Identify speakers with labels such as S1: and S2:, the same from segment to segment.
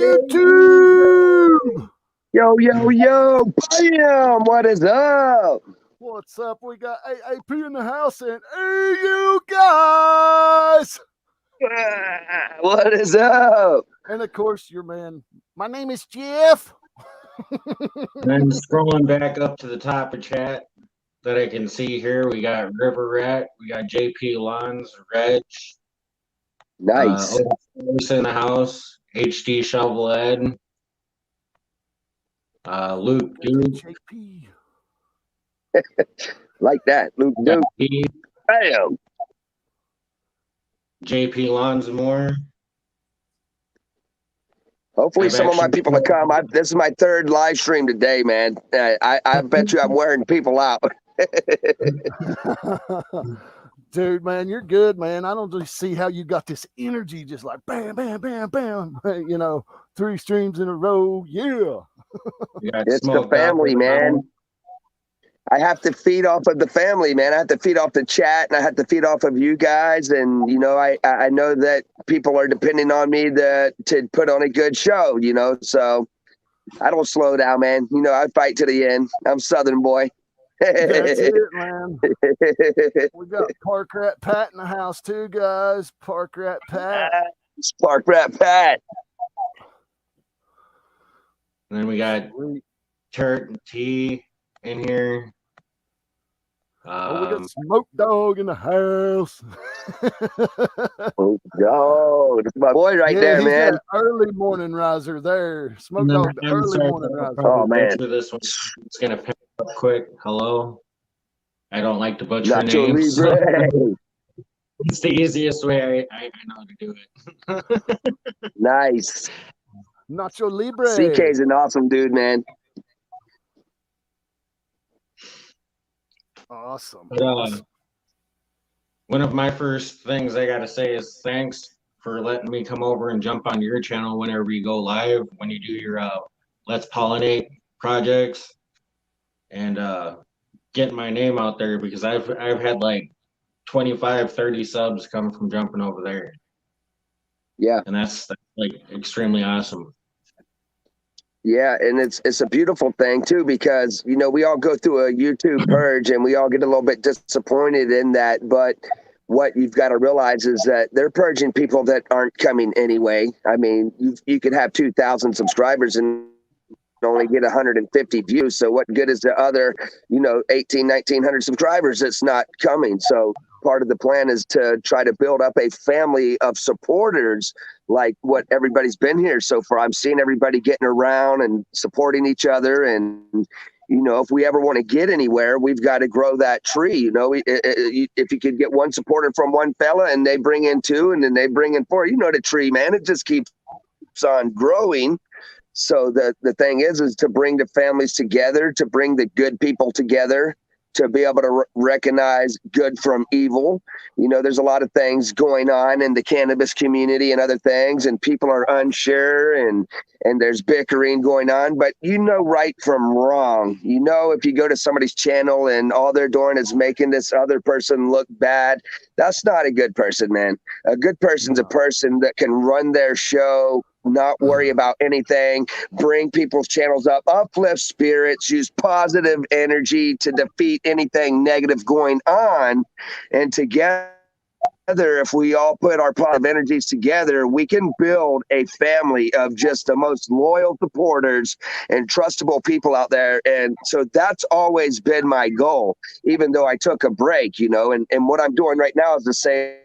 S1: YouTube?
S2: Yo, yo, yo, bam! What is up?
S1: What's up? We got AAP in the house, and hey, you guys!
S2: What is up?
S1: And of course, your man. My name is Jeff.
S3: I'm scrolling back up to the top of chat that I can see here. We got River Rat, we got JP Lons, Reg,
S2: Nice.
S3: Otis in the house, HD Shovel Ed, Luke Dude,
S1: JP.
S2: Like that, Luke Duke. Bam!
S3: JP Lonsmore.
S2: Hopefully some of my people will come. This is my third live stream today, man. I bet you I'm wearing people out.
S1: Dude, man, you're good, man. I don't just see how you got this energy just like bam, bam, bam, bam. You know, 3 streams in a row. Yeah.
S2: It's the family, man. I have to feed off of the family, man. I have to feed off the chat, and I have to feed off of you guys. And, you know, I know that people are depending on me to put on a good show, you know. So I don't slow down, man. You know, I fight to the end. I'm Southern boy.
S1: That's it, man. We got Park Rat Pat in the house too, guys. Park Rat Pat.
S2: Park Rat Pat.
S3: And then we got Turt and T in here.
S1: We got Smoke Dog in the house.
S2: Smoke Dog. That's my boy right there, man.
S1: Early morning riser there. Smoke Dog, the early morning riser.
S2: Oh, man.
S3: This one. It's going to pick up quick. Hello. I don't like to butcher
S2: Nacho
S3: names.
S2: Libre.
S3: It's the easiest way I know how to do it.
S2: Nice.
S1: Nacho Libre.
S2: CK's an awesome dude, man.
S1: Awesome.
S3: But, one of my first things I got to say is thanks for letting me come over and jump on your channel whenever you go live, when you do your Let's Pollinate projects, and getting my name out there, because I've had like 25, 30 subs come from jumping over there.
S2: Yeah.
S3: And that's like extremely awesome.
S2: Yeah, and it's a beautiful thing too, because, you know, we all go through a YouTube purge and we all get a little bit disappointed in that. But what you've got to realize is that they're purging people that aren't coming anyway. I mean, you could have 2,000 subscribers and only get 150 views. So what good is the other, you know, 1,900 subscribers that's not coming? So part of the plan is to try to build up a family of supporters, like what everybody's been here so far. I'm seeing everybody getting around and supporting each other. And, you know, if we ever want to get anywhere, we've got to grow that tree. You know, if you could get one supporter from one fella and they bring in 2 and then they bring in 4, you know, the tree, man, it just keeps on growing. So the thing is to bring the families together, to bring the good people together, to be able to recognize good from evil. You know, there's a lot of things going on in the cannabis community and other things, and people are unsure, and there's bickering going on, but you know right from wrong. You know, if you go to somebody's channel and all they're doing is making this other person look bad, that's not a good person, man. A good person's a person that can run their show, not worry about anything, bring people's channels up, uplift spirits, use positive energy to defeat anything negative going on. And together, if we all put our positive energies together, we can build a family of just the most loyal supporters and trustable people out there. And so that's always been my goal, even though I took a break, you know, and what I'm doing right now is the same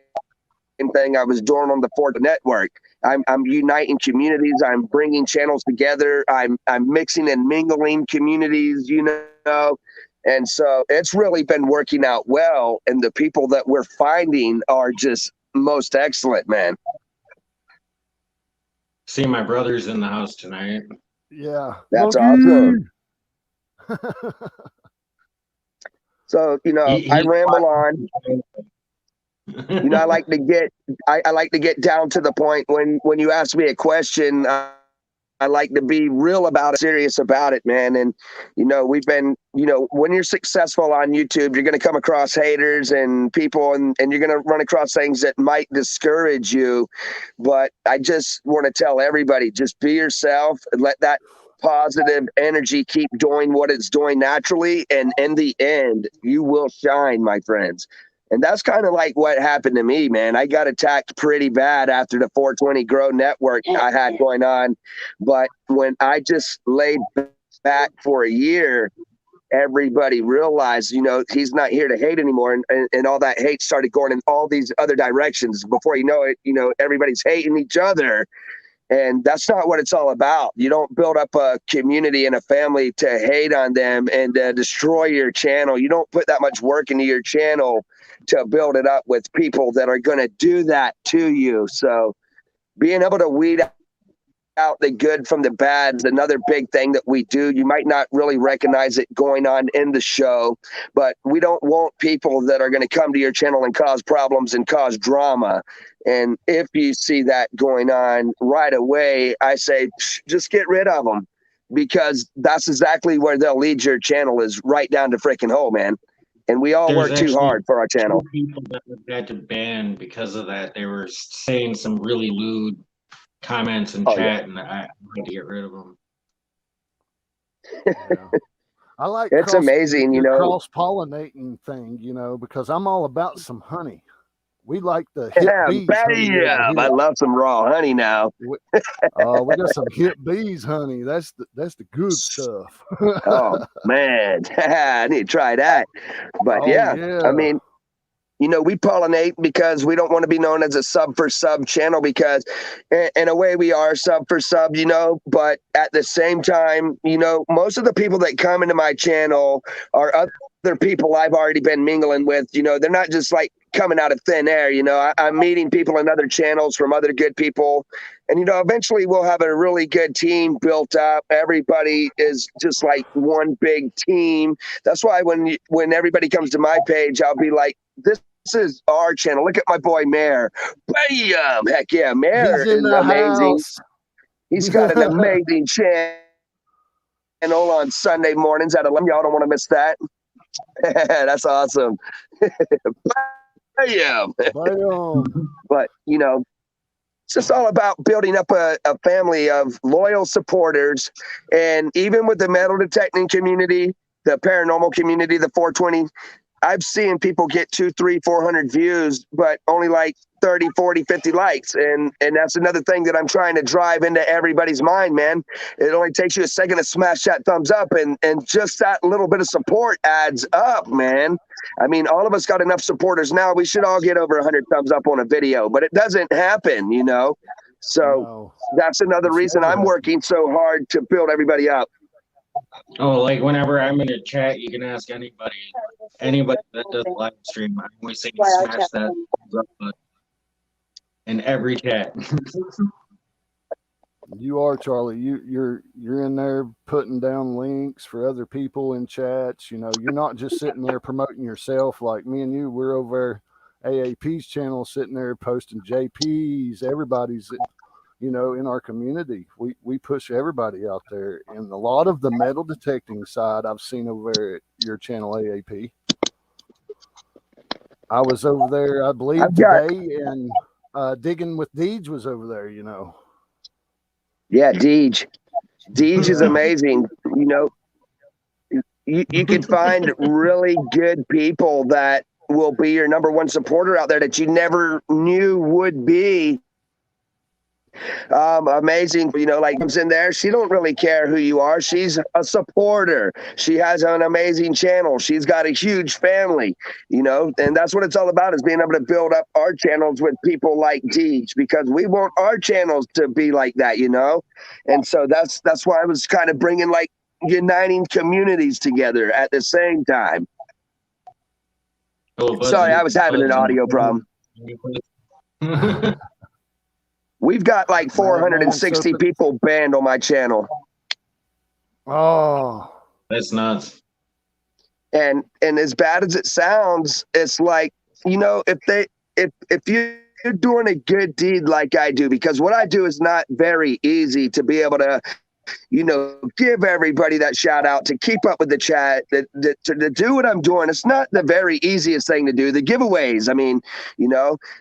S2: thing I was doing on the Ford Network. I'm uniting communities. I'm bringing channels together. I'm mixing and mingling communities, you know. And so it's really been working out well. And the people that we're finding are just most excellent, man.
S3: See, my brother's in the house tonight.
S1: Yeah.
S2: That's awesome. So, you know, I ramble on. You know, I like to get down to the point when you ask me a question. I like to be real about it, serious about it, man. And, we've been, when you're successful on YouTube, you're going to come across haters and people, and you're going to run across things that might discourage you. But I just want to tell everybody, just be yourself and let that positive energy keep doing what it's doing naturally. And in the end, you will shine, my friends. And that's kind of like what happened to me, man. I got attacked pretty bad after the 420 Grow network I had going on. But when I just laid back for a year, everybody realized, he's not here to hate anymore. And all that hate started going in all these other directions. Before you know it, everybody's hating each other. And that's not what it's all about. You don't build up a community and a family to hate on them and destroy your channel. You don't put that much work into your channel to build it up with people that are going to do that to you. So being able to weed out the good from the bad is another big thing that we do. You might not really recognize it going on in the show, but we don't want people that are going to come to your channel and cause problems and cause drama. And if you see that going on right away, I say, just get rid of them, because that's exactly where they'll lead your channel, is right down to freaking hole, man. And we all work too hard for our channel.
S3: People that had to ban because of that. They were saying some really lewd comments in chat, and I had to get rid of them.
S1: Yeah. I like
S2: it's amazing,
S1: cross-pollinating thing, because I'm all about some honey. We like the hip bees.
S2: I love some raw honey now.
S1: We got some hip bees honey. That's the good stuff.
S2: Oh man, I need to try that. But yeah, I mean, we pollinate because we don't want to be known as a sub for sub channel, because in a way we are sub for sub, but at the same time, most of the people that come into my channel are other people I've already been mingling with. They're not just like coming out of thin air. I'm meeting people in other channels from other good people. And, eventually we'll have a really good team built up. Everybody is just like one big team. That's why when everybody comes to my page, I'll be like, this is our channel. Look at my boy Mayor. Bam! Heck yeah, Mayor is amazing. He's got an amazing channel on Sunday mornings at 11. Y'all don't want to miss that. That's awesome. Bam! But, it's just all about building up a family of loyal supporters. And even with the metal detecting community, the paranormal community, the 420, I've seen people get 200, 300, 400 views, but only like 30, 40, 50 likes. And that's another thing that I'm trying to drive into everybody's mind, man. It only takes you a second to smash that thumbs up, and just that little bit of support adds up, man. I mean, all of us got enough supporters now. We should all get over 100 thumbs up on a video, but it doesn't happen, So that's another reason I'm working so hard to build everybody up.
S3: Oh, like whenever I'm in a chat, you can ask anybody that does live stream. I'm always saying smash that thumbs up button in every chat.
S1: You are, Charlie. You're in there putting down links for other people in chats. You're not just sitting there promoting yourself. Like me and you, we're over AAP's channel sitting there posting JPs. Everybody's in our community. We push everybody out there. And a lot of the metal detecting side I've seen over there at your channel, AAP. I was over there, I believe, today, and Digging with Deej was over there,
S2: Yeah, Deej. Deej is amazing. You can find really good people that will be your number one supporter out there that you never knew would be. Amazing, like comes in there. She don't really care who you are. She's a supporter. She has an amazing channel. She's got a huge family, and that's what it's all about, is being able to build up our channels with people like Deej, because we want our channels to be like that, and so that's why I was kind of bringing like uniting communities together at the same time. Sorry, I was having an audio problem. We've got like 460 people banned on my channel.
S1: Oh,
S3: that's nuts.
S2: And as bad as it sounds, it's like, if you you're doing a good deed like I do, because what I do is not very easy to be able to, give everybody that shout out, to keep up with the chat, to do what I'm doing. It's not the very easiest thing to do. The giveaways, I mean,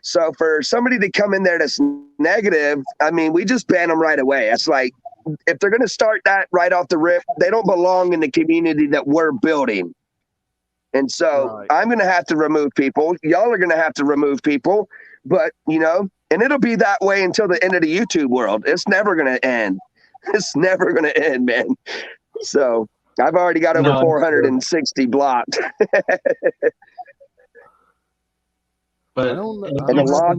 S2: so for somebody to come in there that's negative, I mean, we just ban them right away. It's like, if they're going to start that right off the rip, they don't belong in the community that we're building. And so I'm going to have to remove people. Y'all are going to have to remove people, but and it'll be that way until the end of the YouTube world. It's never going to end. It's never going to end, man. So I've already got over 460 blocked.
S3: But
S1: I don't know.
S2: And a lot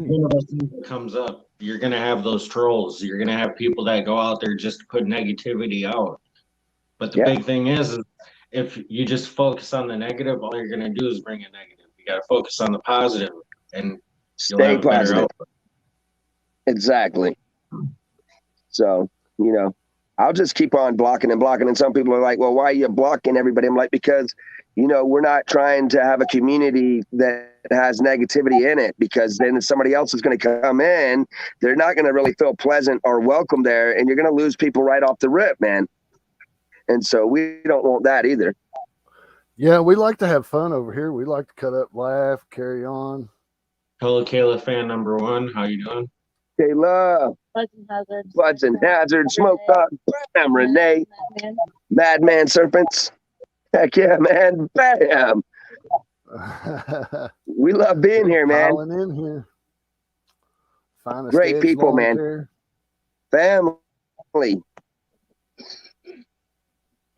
S3: comes up, you're going to have those trolls. You're going to have people that go out there just to put negativity out. But the big thing is if you just focus on the negative, all you're going to do is bring a negative. You got to focus on the positive, and you'll have a better output. Exactly.
S2: So, I'll just keep on blocking and blocking. And some people are like, well, why are you blocking everybody? I'm like, because, we're not trying to have a community that has negativity in it, because then somebody else is going to come in. They're not going to really feel pleasant or welcome there. And you're going to lose people right off the rip, man. And so we don't want that either.
S1: Yeah, we like to have fun over here. We like to cut up, laugh, carry on.
S3: Hello, Kayla, fan number 1. How you doing?
S2: Kayla. Buds and Hazard. Smoke Up. Bam, Renee. Madman Serpents. Heck yeah, man. Bam. We love being here, man.
S1: In here.
S2: Great people, man. Family.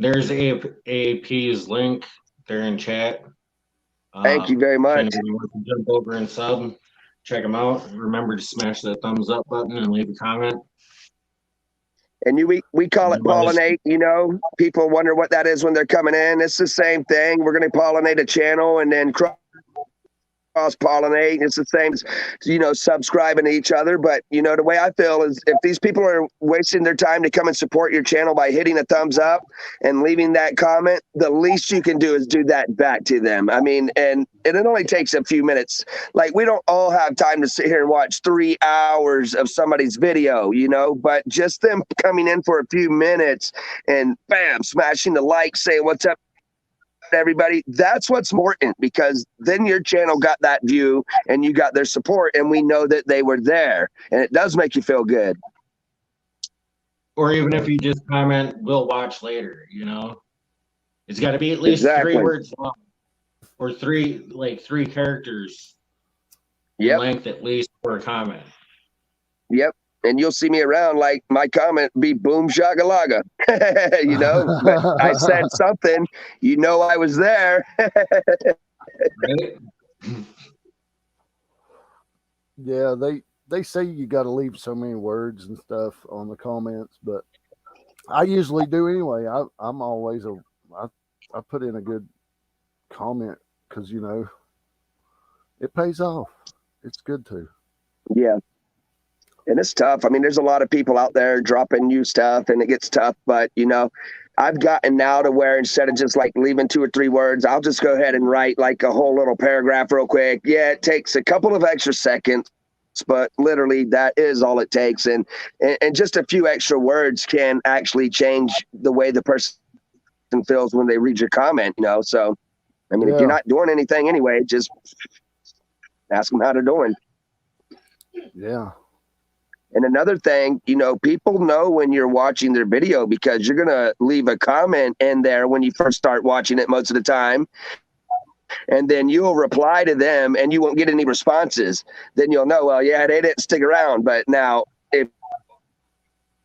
S3: There's AAP's link. They're in chat.
S2: Thank you very much.
S3: If anyone wants to jump over and sub, check them out. Remember to smash that thumbs up button and leave a comment.
S2: And we call it pollinate, People wonder what that is when they're coming in. It's the same thing. We're going to pollinate a channel and then cross-pollinate. It's the same as, subscribing to each other. But, the way I feel is if these people are wasting their time to come and support your channel by hitting a thumbs up and leaving that comment, the least you can do is do that back to them. I mean, and it only takes a few minutes. Like, we don't all have time to sit here and watch 3 hours of somebody's video, but just them coming in for a few minutes and bam, smashing the like, saying what's up, everybody, that's what's important, because then your channel got that view and you got their support, and we know that they were there, and it does make you feel good.
S3: Or even if you just comment, we'll watch later, it's got to be at least 3 words long, or 3 characters in length at least for a comment. Yep.
S2: And you'll see me around, like my comment be boom shagalaga, but I said something, I was there.
S3: Right?
S1: Yeah, they say you got to leave so many words and stuff on the comments, but I usually do anyway. I'm always I put in a good comment because it pays off. It's good to.
S2: Yeah. And it's tough. I mean, there's a lot of people out there dropping new stuff, and it gets tough. But, I've gotten now to where instead of just like leaving 2 or 3 words, I'll just go ahead and write like a whole little paragraph real quick. Yeah, it takes a couple of extra seconds, but literally that is all it takes. And just a few extra words can actually change the way the person feels when they read your comment, So, I mean, if you're not doing anything anyway, just ask them how they're doing.
S1: Yeah.
S2: And another thing, people know when you're watching their video because you're going to leave a comment in there when you first start watching it most of the time. And then you'll reply to them and you won't get any responses. Then you'll know, well, yeah, they didn't stick around. But now if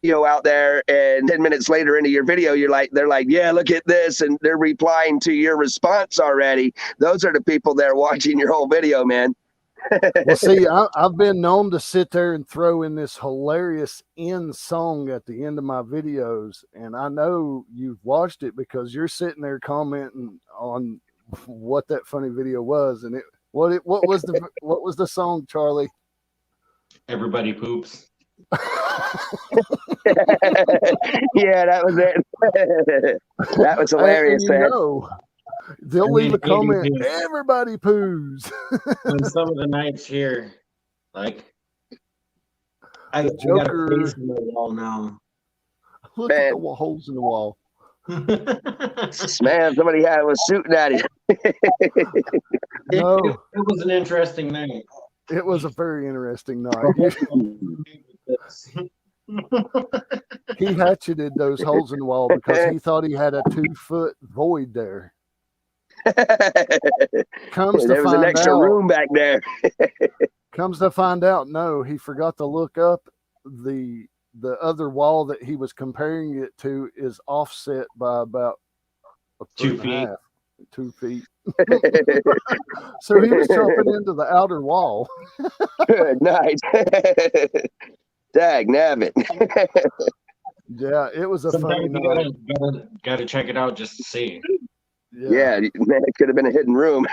S2: you out there and 10 minutes later into your video, they're like, yeah, look at this. And they're replying to your response already. Those are the people that are watching your whole video, man.
S1: Well, see, I've been known to sit there and throw in this hilarious end song at the end of my videos, and I know you've watched it because you're sitting there commenting on what that funny video was, and what was the song, Charlie?
S3: Everybody poops.
S2: Yeah, that was it. That was hilarious, man.
S1: They'll leave a comment. Everybody poos.
S3: On some of the nights here, Like, I
S1: The
S3: got a
S1: Joker.
S3: face in the wall now.
S1: Look
S2: Man.
S1: at the holes in the wall.
S2: Man, somebody was shooting at you.
S1: No,
S3: it was an interesting night.
S1: it was a very interesting night. He hatcheted those holes in the wall because he thought he had a 2-foot void there. Comes
S2: There
S1: to
S2: was an
S1: find
S2: extra
S1: out,
S2: room back there.
S1: no, he forgot to look up the other wall that he was comparing it to is offset by about a
S3: 2
S1: foot and a
S3: feet.
S1: half, 2 feet. So he was jumping into the outer wall.
S2: Nice. Dag nabbit.
S1: Yeah, it was a funny
S3: Sometimes you
S1: night.
S3: gotta check it out just to see.
S2: Yeah, man, it could have been a hidden room.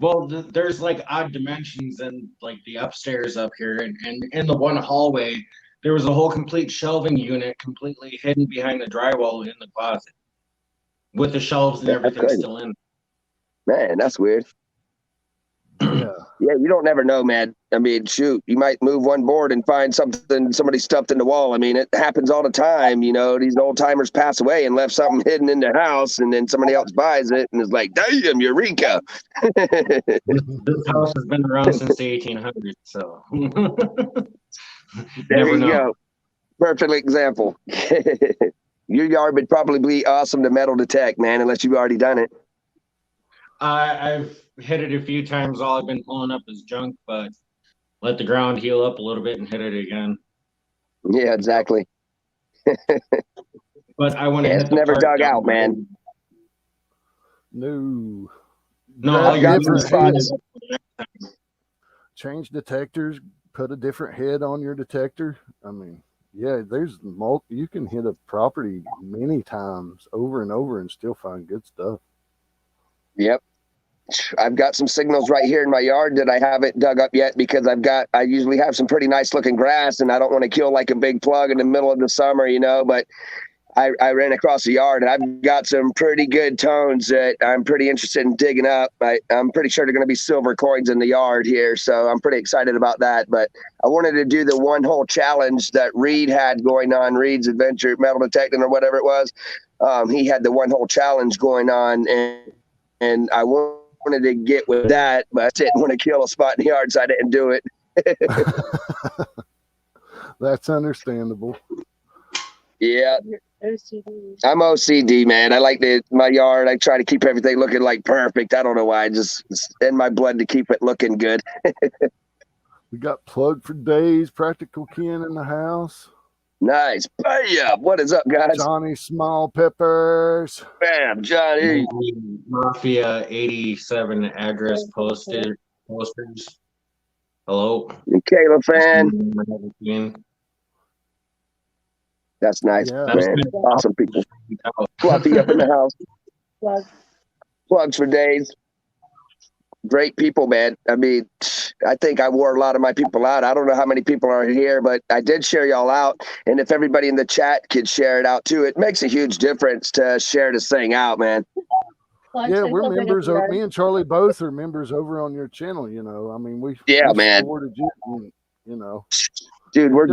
S3: Well, there's like odd dimensions in like the upstairs up here, and in the one hallway, there was a whole complete shelving unit completely hidden behind the drywall in the closet, with the shelves and
S2: That's
S3: everything
S2: crazy.
S3: still in.
S2: Man, that's weird.
S1: Yeah.
S2: Yeah, you don't never know, man. I mean, shoot, you might move one board and find something somebody stuffed in the wall. I mean, it happens all the time. You know, these old timers pass away and left something hidden in their house, and then somebody else buys it and is like, damn, Eureka.
S3: This house has been around since the 1800s, so
S2: There
S3: never
S2: you
S3: know.
S2: go. Perfect example. Your yard would probably be awesome to metal detect, man, unless you've already done it.
S3: I've hit it a few times. All I've been pulling up is junk, but let the ground heal up a little bit and hit it again.
S2: Yeah, exactly.
S3: But I want to hit
S2: It's
S3: the
S2: never
S3: part
S2: dug
S3: down
S2: out,
S3: the
S2: man.
S3: road.
S1: No.
S3: No,
S1: Grab
S3: all
S2: I've
S3: you're
S2: got
S3: doing
S2: some
S3: is
S2: spots.
S1: change detectors, put a different head on your detector. I mean, yeah, there's you can hit a property many times over and over and still find good stuff.
S2: Yep. I've got some signals right here in my yard that I haven't dug up yet because I usually have some pretty nice looking grass and I don't want to kill like a big plug in the middle of the summer, you know, but I ran across the yard and I've got some pretty good tones that I'm pretty interested in digging up. I'm pretty sure they're going to be silver coins in the yard here. So I'm pretty excited about that. But I wanted to do the one hole challenge that Reed had going on, Reed's Adventure Metal Detecting or whatever it was. He had the one hole challenge going on and I wanted to get with that, but I didn't want to kill a spot in the yard, so I didn't do it.
S1: That's understandable.
S2: Yeah. I'm OCD, man. I like my yard. I try to keep everything looking like perfect. I don't know why. It's in my blood to keep it looking good.
S1: We got Plug for Days, Practical Ken in the house.
S2: Nice. Hey, what is up, guys?
S1: Johnny Small Peppers.
S2: Bam, Johnny.
S3: Mafia 87 address posters. Hello.
S2: Kayla fan. That's nice,
S1: Yeah.
S2: man. Awesome people. Fluffy up in the house. Plugs for Days. Great people, man. I mean, I think I wore a lot of my people out. I don't know how many people are here, but I did share y'all out. And if everybody in the chat could share it out too, it makes a huge difference to share this thing out, man.
S1: Yeah, we're members. Me and Charlie both are members over on your channel. You know, I mean, we
S2: man.
S1: supported you. You know,
S2: dude, we're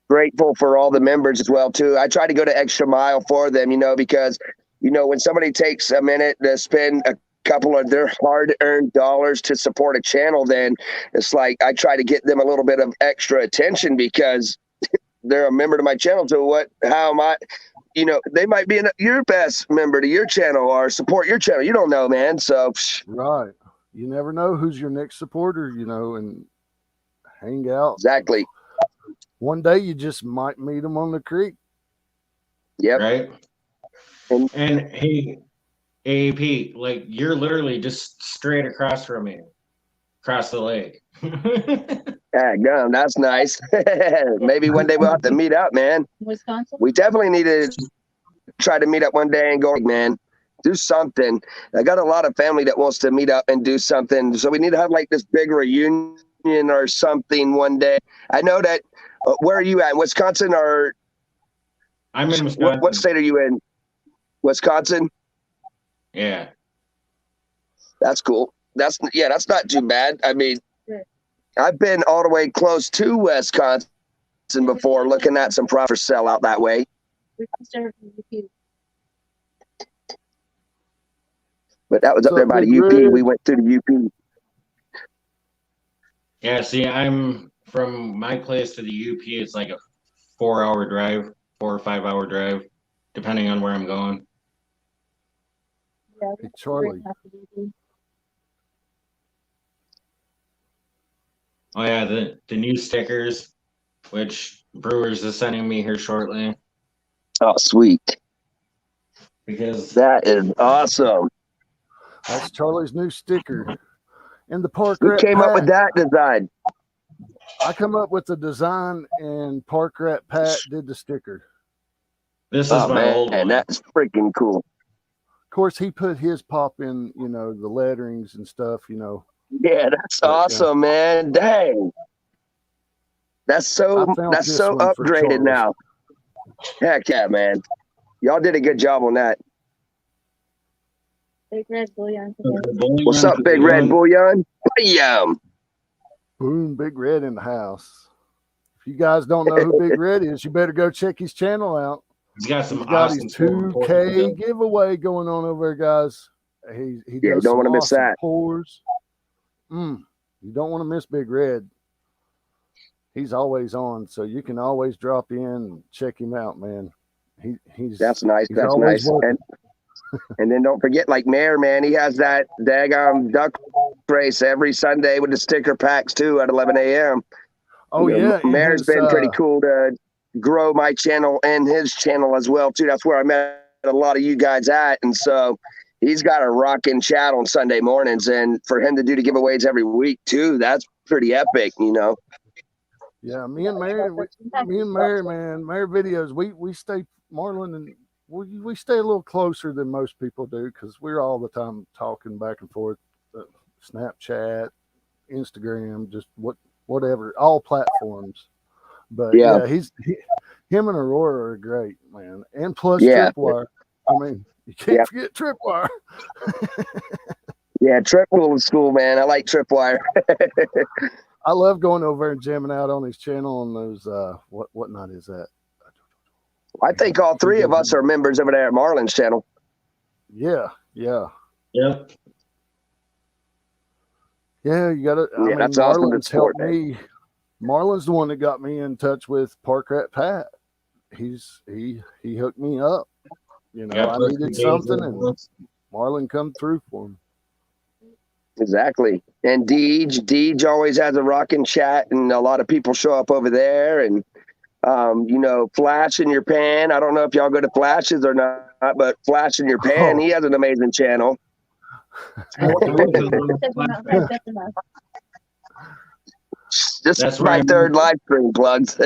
S2: grateful for all the members as well too. I try to go the extra mile for them, you know, because you know when somebody takes a minute to spend a couple of their hard-earned dollars to support a channel, then it's like I try to get them a little bit of extra attention because they're a member to my channel. So how am I? You know, they might be your best member to your channel or support your channel. You don't know, man. So
S1: right, you never know who's your next supporter. You know, and hang out.
S2: Exactly.
S1: One day you just might meet them on the creek.
S2: Yep.
S3: Right. And hey, AAP, like you're literally just straight across from me, across the lake.
S2: Yeah, gum, that's nice. Maybe one day we'll have to meet up, man.
S4: Wisconsin?
S2: We definitely need to try to meet up one day and go, man, do something. I got a lot of family that wants to meet up and do something. So we need to have like this big reunion or something one day. I know that. Where are you at? Wisconsin or?
S3: I'm in Wisconsin.
S2: What state are you in? Wisconsin?
S3: Yeah.
S2: That's cool. That's not too bad. I mean, I've been all the way close to Wisconsin before, looking at some proper sell out that way. But that was up there by the UP. We went through the UP.
S3: Yeah, see, I'm from my place to the UP. It's like a 4-hour drive, 4 or 5 hour drive, depending on where I'm going.
S1: Hey, Charlie.
S3: Oh yeah, the new stickers, which Brewers is sending me here shortly.
S2: Oh, sweet.
S3: Because
S2: that is awesome.
S1: That's Charlie's new sticker. And the Park
S2: Who
S1: Rat
S2: came up
S1: Pat.
S2: with that design?
S1: I come up with the design, and Park Rat Pat did the sticker.
S3: This is my old one.
S2: That's freaking cool.
S1: Of course, he put his pop in, the letterings and stuff,
S2: Yeah, that's awesome, man. Dang. That's so upgraded now. Heck yeah, man. Y'all did a good job on that.
S4: Big Red Bullion.
S2: What's up, Big Red Bullion? Bam!
S1: Boom, Big Red in the house. If you guys don't know who Big Red is, you better go check his channel out.
S3: He's got some
S1: awesome his 2K giveaway going on over there, guys. He does
S2: don't want to miss that.
S1: Pours. You don't want to miss Big Red. He's always on, so you can always drop in and check him out, man. He's
S2: that's nice. That's nice. And then don't forget, like Mayor, man, he has that daggone duck race every Sunday with the sticker packs too at 11 a.m.
S1: Oh yeah,
S2: Mayor's been pretty cool to grow my channel and his channel as well too. That's where I met a lot of you guys at, and so he's got a rockin' chat on Sunday mornings, and for him to do the giveaways every week too, that's pretty epic,
S1: Yeah, me and Mary, man, Mary videos, we stay, Marlon, and we stay a little closer than most people do because we're all the time talking back and forth, Snapchat, Instagram, just whatever, all platforms. But yeah, him and Aurora are great, man, and plus Tripwire. I mean, you can't forget Tripwire.
S2: Yeah, Tripwire was cool, man. I like Tripwire.
S1: I love going over and jamming out on his channel on those. What night is that?
S2: I think all three of us are members over there at Marlon's channel.
S1: Yeah.
S3: Yeah.
S1: Yeah, you got to. I mean,
S2: that's
S1: Marlon's
S2: awesome
S1: helped me. Marlon's the one that got me in touch with Park Rat Pat. He hooked me up. I needed something, and Marlon come through for me.
S2: Exactly. And Deej always has a rockin' chat, and a lot of people show up over there. And Flash in Your Pan. I don't know if y'all go to Flashes or not, but Flash in Your Pan, he has an amazing channel. That's my third live stream plugs.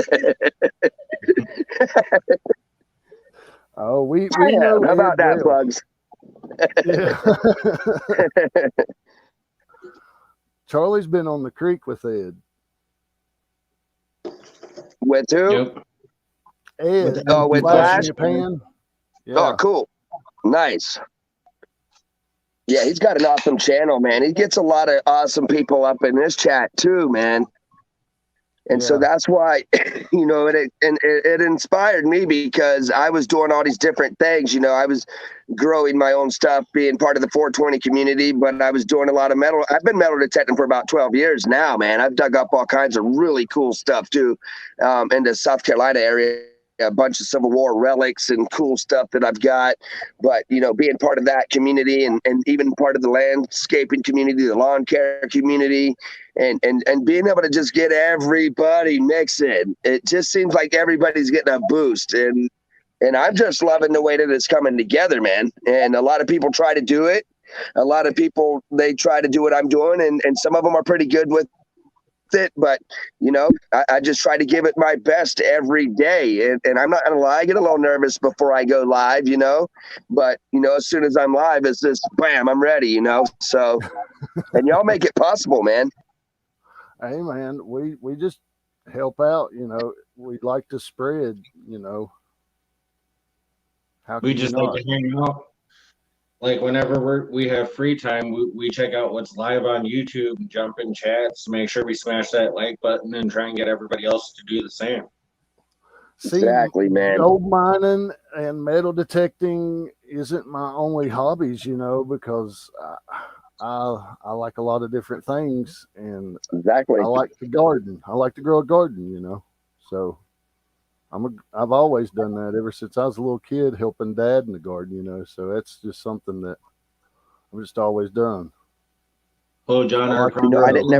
S1: Oh, we know.
S2: How about that, plugs?
S1: Yeah. Charlie's been on the creek with Ed.
S2: With who?
S3: Yep.
S1: Ed.
S2: With Flash?
S1: Japan. Yeah.
S2: Oh, cool. Nice. Yeah, he's got an awesome channel, man. He gets a lot of awesome people up in this chat too, man. And so that's why, it inspired me because I was doing all these different things. I was growing my own stuff, being part of the 420 community, but I was doing a lot of metal. I've been metal detecting for about 12 years now, man. I've dug up all kinds of really cool stuff too, in the South Carolina area. A bunch of Civil War relics and cool stuff that I've got. But, being part of that community and even part of the landscaping community, the lawn care community, and being able to just get everybody mixing, it just seems like everybody's getting a boost. And I'm just loving the way that it's coming together, man. And a lot of people try to do it. A lot of people, they try to do what I'm doing, and some of them are pretty good with it, but I just try to give it my best every day, and I'm not gonna lie, I get a little nervous before I go live, but as soon as I'm live, it's just bam, I'm ready, so and y'all make it possible, man.
S1: Hey man, we just help out, we like to spread,
S3: we just like to hang out. like whenever we have free time, we check out what's live on YouTube, jump in chats, make sure we smash that like button, and try and get everybody else to do the same.
S1: See,
S2: Exactly, man.
S1: gold mining and metal detecting isn't my only hobbies, because I like a lot of different things, and
S2: Exactly.
S1: I like to garden. I like to grow a garden, so I've always done that ever since I was a little kid, helping Dad in the garden, so that's just something that I've just always done.
S3: Oh, John,
S1: I like to
S2: I
S1: grow.
S2: didn't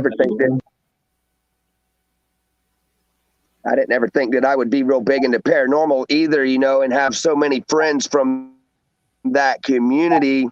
S2: ever think that I would be real big into paranormal either, and have so many friends from that community.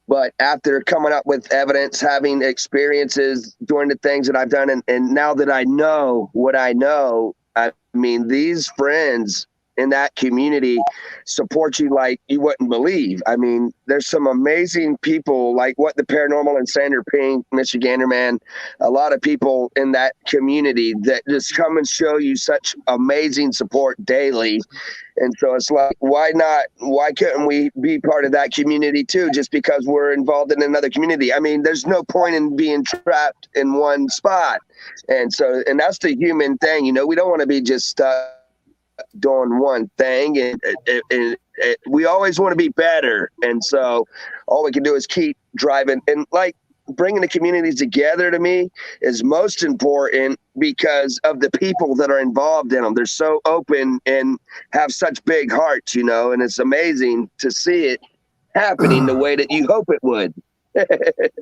S2: But after coming up with evidence, having experiences, doing the things that I've done, and now that I know what I know, I mean, these friends in that community support you like you wouldn't believe. I mean, there's some amazing people like what the Paranormal and Sander Pink, Michigander, man, a lot of people in that community that just come and show you such amazing support daily. And so it's like, why couldn't we be part of that community too, just because we're involved in another community? I mean, there's no point in being trapped in one spot. And that's the human thing, we don't want to be just stuck doing one thing, and we always want to be better. And so all we can do is keep driving, and like bringing the communities together to me is most important because of the people that are involved in them. They're so open and have such big hearts, and it's amazing to see it happening the way that you hope it would.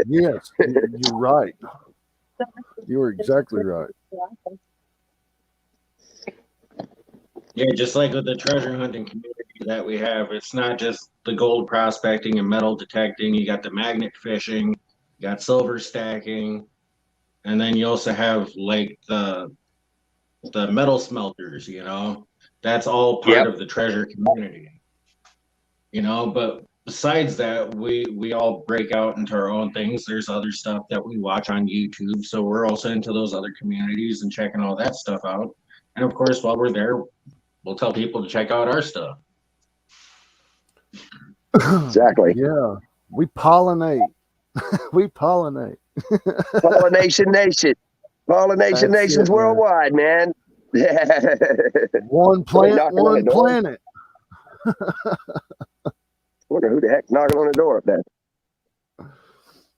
S1: Yes, you're right. You're exactly right.
S3: Yeah, just like with the treasure hunting community that we have, it's not just the gold prospecting and metal detecting. You got the magnet fishing, you got silver stacking, and then you also have like the metal smelters. That's all part of the treasure community. But besides that, we all break out into our own things. There's other stuff that we watch on YouTube, so we're also into those other communities and checking all that stuff out. And of course, while we're there, we'll tell people to check out our stuff.
S2: Exactly.
S1: Yeah. We pollinate. We pollinate.
S2: Pollination Nation. Pollination Nation's worldwide, man.
S1: One plant, one planet.
S2: Wonder who the heck's knocking on the door up there.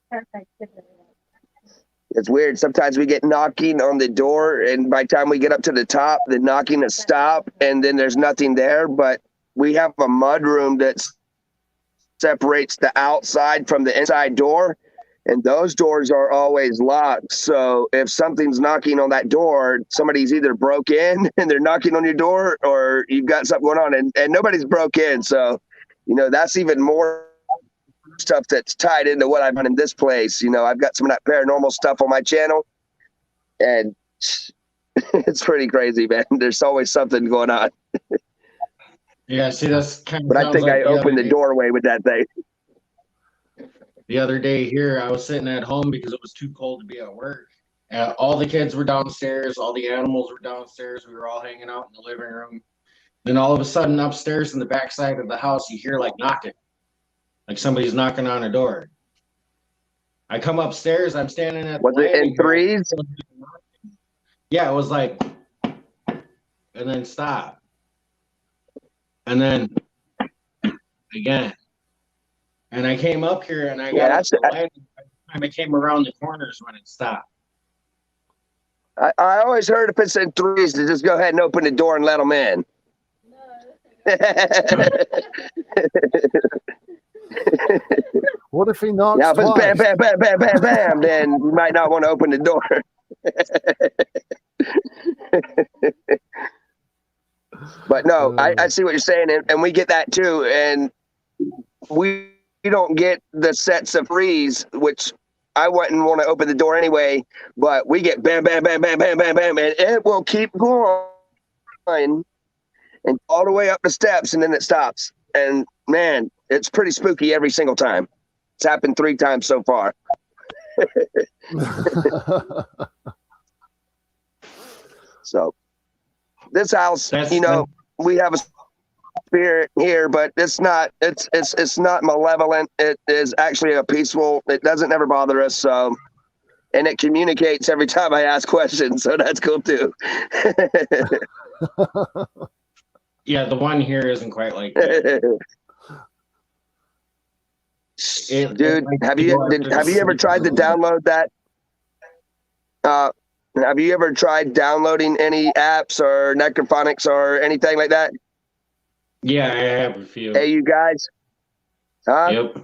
S4: Perfect.
S2: It's weird. Sometimes we get knocking on the door, and by the time we get up to the top, the knocking has stopped, and then there's nothing there. But we have a mud room that separates the outside from the inside door, and those doors are always locked. So if something's knocking on that door, somebody's either broke in and they're knocking on your door, or you've got something going on, and nobody's broke in. So, that's even more stuff that's tied into what I've done in this place. I've got some of that paranormal stuff on my channel, and it's pretty crazy, man. There's always something going on.
S3: Yeah, see, that's kind of.
S2: But I think I opened the doorway with that thing.
S3: The other day here, I was sitting at home because it was too cold to be at work. All the kids were downstairs, all the animals were downstairs. We were all hanging out in the living room. Then all of a sudden, upstairs in the backside of the house, you hear like knocking, like somebody's knocking on a door. I come upstairs. I'm standing at.
S2: Was it in threes?
S3: Yeah, it was like, and then stop, and then again. And I came up here and I got up the line. By the time I came around the corners when it stopped.
S2: I always heard if it's in threes to just go ahead and open the door and let them in.
S1: What if he knocks
S2: now, if it's
S1: twice?
S2: bam, bam, bam, bam, bam, bam, then you might not want to open the door. But no, I see what you're saying, and we get that too. And we don't get the sets of threes, which I wouldn't want to open the door anyway, but we get bam, bam, bam, bam, bam, bam, bam, and it will keep going and all the way up the steps, and then it stops. And man, it's pretty spooky every single time. It's happened 3 times so far. So this house, we have a spirit here, but it's not malevolent. It is actually a peaceful. It doesn't ever bother us. So, and it communicates every time I ask questions. So that's cool too.
S3: Yeah, the one here isn't quite like that.
S2: Dude, have you ever tried to download that? Have you ever tried downloading any apps or necrophonics or anything like that?
S3: Yeah, I have a few.
S2: Hey, you guys. Huh?
S3: Yep.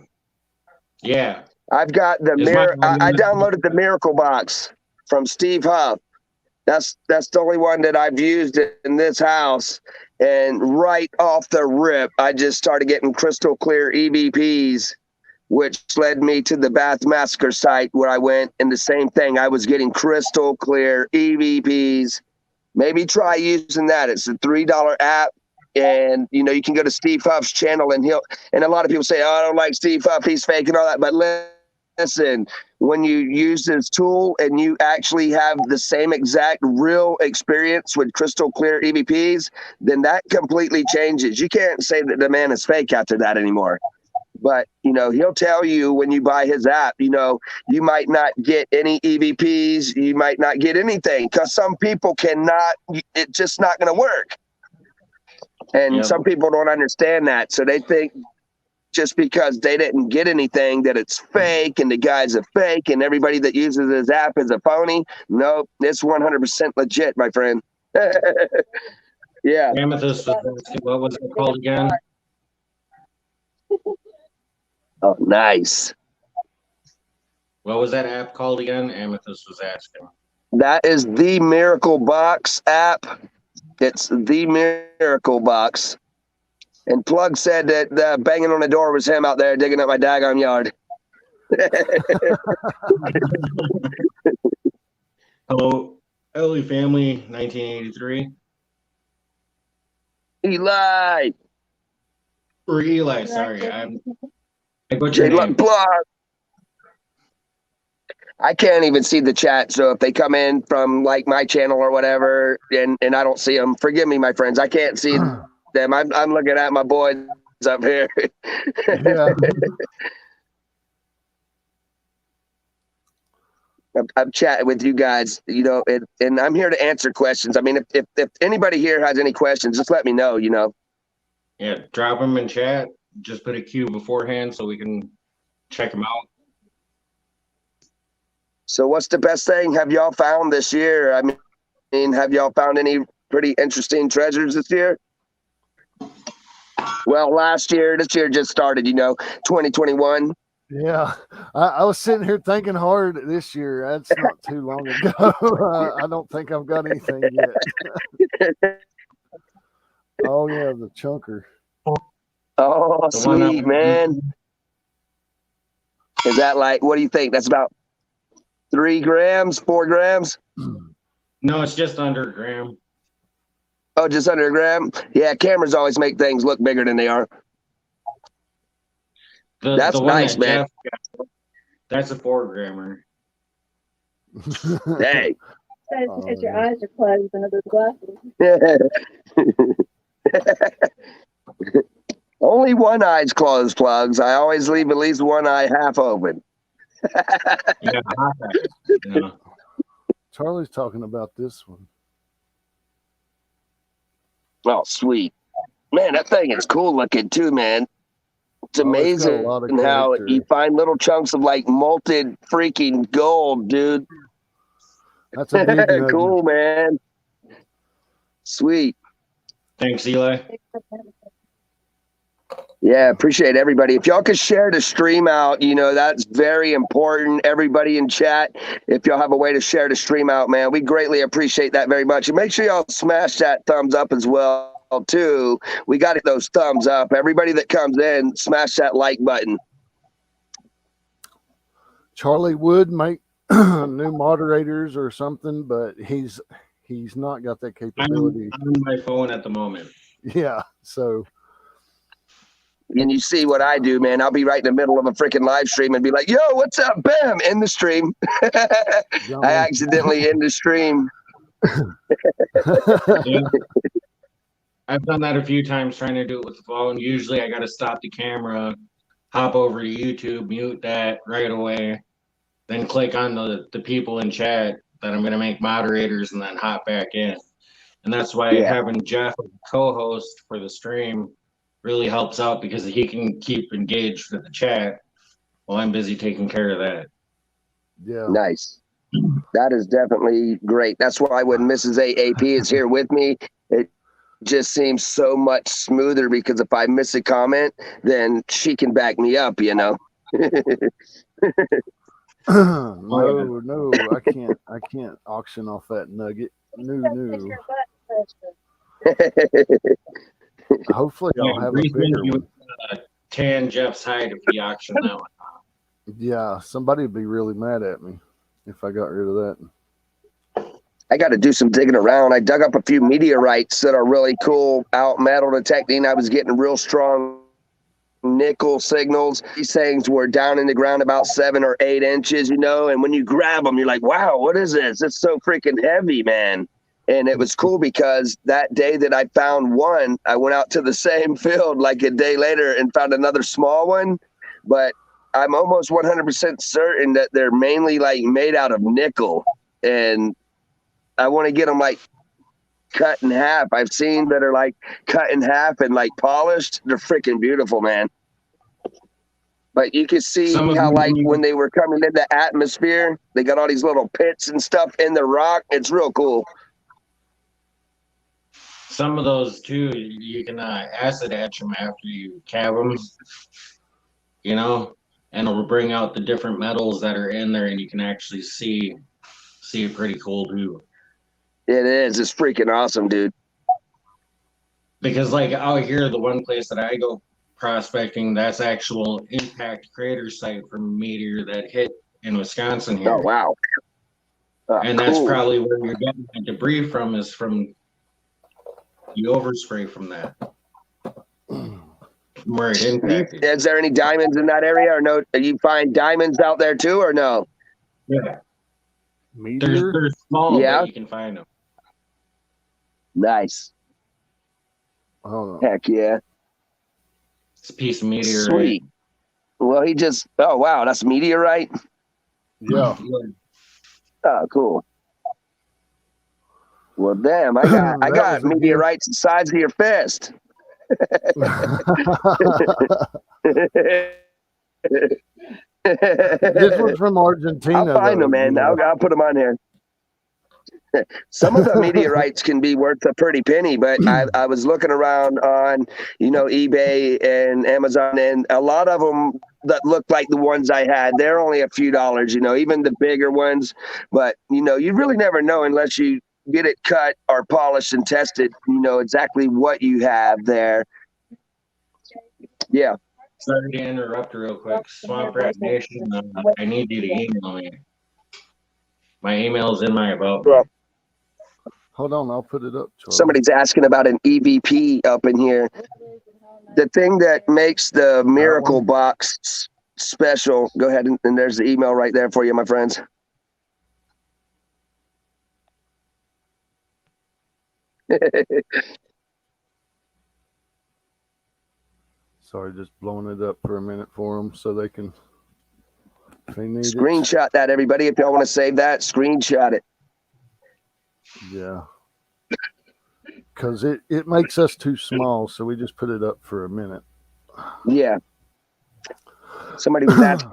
S3: Yeah.
S2: I've got the I downloaded the Miracle Box from Steve Huff. That's the only one that I've used in this house. And right off the rip, I just started getting crystal clear EVPs, which led me to the Bath Massacre site where I went, and the same thing. I was getting crystal clear EVPs. Maybe try using that. It's a $3 app. And, you know, you can go to Steve Huff's channel and and a lot of people say, oh, I don't like Steve Huff, he's fake and all that. But listen, when you use this tool and you actually have the same exact real experience with crystal clear EVPs, then that completely changes. You can't say that the man is fake after that anymore. But, you know, he'll tell you when you buy his app, you know, you might not get any EVPs, you might not get anything, because some people cannot, it's just not going to work. And some people don't understand that. So they think just because they didn't get anything that it's fake and the guy's a fake and everybody that uses his app is a phony. Nope, it's 100% legit, my friend. Yeah.
S3: Amethyst, what was it called again?
S2: Oh, nice.
S3: What was that app called again? Amethyst was asking.
S2: That is the Miracle Box app. It's the Miracle Box. And Plug said that banging on the door was him out there digging up my daggone yard.
S3: Hello, Ellie Family, 1983.
S2: Eli.
S3: Or Eli, sorry. I butchered your name.
S2: Plug. I can't even see the chat, so if they come in from like my channel or whatever, and I don't see them, forgive me, my friends. I can't see them. I'm looking at my boys up here.
S1: Yeah.
S2: I'm chatting with you guys, you know, and I'm here to answer questions. I mean, if anybody here has any questions, just let me know, you know.
S3: Yeah, drop them in chat. Just put a Q beforehand so we can check them out.
S2: So what's the best thing have y'all found this year? I mean, have y'all found any pretty interesting treasures this year? Well, this year just started, you know, 2021.
S1: Yeah, I was sitting here thinking hard this year. That's not too long ago. I don't think I've got anything yet. Oh, yeah, the chunker.
S2: Oh, sweet, man. Is that like, what do you think? That's about 3 grams, 4 grams?
S3: No, it's just under a gram.
S2: Oh, just under a gram? Yeah, cameras always make things look bigger than they are. That's nice, man.
S3: That's a 4-grammer.
S2: Hey.
S4: Because your eyes are closed under the glasses.
S2: Only one eye's closed, Plugs. I always leave at least one eye half open.
S3: Yeah.
S1: Charlie's talking about this one.
S2: Oh, sweet. Man, that thing is cool looking too, man. It's amazing how you find little chunks of like molted freaking gold, dude.
S1: That's a big
S2: cool, man. Sweet.
S3: Thanks, Eli.
S2: Yeah, appreciate everybody. If y'all could share the stream out, you know, that's very important. Everybody in chat, if y'all have a way to share the stream out, man, we greatly appreciate that very much. And make sure y'all smash that thumbs up as well, too. We got those thumbs up. Everybody that comes in, smash that like button.
S1: Charlie would make new moderators or something, but he's not got that capability.
S3: I'm on my phone at the moment.
S1: Yeah, so...
S2: And you see what I do, man. I'll be right in the middle of a freaking live stream and be like, yo, what's up? Bam, in the stream. I accidentally end the stream.
S3: I've done that a few times trying to do it with the phone. Usually I got to stop the camera, hop over to YouTube, mute that right away, then click on the people in chat that I'm going to make moderators and then hop back in. And that's why having Jeff as a co-host for the stream really helps out because he can keep engaged with the chat while I'm busy taking care of that.
S1: Yeah.
S2: Nice. That is definitely great. That's why when Mrs. AAP is here with me, it just seems so much smoother because if I miss a comment, then she can back me up, you know.
S1: No, I can't auction off that nugget. No. Hopefully I'll have a bigger one.
S3: Tan Jeff's hide if he auctioned that one.
S1: Yeah, somebody would be really mad at me if I got rid of that.
S2: I got to do some digging around. I dug up a few meteorites that are really cool out metal detecting. I was getting real strong nickel signals. These things were down in the ground about 7 or 8 inches, you know, and when you grab them, you're like, wow, what is this? It's so freaking heavy, man. And it was cool because that day that I found one, I went out to the same field like a day later and found another small one. But I'm almost 100% certain that they're mainly like made out of nickel. And I want to get them like cut in half. I've seen that are like cut in half and like polished. They're freaking beautiful, man. But you can see how like when they were coming in the atmosphere, they got all these little pits and stuff in the rock. It's real cool.
S3: Some of those too, you can acid etch them after you cab them, you know, and it'll bring out the different metals that are in there, and you can actually see it pretty cool too.
S2: It is. It's freaking awesome, dude.
S3: Because like out here, the one place that I go prospecting, that's actual impact crater site from a meteor that hit in Wisconsin here.
S2: Oh wow!
S3: And
S2: cool.
S3: that's probably where you're getting the debris from, is from the overspray from that. Where it impacted.
S2: Is there any diamonds in that area, or no? You find diamonds out there too, or no?
S3: Yeah.
S1: Meteor?
S3: They're small, but you can find them.
S2: Nice.
S1: Oh,
S2: heck yeah!
S3: It's a piece of meteorite.
S2: Sweet. Well, he just. Oh wow, that's meteorite.
S1: Yeah.
S2: Oh, cool. Well, damn, I got meteorites the size of your fist.
S1: This one's from Argentina.
S2: I'll find them, man. I'll put them on here. Some of the meteorites can be worth a pretty penny, but I was looking around on, you know, eBay and Amazon, and a lot of them that look like the ones I had, they're only a few dollars, you know, even the bigger ones. But, you know, you really never know unless you get it cut or polished and tested, you know, exactly what you have there. Yeah.
S3: Sorry to interrupt real quick. Swamp Rat Nation, I need you to email me. My email's in my about me.
S1: Hold on, I'll put it up, Charlie.
S2: Somebody's asking about an EVP up in here. The thing that makes the Miracle Box special, go ahead and there's the email right there for you, my friends.
S1: Sorry, just blowing it up for a minute for them so they can, if they need
S2: screenshot that, everybody. If y'all want to save that, screenshot it.
S1: Yeah. Because it makes us too small, so we just put it up for a minute.
S2: Yeah. Somebody was asking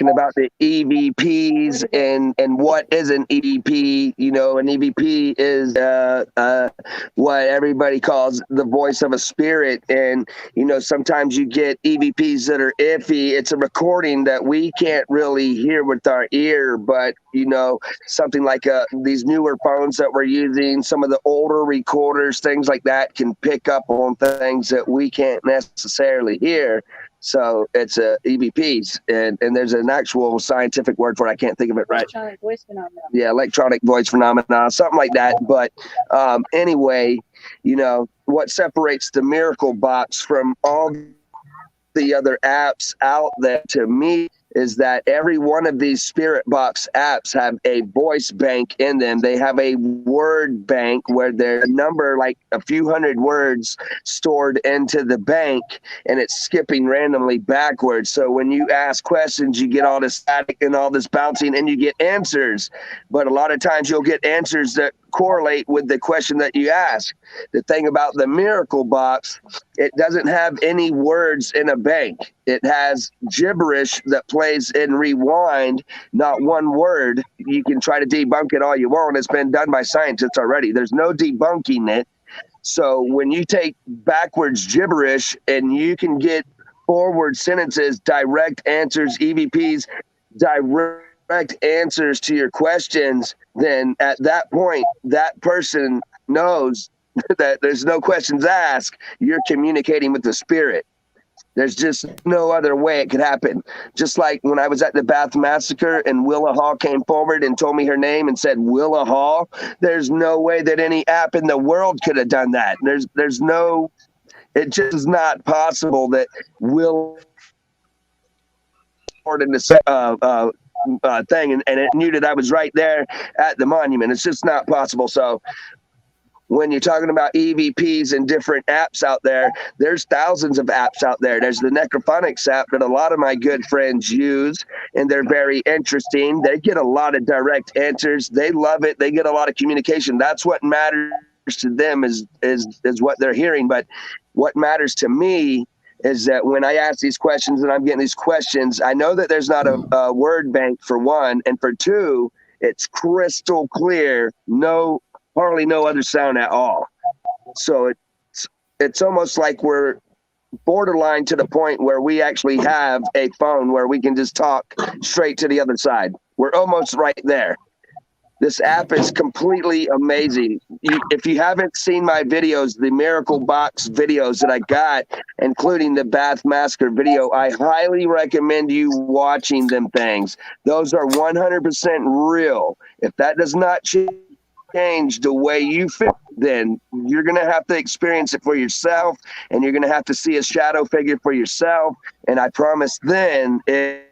S2: about the EVPs and what is an EVP. You know, an EVP is what everybody calls the voice of a spirit. And, you know, sometimes you get EVPs that are iffy. It's a recording that we can't really hear with our ear, but, you know, something like these newer phones that we're using, some of the older recorders, things like that can pick up on things that we can't necessarily hear. So it's EVPs, and there's an actual scientific word for it. I can't think of it right.
S4: Electronic voice phenomenon.
S2: Yeah, electronic voice phenomenon, something like that. But anyway, you know, what separates the Miracle Box from all the other apps out there, to me, is that every one of these Spirit Box apps have a voice bank in them. They have a word bank where there's a number, like a few hundred words stored into the bank, and it's skipping randomly backwards. So when you ask questions, you get all this static and all this bouncing, and you get answers. But a lot of times you'll get answers that correlate with the question that you ask. The thing about the Miracle Box, it doesn't have any words in a bank. It has gibberish that plays in rewind, not one word. You can try to debunk it all you want. It's been done by scientists already. There's no debunking it. So when you take backwards gibberish and you can get forward sentences, direct answers, EVPs, direct answers to your questions, then at that point, that person knows that there's no questions asked. You're communicating with the spirit. There's just no other way it could happen. Just like when I was at the Bath Massacre and Willa Hall came forward and told me her name and said Willa Hall, there's no way that any app in the world could have done that. There's no, it just is not possible that Will in the thing and it knew that I was right there at the monument. It's just not possible. So when you're talking about EVPs and different apps out there, there's thousands of apps out there. There's the Necrophonics app that a lot of my good friends use, and they're very interesting. They get a lot of direct answers. They love it. They get a lot of communication. That's what matters to them is what they're hearing. But what matters to me is that when I ask these questions and I'm getting these questions, I know that there's not a word bank for one, and for two, it's crystal clear, hardly no other sound at all. So it's almost like we're borderline to the point where we actually have a phone where we can just talk straight to the other side. We're almost right there. This app is completely amazing. If you haven't seen my videos, the Miracle Box videos that I got, including the Bath Massacre video, I highly recommend you watching them things. Those are 100% real. If that does not change the way you feel, then you're going to have to experience it for yourself, and you're going to have to see a shadow figure for yourself. And I promise then it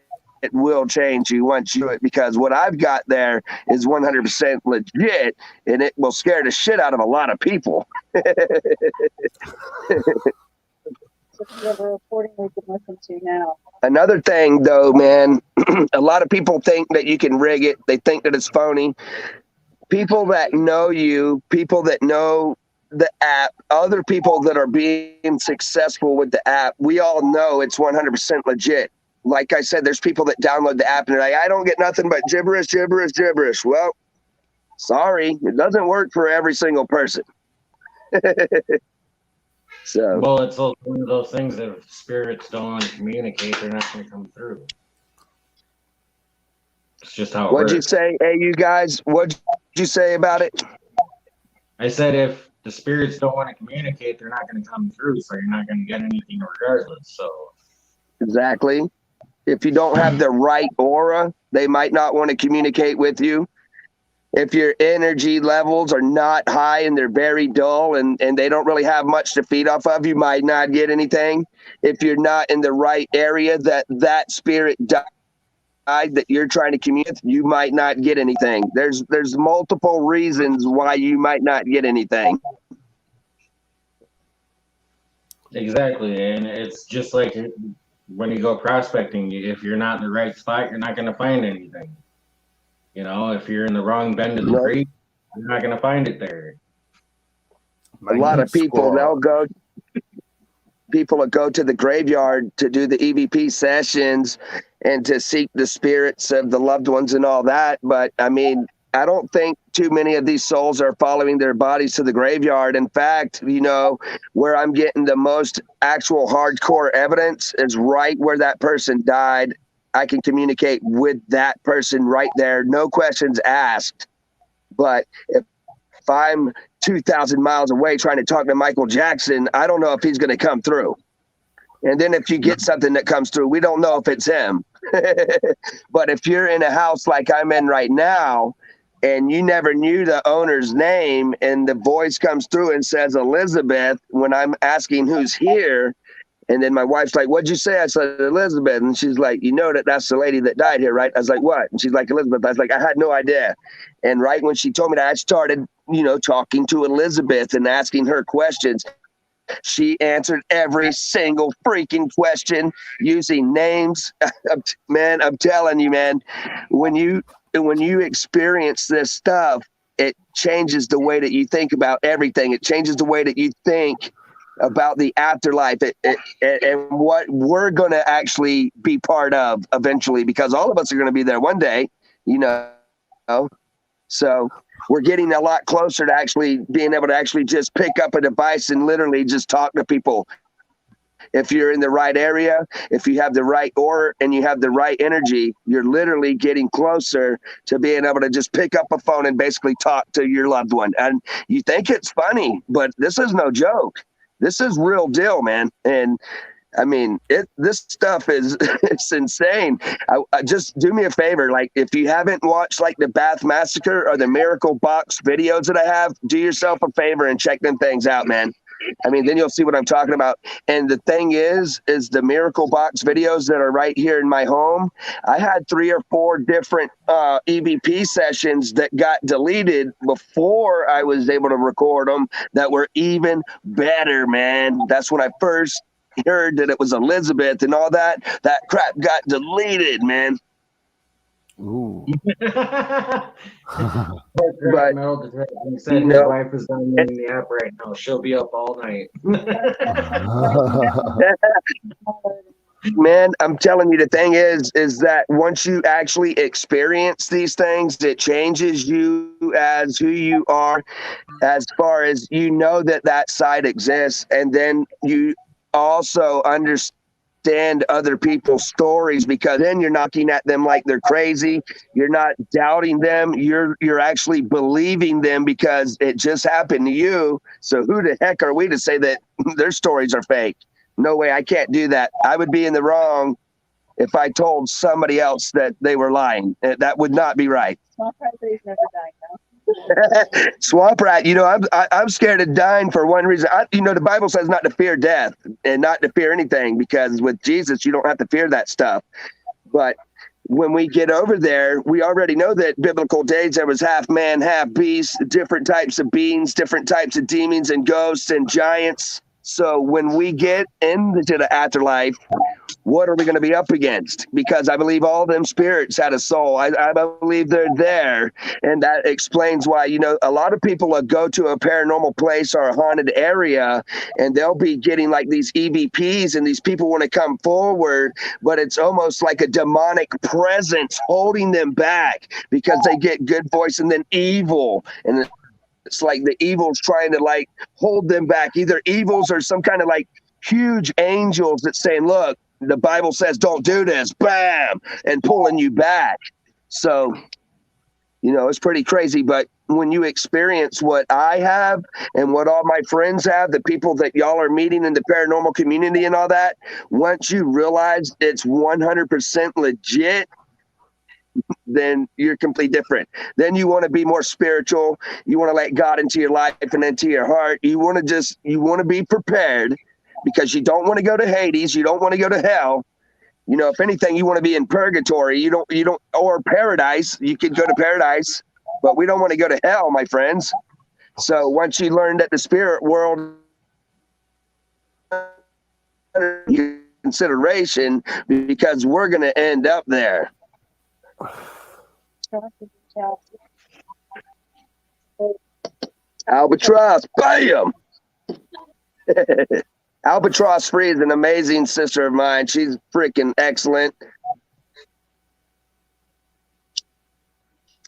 S2: will change you once you do it, because what I've got there is 100% legit, and it will scare the shit out of a lot of people. Another thing though, man, a lot of people think that you can rig it. They think that it's phony. People that know you, people that know the app, other people that are being successful with the app, we all know it's 100% legit. Like I said, there's people that download the app and they're like, I don't get nothing but gibberish, gibberish, gibberish. Well, sorry, it doesn't work for every single person. So,
S3: well, it's one of those things that if spirits don't want to communicate, they're not going to come through. It's just how it
S2: what'd
S3: works.
S2: you say? Hey, you guys, what'd you say about it?
S3: I said if the spirits don't want to communicate, they're not going to come through, so you're not going to get anything regardless. So
S2: Exactly. If you don't have the right aura, they might not want to communicate with you. If your energy levels are not high and they're very dull and they don't really have much to feed off of, you might not get anything. If you're not in the right area that spirit died that you're trying to communicate, you might not get anything. There's multiple reasons why you might not get anything.
S3: exactly, and it's just like when you go prospecting, if you're not in the right spot, you're not going to find anything. You know, if you're in the wrong bend of the creek, you're not going to find it there.
S2: A lot of people, people will go to the graveyard to do the EVP sessions and to seek the spirits of the loved ones and all that. But I mean, I don't think too many of these souls are following their bodies to the graveyard. In fact, you know, where I'm getting the most actual hardcore evidence is right where that person died. I can communicate with that person right there. No questions asked. But if I'm 2,000 miles away trying to talk to Michael Jackson, I don't know if he's going to come through. And then if you get something that comes through, we don't know if it's him. But if you're in a house like I'm in right now, and you never knew the owner's name, and the voice comes through and says Elizabeth when I'm asking who's here, And then my wife's like, what'd you say? I said, Elizabeth. And she's like, you know that's the lady that died here, right? I was like, what? And she's like, Elizabeth. I was like, I had no idea. And right when she told me that, I started, talking to Elizabeth and asking her questions. She answered every single freaking question using names. Man, I'm telling you, man, when you experience this stuff, it changes the way that you think about everything. It changes the way that you think about the afterlife and what we're going to actually be part of eventually, because all of us are going to be there one day, So we're getting a lot closer to actually being able to actually just pick up a device and literally just talk to people. If you're in the right area, if you have the right aura and you have the right energy, you're literally getting closer to being able to just pick up a phone and basically talk to your loved one. And you think it's funny, but this is no joke. This is real deal, man. And I mean, this stuff is it's insane. I just do me a favor. Like, if you haven't watched like the Bath Massacre or the Miracle Box videos that I have, do yourself a favor and check them things out, man. I mean, then you'll see what I'm talking about. And the thing is the Miracle Box videos that are right here in my home. I had 3 or 4 different EVP sessions that got deleted before I was able to record them that were even better, man. That's when I first heard that it was Elizabeth and all that crap got deleted, man.
S1: Ooh.
S3: But he said his wife is downloading the app right now. She'll be up all night.
S2: Man, I'm telling you, the thing is that once you actually experience these things, it changes you as who you are, as far as that side exists, and then you also understand other people's stories, because then you're knocking at them like they're crazy. You're not doubting them. You're actually believing them because it just happened to you. So who the heck are we to say that their stories are fake? No way. I can't do that. I would be in the wrong if I told somebody else that they were lying. That would not be right.
S4: Swamp rat, but he's never dying now.
S2: Swamp rat, I'm scared of dying for one reason. The Bible says not to fear death and not to fear anything, because with Jesus, you don't have to fear that stuff. But when we get over there, we already know that biblical days, there was half man, half beast, different types of beings, different types of demons and ghosts and giants. So when we get into the afterlife, what are we going to be up against? Because I believe all them spirits had a soul. I believe they're there. And that explains why, a lot of people will go to a paranormal place or a haunted area, and they'll be getting like these EVPs, and these people want to come forward, but it's almost like a demonic presence holding them back, because they get good voice and then evil. And it's like the evil's trying to like hold them back. Either evils or some kind of like huge angels that's saying, look, the Bible says don't do this, bam, and pulling you back. So, it's pretty crazy. But when you experience what I have and what all my friends have, the people that y'all are meeting in the paranormal community and all that, once you realize it's 100% legit, then you're completely different. Then you want to be more spiritual. You want to let God into your life and into your heart. You want to be prepared, because you don't want to go to Hades. You don't want to go to hell. If anything, you want to be in purgatory. You don't, or paradise. You could go to paradise, but we don't want to go to hell, my friends. So once you learn that the spirit world consideration, because we're going to end up there. Albatross, bam! Albatross Free is an amazing sister of mine. She's freaking excellent.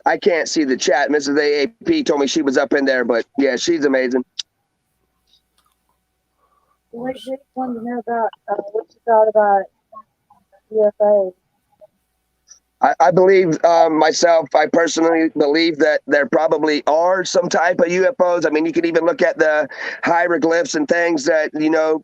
S2: I can't see the chat. Mrs. AAP told me she was up in there, but yeah, she's amazing.
S4: We just wanted to know about what you thought about UFOs.
S2: I believe myself, I personally believe that there probably are some type of UFOs. I mean, you could even look at the hieroglyphs and things that,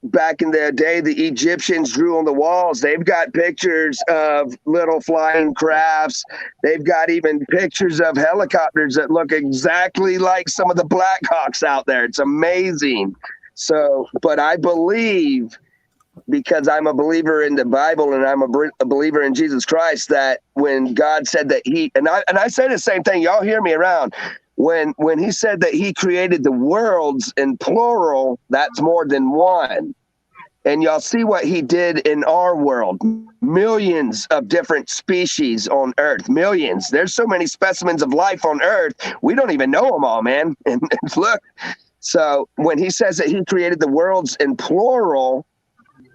S2: back in the day, the Egyptians drew on the walls. They've got pictures of little flying crafts. They've got even pictures of helicopters that look exactly like some of the Blackhawks out there. It's amazing. So, but I believe because I'm a believer in the Bible and I'm a believer in Jesus Christ, that when God said that I say the same thing, y'all hear me around. When he said that he created the worlds in plural, that's more than one. And y'all see what he did in our world. Millions of different species on Earth. Millions. There's so many specimens of life on Earth. We don't even know them all, man. And look, so when he says that he created the worlds in plural,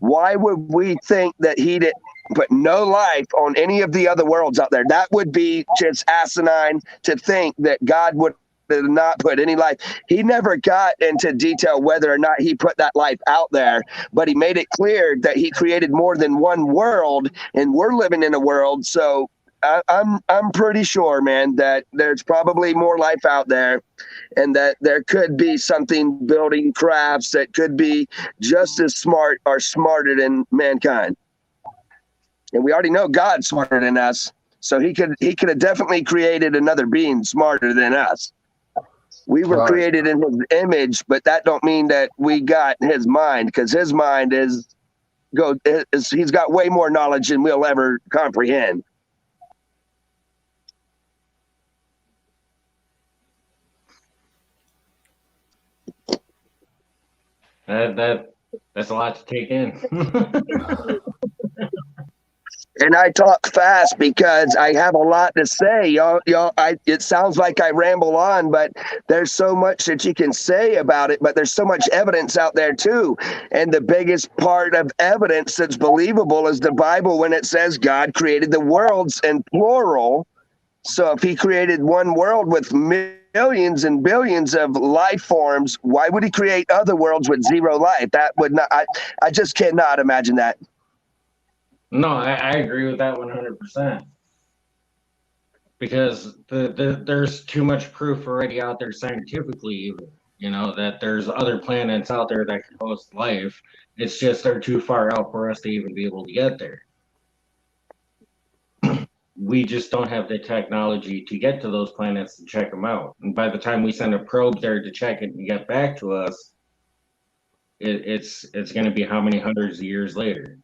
S2: why would we think that he did put no life on any of the other worlds out there? That would be just asinine to think that God would not put any life. He never got into detail whether or not he put that life out there, but he made it clear that he created more than one world, and we're living in a world. So I'm pretty sure, man, that there's probably more life out there, and that there could be something building crafts that could be just as smart or smarter than mankind. And we already know God's smarter than us, so he could have definitely created another being smarter than us. We were created in his image, but that don't mean that we got his mind, because his mind he's got way more knowledge than we'll ever comprehend.
S3: That's a lot to take in.
S2: And I talk fast because I have a lot to say. It sounds like I ramble on, but there's so much that you can say about it, but there's so much evidence out there too. And the biggest part of evidence that's believable is the Bible, when it says God created the worlds in plural. So if he created one world with millions and billions of life forms, why would he create other worlds with zero life? That would not, I just cannot imagine that.
S3: No, I agree with that 100%. Because there's too much proof already out there scientifically, that there's other planets out there that can host life. It's just they're too far out for us to even be able to get there. We just don't have the technology to get to those planets and check them out. And by the time we send a probe there to check it and get back to us, it's going to be how many hundreds of years later.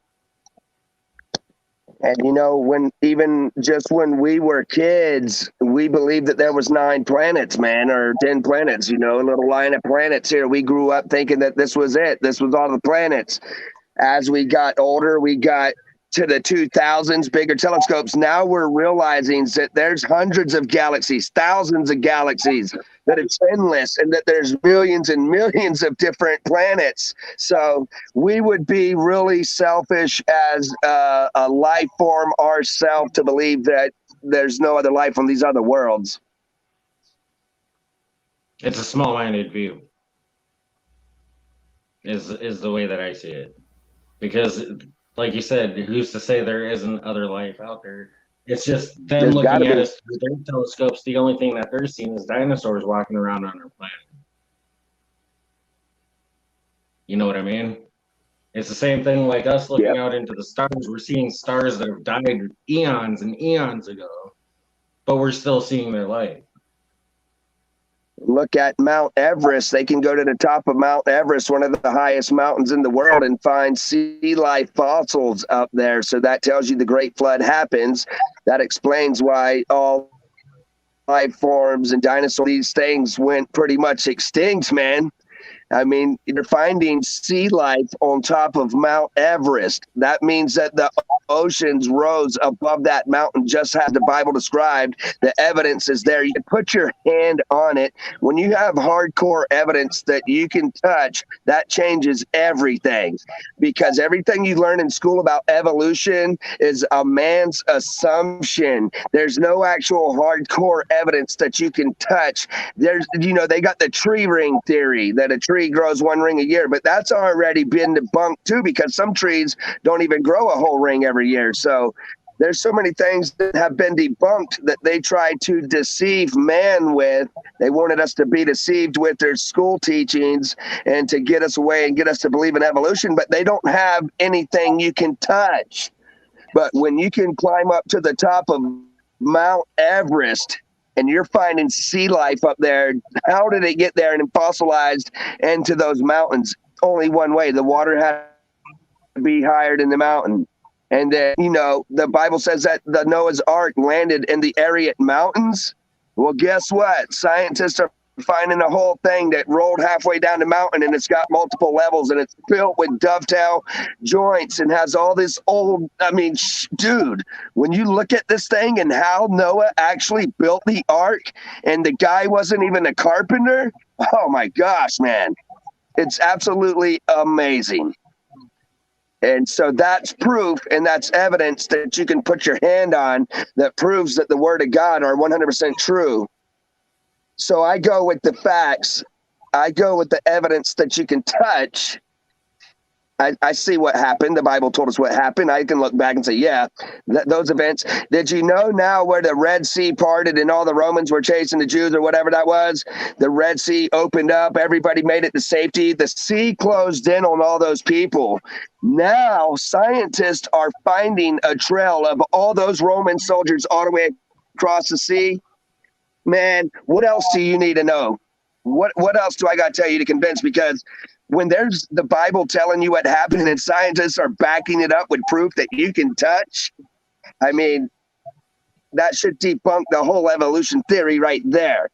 S2: And when we were kids, we believed that there was 9 planets, man, or 10 planets, a little line of planets here. We grew up thinking that this was it. This was all the planets. As we got older, we got to the 2000s, bigger telescopes. Now we're realizing that there's hundreds of galaxies, thousands of galaxies, that it's endless, and that there's millions and millions of different planets. So we would be really selfish as a life form ourselves to believe that there's no other life on these other worlds.
S3: It's a small-minded view, is the way that I see it. Because, like you said, who's to say there isn't other life out there? It's just them
S2: There's
S3: looking at
S2: be.
S3: us through their telescopes. The only thing that they're seeing is dinosaurs walking around on our planet. You know what I mean? It's the same thing like us looking out into the stars. We're seeing stars that have died eons and eons ago, but we're still seeing their light.
S2: Look at Mount Everest. They can go to the top of Mount Everest, one of the highest mountains in the world, and find sea life fossils up there. So that tells you the Great Flood happens. That explains why all life forms and dinosaurs, these things went pretty much extinct, man. I mean, you're finding sea life on top of Mount Everest. That means that the oceans rose above that mountain, just as the Bible described. The evidence is there. You can put your hand on it. When you have hardcore evidence that you can touch, that changes everything. Because everything you learn in school about evolution is a man's assumption. There's no actual hardcore evidence that you can touch. There's, they got the tree ring theory, that a tree grows one ring a year, but that's already been debunked too, because some trees don't even grow a whole ring every year. So there's so many things that have been debunked that they tried to deceive man with. They wanted us to be deceived with their school teachings and to get us away and get us to believe in evolution, but they don't have anything you can touch. But when you can climb up to the top of Mount Everest and you're finding sea life up there, how did it get there and fossilized into those mountains? Only one way. The water had be higher than the mountain. And then, you know, the Bible says that the Noah's Ark landed in the Ariat Mountains. Well, guess what? Scientists are finding a whole thing that rolled halfway down the mountain, and it's got multiple levels, and it's built with dovetail joints and has all this old, I mean, dude, when you look at this thing and how Noah actually built the ark, and the guy wasn't even a carpenter, oh my gosh, man. It's absolutely amazing. And so that's proof, and that's evidence that you can put your hand on that proves that the word of God are 100% true. So I go with the facts. I go with the evidence that you can touch. I see what happened. The Bible told us what happened. I can look back and say, yeah, those events. Did you know now where the Red Sea parted and all the Romans were chasing the Jews or whatever that was? The Red Sea opened up. Everybody made it to safety. The sea closed in on all those people. Now scientists are finding a trail of all those Roman soldiers all the way across the sea. Man, what else do you need to know? What else do I got to tell you to convince? Because when there's the Bible telling you what happened and scientists are backing it up with proof that you can touch, I mean, that should debunk the whole evolution theory right there.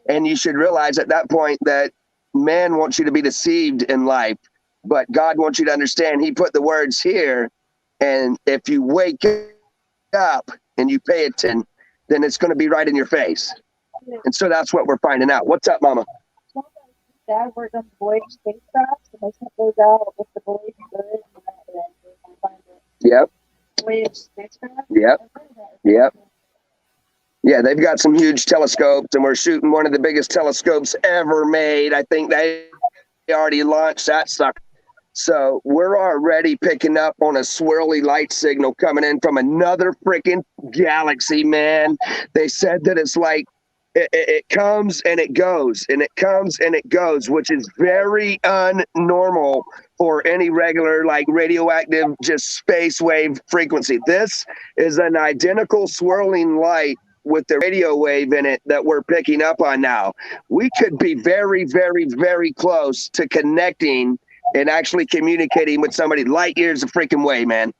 S2: And you should realize at that point that man wants you to be deceived in life, but God wants you to understand he put the words here. And if you wake up and you pay attention, then it's going to be right in your face. And so that's what we're finding out. What's up, Mama?
S4: Dad worked on the Voyage spacecraft, and they sent those out with the Voyage good and find it.
S2: Yep.
S4: Voyage spacecraft.
S2: Yep. Yep. Yeah, they've got some huge telescopes, and we're shooting one of the biggest telescopes ever made. I think they already launched that sucker. So we're already picking up on a swirly light signal coming in from another freaking galaxy, man. They said that it's like it comes and it goes, and it comes and it goes, which is very unnormal for any regular, like, radioactive, just space wave frequency. This is an identical swirling light with the radio wave in it that we're picking up on now. We could be very, very, very close to connecting and actually communicating with somebody light years of freaking way, man.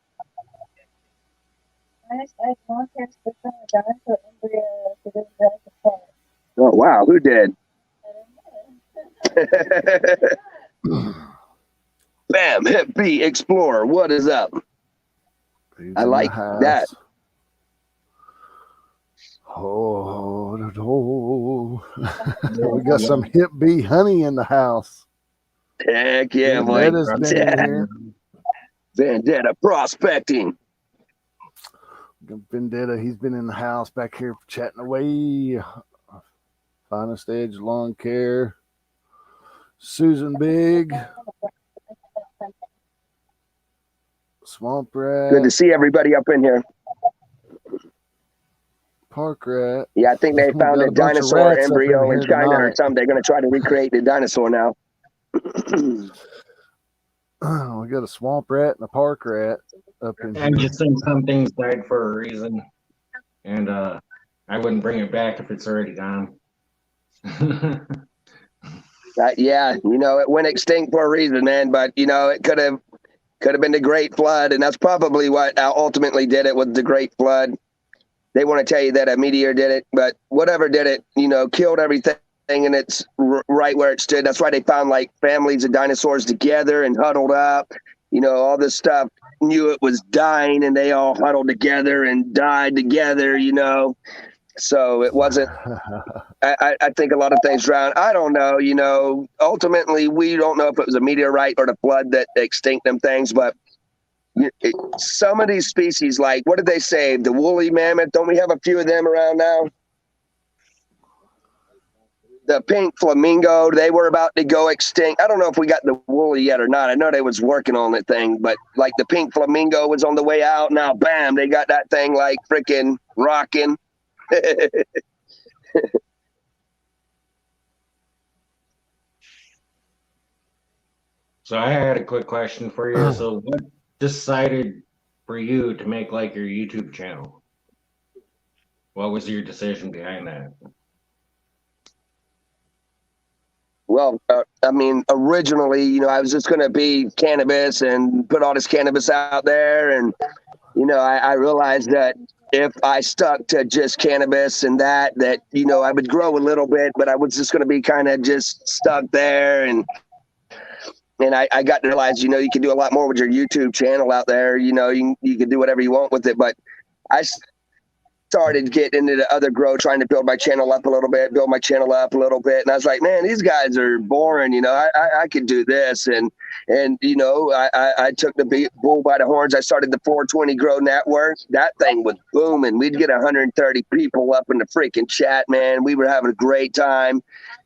S2: Oh, wow. Who did? Bam, hit B, Explorer. What is up? I like that.
S1: Oh, we got some hip B honey in the house.
S2: Heck yeah, boy. Vendetta prospecting.
S1: Vendetta, he's been in the house back here chatting away. Finest Edge Lawn Care. Susan Big. Swamp Rat.
S2: Good to see everybody up in here.
S1: Park Rat.
S2: Yeah, I think they found a dinosaur embryo in China or something. They're going to try to recreate the dinosaur now.
S1: We got a Swamp Rat and a Park Rat up in here.
S3: I'm just saying some things died for a reason. And I wouldn't bring it back if it's already gone.
S2: Yeah, you know, it went extinct for a reason, man. But, you know, it could have been the Great Flood. And that's probably what ultimately did it, with the Great Flood. They want to tell you that a meteor did it, but whatever did it, you know, killed everything, and it's right where it stood. That's why they found, like, families of dinosaurs together and huddled up. You know, all this stuff knew it was dying, and they all huddled together and died together, you know. So it wasn't, I think a lot of things drowned. I don't know, you know, ultimately we don't know if it was a meteorite or the flood that extinct them things, but some of these species, like, what did they say? The woolly mammoth, don't we have a few of them around now? The pink flamingo, they were about to go extinct. I don't know if we got the woolly yet or not. I know they was working on that thing, but like the pink flamingo was on the way out. Now, bam, they got that thing like freaking rocking.
S3: So I had a quick question for you. So what decided for you to make, like, your YouTube channel? What was your decision behind that?
S2: Well, I mean, originally, you know, I was just going to be cannabis and put all this cannabis out there. And, you know, I realized that if I stuck to just cannabis and that, you know, I would grow a little bit, but I was just going to be kind of just stuck there. And I got to realize, you know, you can do a lot more with your YouTube channel out there. You know, you can do whatever you want with it. But I started getting into the other grow, trying to build my channel up a little bit, and I was like, man, these guys are boring. You know, I could do this, and you know, I took the bull by the horns. I started the 420 Grow Network. That thing was booming. We'd get 130 people up in the freaking chat, man. We were having a great time,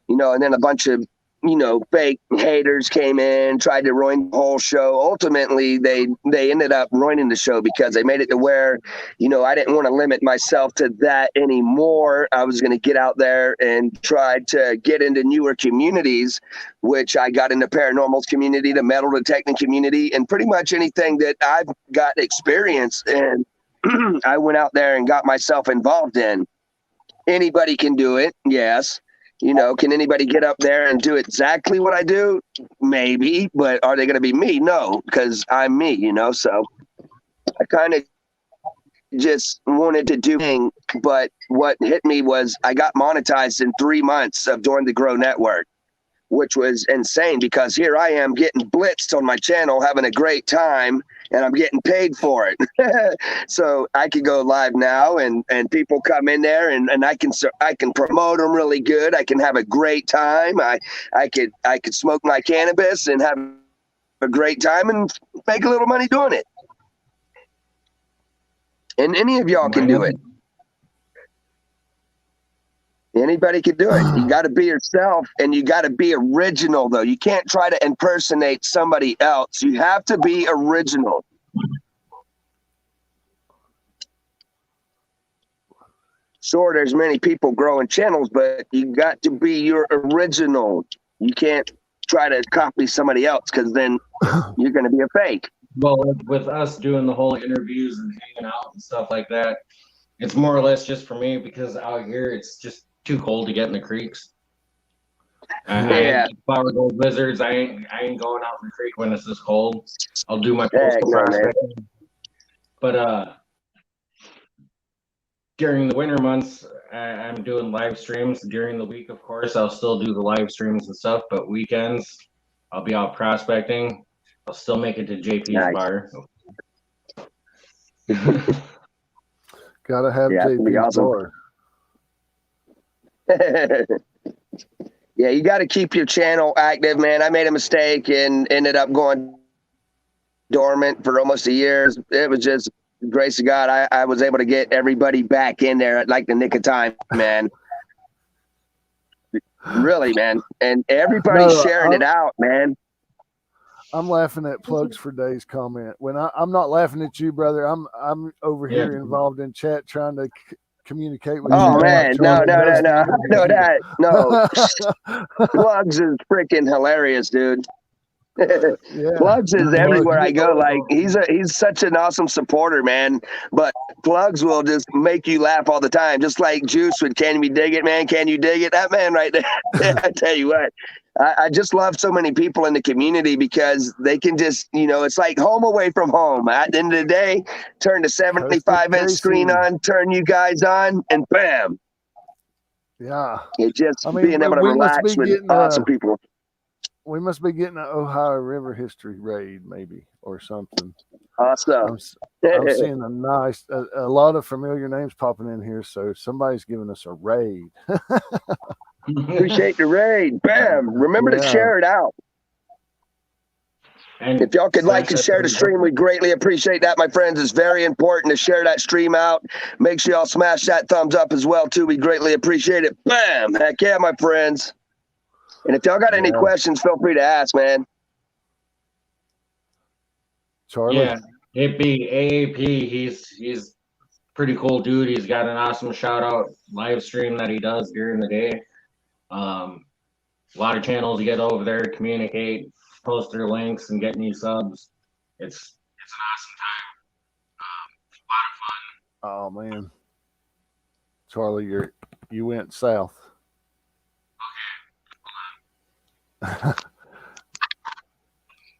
S2: you know, and then a bunch of, you know, fake haters came in, tried to ruin the whole show. Ultimately, they ended up ruining the show because they made it to where, you know, I didn't want to limit myself to that anymore. I was going to get out there and try to get into newer communities, which I got into paranormal's community, the metal detecting community, and pretty much anything that I've got experience in. I went out there and got myself involved in. Anybody can do it, yes. You know, can anybody get up there and do exactly what I do? Maybe, but are they going to be me? No, because I'm me, you know. So I kind of just wanted to do thing, but what hit me was I got monetized in 3 months of doing the Grow Network, which was insane because here I am getting blitzed on my channel, having a great time, and I'm getting paid for it. So I could go live now and people come in there and I can promote them really good. I can have a great time. I could smoke my cannabis and have a great time and make a little money doing it. And any of y'all can do it. Anybody can do it. You got to be yourself, and you got to be original, though. You can't try to impersonate somebody else. You have to be original. Sure, there's many people growing channels, but you got to be your original. You can't try to copy somebody else because then you're going to be a fake.
S3: Well, with us doing the whole interviews and hanging out and stuff like that, it's more or less just for me because out here it's just too cold to get in the creeks. I ain't flower gold lizards. I ain't going out in the creek when it's this cold. I'll do my coastal prospecting. But during the winter months, I'm doing live streams. During the week, of course, I'll still do the live streams and stuff. But weekends, I'll be out prospecting. I'll still make it to JP's bar.
S1: Gotta have JP's bar.
S2: Yeah, you got to keep your channel active, man. I made a mistake and ended up going dormant for almost a year. It was just grace of God. I was able to get everybody back in there at like the nick of time, man. Really, man. And everybody's sharing it out, man.
S1: I'm laughing at Plugs for Days comment. When I'm not laughing at you, brother. I'm over here involved in chat trying to communicate with you.
S2: Oh man, no. Plugs is freaking hilarious, dude. Plugs is everywhere I go. Like he's such an awesome supporter, man. But Plugs will just make you laugh all the time, just like Juice with "Can You Dig It, Man? Can you dig it?" That man right there. I tell you what, I just love so many people in the community because they can just, you know, it's like home away from home. At the end of the day, turn the 75-inch screen on, turn you guys on, and bam.
S1: Yeah,
S2: it's just being able to relax with awesome people.
S1: We must be getting an Ohio River history raid, maybe, or something.
S2: Awesome.
S1: I'm seeing a lot of familiar names popping in here, so somebody's giving us a raid.
S2: Appreciate the raid. Bam. Remember to share it out. And if y'all could like and share the stream, we greatly appreciate that, my friends. It's very important to share that stream out. Make sure y'all smash that thumbs up as well, too. We greatly appreciate it. Bam. Heck yeah, my friends. And if y'all got any questions, feel free to ask, man.
S1: Charlie?
S3: Yeah, it'd be AAP. He's pretty cool dude. He's got an awesome shout out live stream that he does during the day. A lot of channels to get over there, communicate, post their links, and get new subs. It's an awesome time. A lot of fun.
S1: Oh man, Charlie, you went south.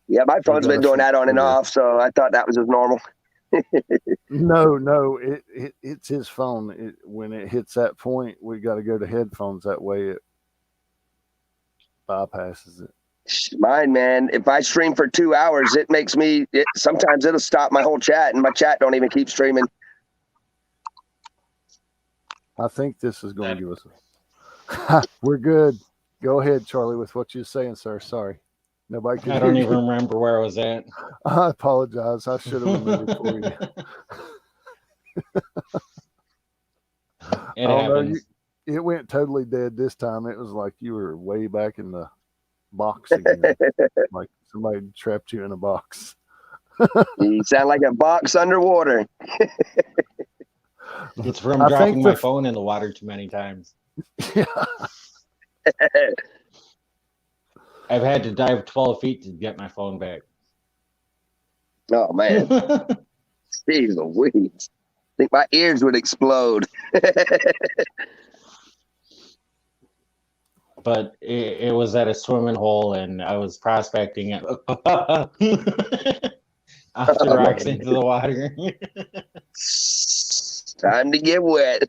S2: Yeah, my phone's been doing that on and off, so I thought that was just normal.
S1: No, it's his phone. When it hits that point, we got to go to headphones. That way it bypasses it.
S2: Mine, man, if I stream for 2 hours, it makes me, sometimes it'll stop my whole chat, and my chat don't even keep streaming.
S1: I think this is going to give us we're good. Go ahead, Charlie, with what you're saying, sir. Sorry. Nobody can
S3: I don't
S1: hear
S3: even
S1: you.
S3: remember where I was at.
S1: I apologize. I should have remembered for you.
S3: It happens.
S1: It went totally dead this time. It was like you were way back in the box again. Like somebody trapped you in a box.
S2: You sound like a box underwater.
S3: It's from dropping my phone in the water too many times.
S1: Yeah.
S3: I've had to dive 12 feet to get my phone back.
S2: Oh, man. Jeez Louise. I think my ears would explode.
S3: But it was at a swimming hole, and I was prospecting it. Off the rocks into the water.
S2: Time to get wet.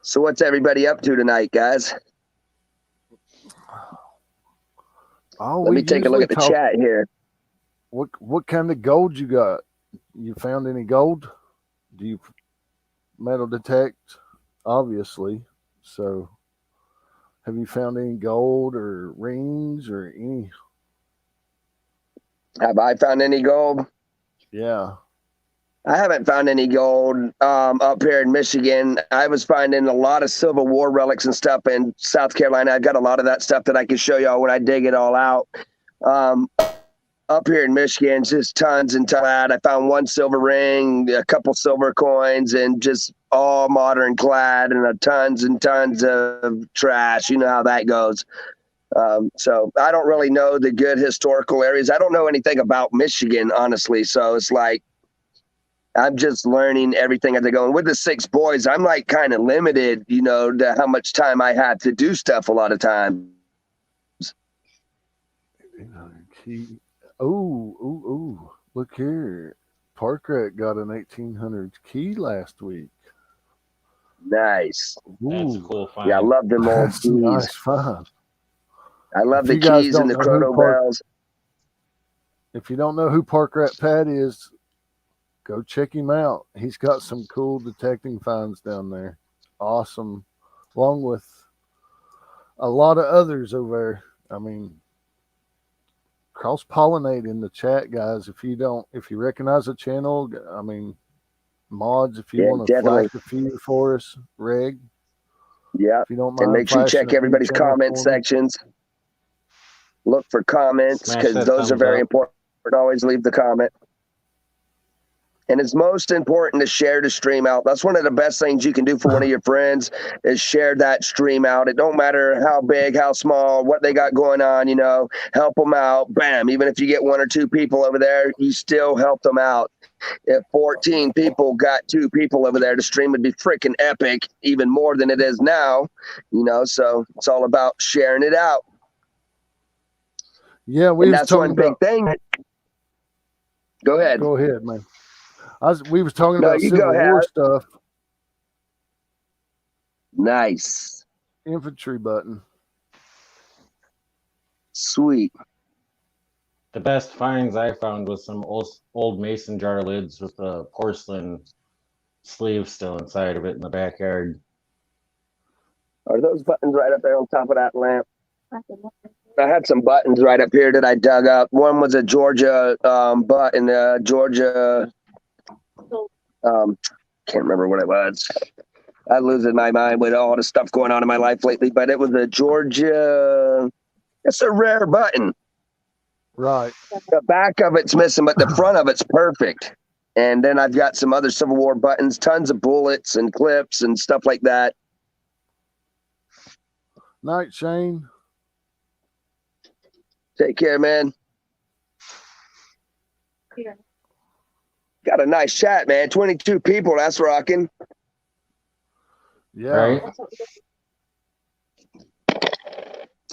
S2: So what's everybody up to tonight, guys? Let me take a look at the chat here.
S1: What kind of gold you got? You found any gold? Do you metal detect? Obviously. So have you found any gold or rings or any?
S2: Have I found any gold?
S1: Yeah.
S2: I haven't found any gold up here in Michigan. I was finding a lot of Civil War relics and stuff in South Carolina. I've got a lot of that stuff that I can show y'all when I dig it all out. Up here in Michigan, just tons and tons. I found one silver ring, a couple silver coins, and just all modern clad, and tons and tons of trash. You know how that goes. So I don't really know the good historical areas. I don't know anything about Michigan, honestly. So it's like, I'm just learning everything as I go. And with the 6 boys, I'm like kind of limited, you know, to how much time I have to do stuff a lot of times.
S1: Oh, look here. Parkrat got an 1800 key last week.
S2: Nice.
S3: That's a cool find.
S2: Yeah, I love them old keys.
S1: Nice find.
S2: I love the keys and the chrono bells.
S1: If you don't know who Parkrat Pat is, go check him out. He's got some cool detecting finds down there. Awesome. Along with a lot of others over there. I mean, cross-pollinate in the chat, guys. If you recognize the channel, I mean, mods, if you want to flash a few for us, Reg.
S2: Yeah.
S1: If you don't mind,
S2: and make sure you check everybody's comment sections. Look for comments, because those are very important. Always leave the comment. And it's most important to share the stream out. That's one of the best things you can do for one of your friends is share that stream out. It don't matter how big, how small, what they got going on, you know, help them out. Bam. Even if you get 1 or 2 people over there, you still help them out. If 14 people got 2 people over there, the stream would be freaking epic, even more than it is now, you know, so it's all about sharing it out.
S1: Yeah,
S2: that's one big thing. Go ahead.
S1: Go ahead, man. We was talking about Civil War stuff.
S2: Nice.
S1: Infantry button.
S2: Sweet.
S3: The best finds I found was some old mason jar lids with a porcelain sleeve still inside of it in the backyard.
S2: Are those buttons right up there on top of that lamp? I had some buttons right up here that I dug up. One was a Georgia button, Georgia. Can't remember what it was. I'm losing my mind with all the stuff going on in my life lately, but it was a Georgia. It's a rare button.
S1: Right.
S2: The back of it's missing, but the front of it's perfect. And then I've got some other Civil War buttons, tons of bullets and clips and stuff like that.
S1: Night, Shane.
S2: Take care, man.
S4: Here.
S2: Got a nice chat, man. 22 people. That's rocking.
S1: Yeah.
S3: Right.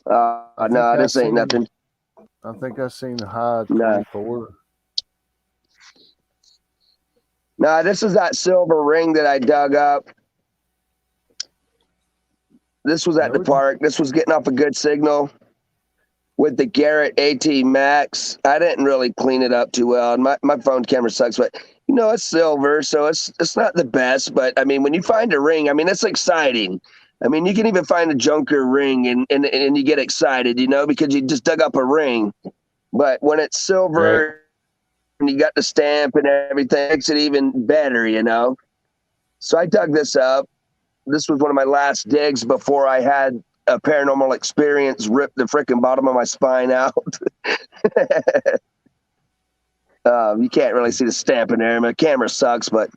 S2: No, this ain't nothing.
S1: I think I seen the high
S2: No.
S1: 24.
S2: No, this is that silver ring that I dug up. This was at the park. This was getting off a good signal with the Garrett AT Max. I didn't really clean it up too well, and my phone camera sucks, but you know, it's silver, so it's not the best. But I mean, when you find a ring, I mean, it's exciting. I mean, you can even find a junker ring and you get excited, you know, because you just dug up a ring. But when it's silver,
S3: Right.
S2: and you got the stamp and everything, it makes it even better, you know. So I dug this up. This was one of my last digs before I had a paranormal experience rip the freaking bottom of my spine out. You can't really see the stamp in there. My camera sucks, but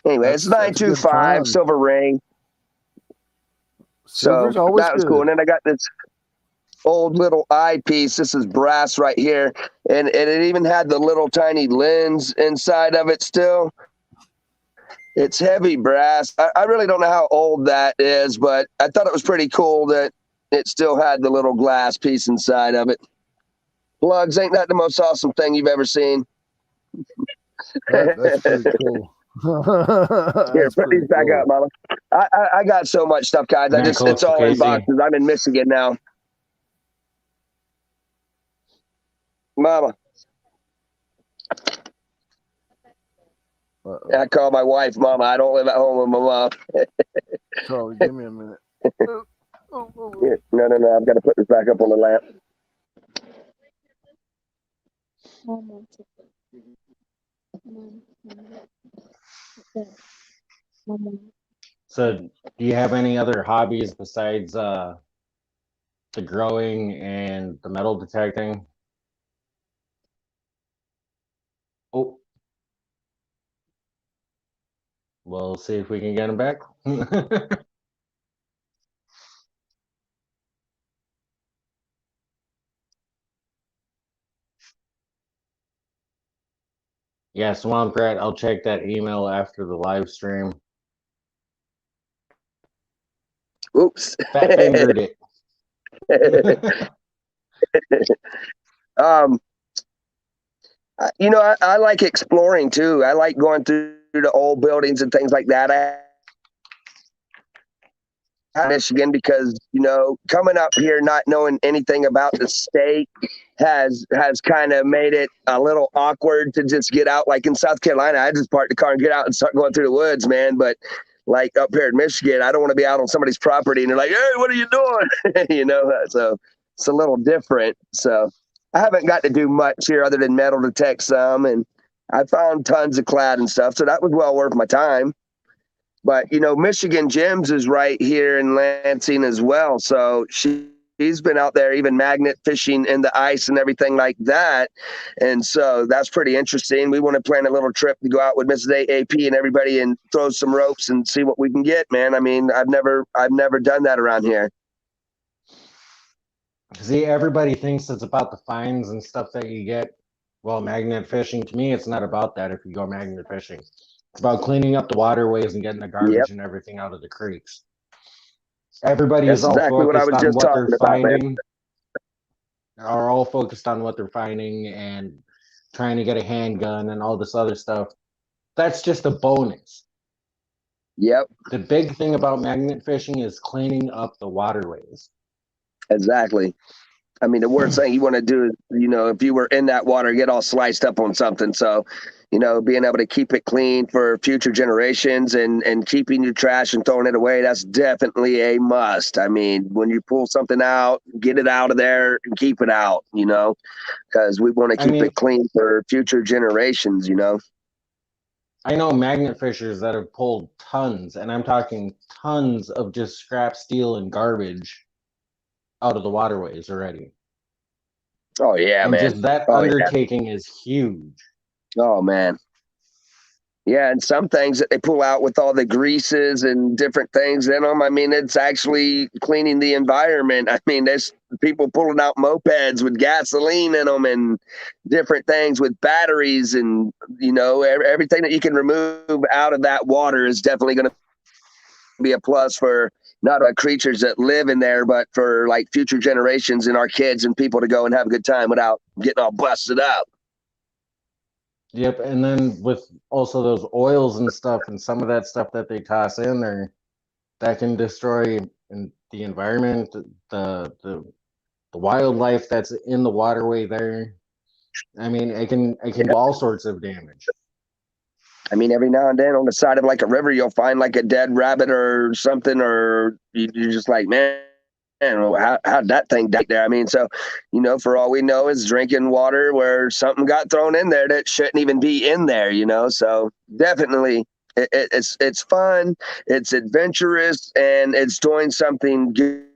S2: anyway, it's 925 silver ring.
S1: Silver's
S2: So
S1: always
S2: that was
S1: good.
S2: cool. And then I got this old little eyepiece. This is brass right here, and it even had the little tiny lens inside of it still. It's heavy brass. I really don't know how old that is, but I thought it was pretty cool that it still had the little glass piece inside of it. Plugs, ain't that the most awesome thing you've ever seen?
S1: That's pretty cool.
S2: Here, put these back up, Mama. I got so much stuff, guys.
S3: Man,
S2: It's all in boxes. I'm in Michigan now. Mama. I call my wife Mama. I don't live at home with my mom.
S1: Charlie, give me a minute.
S2: Here, no. I've got to put this back up on the lamp.
S3: So, do you have any other hobbies besides the growing and the metal detecting? Oh, we'll see if we can get him back. Yeah, Swamp Rat, I'll check that email after the live stream.
S2: Oops.
S3: Fat fingered it.
S2: You know, I like exploring too. I like going through the old buildings and things like that. Michigan, because you know, coming up here not knowing anything about the state has kind of made it a little awkward to just get out. Like in South Carolina, I just park the car and get out and start going through the woods, man. But like up here in Michigan, I don't want to be out on somebody's property and they're like, "Hey, what are you doing?" You know, so it's a little different. So I haven't got to do much here other than metal detect some, and I found tons of clad and stuff. So that was well worth my time. But, you know, Michigan Gems is right here in Lansing as well. So she's been out there even magnet fishing in the ice and everything like that. And so that's pretty interesting. We want to plan a little trip to go out with Mrs. AAP and everybody and throw some ropes and see what we can get, man. I mean, I've never done that around here.
S3: See, everybody thinks it's about the fines and stuff that you get. Well, magnet fishing, to me, it's not about that if you go magnet fishing. It's about cleaning up the waterways and getting the garbage and everything out of the creeks. Everybody is all focused on what they're finding. Are all focused on what they're finding and trying to get a handgun and all this other stuff. That's just a bonus.
S2: Yep.
S3: The big thing about magnet fishing is cleaning up the waterways.
S2: Exactly. I mean, the worst thing you want to do is, you know, if you were in that water, get all sliced up on something. So, you know, being able to keep it clean for future generations and keeping your trash and throwing it away, that's definitely a must. I mean, when you pull something out, get it out of there and keep it out, you know, because we want to keep it clean for future generations, you know.
S3: I know magnet fishers that have pulled tons, and I'm talking tons of just scrap steel and garbage out of the waterways already.
S2: Oh yeah,
S3: and
S2: man.
S3: Just that undertaking is huge.
S2: Oh man. Yeah, and some things that they pull out with all the greases and different things in them, I mean, it's actually cleaning the environment. I mean, there's people pulling out mopeds with gasoline in them and different things with batteries, and you know, everything that you can remove out of that water is definitely going to be a plus for not creatures that live in there, but for like future generations and our kids and people to go and have a good time without getting all busted up.
S3: Yep, and then with also those oils and stuff, and some of that stuff that they toss in there, that can destroy the environment, the wildlife that's in the waterway there. I mean, it can do all sorts of damage.
S2: I mean, every now and then on the side of like a river, you'll find like a dead rabbit or something, or you're just like, man, how'd that thing die there? I mean, so, you know, for all we know, is drinking water where something got thrown in there that shouldn't even be in there, you know? So definitely it's fun, it's adventurous, and it's doing something good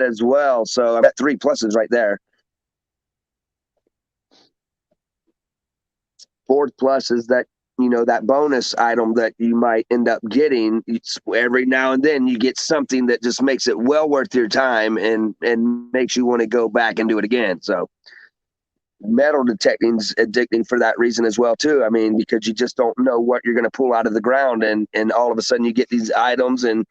S2: as well. So I've got 3 pluses right there. 4th plus is that, you know, that bonus item that you might end up getting. Every now and then you get something that just makes it well worth your time and makes you want to go back and do it again. So metal detecting's addicting for that reason as well too. I mean, because you just don't know what you're going to pull out of the ground, and all of a sudden you get these items, and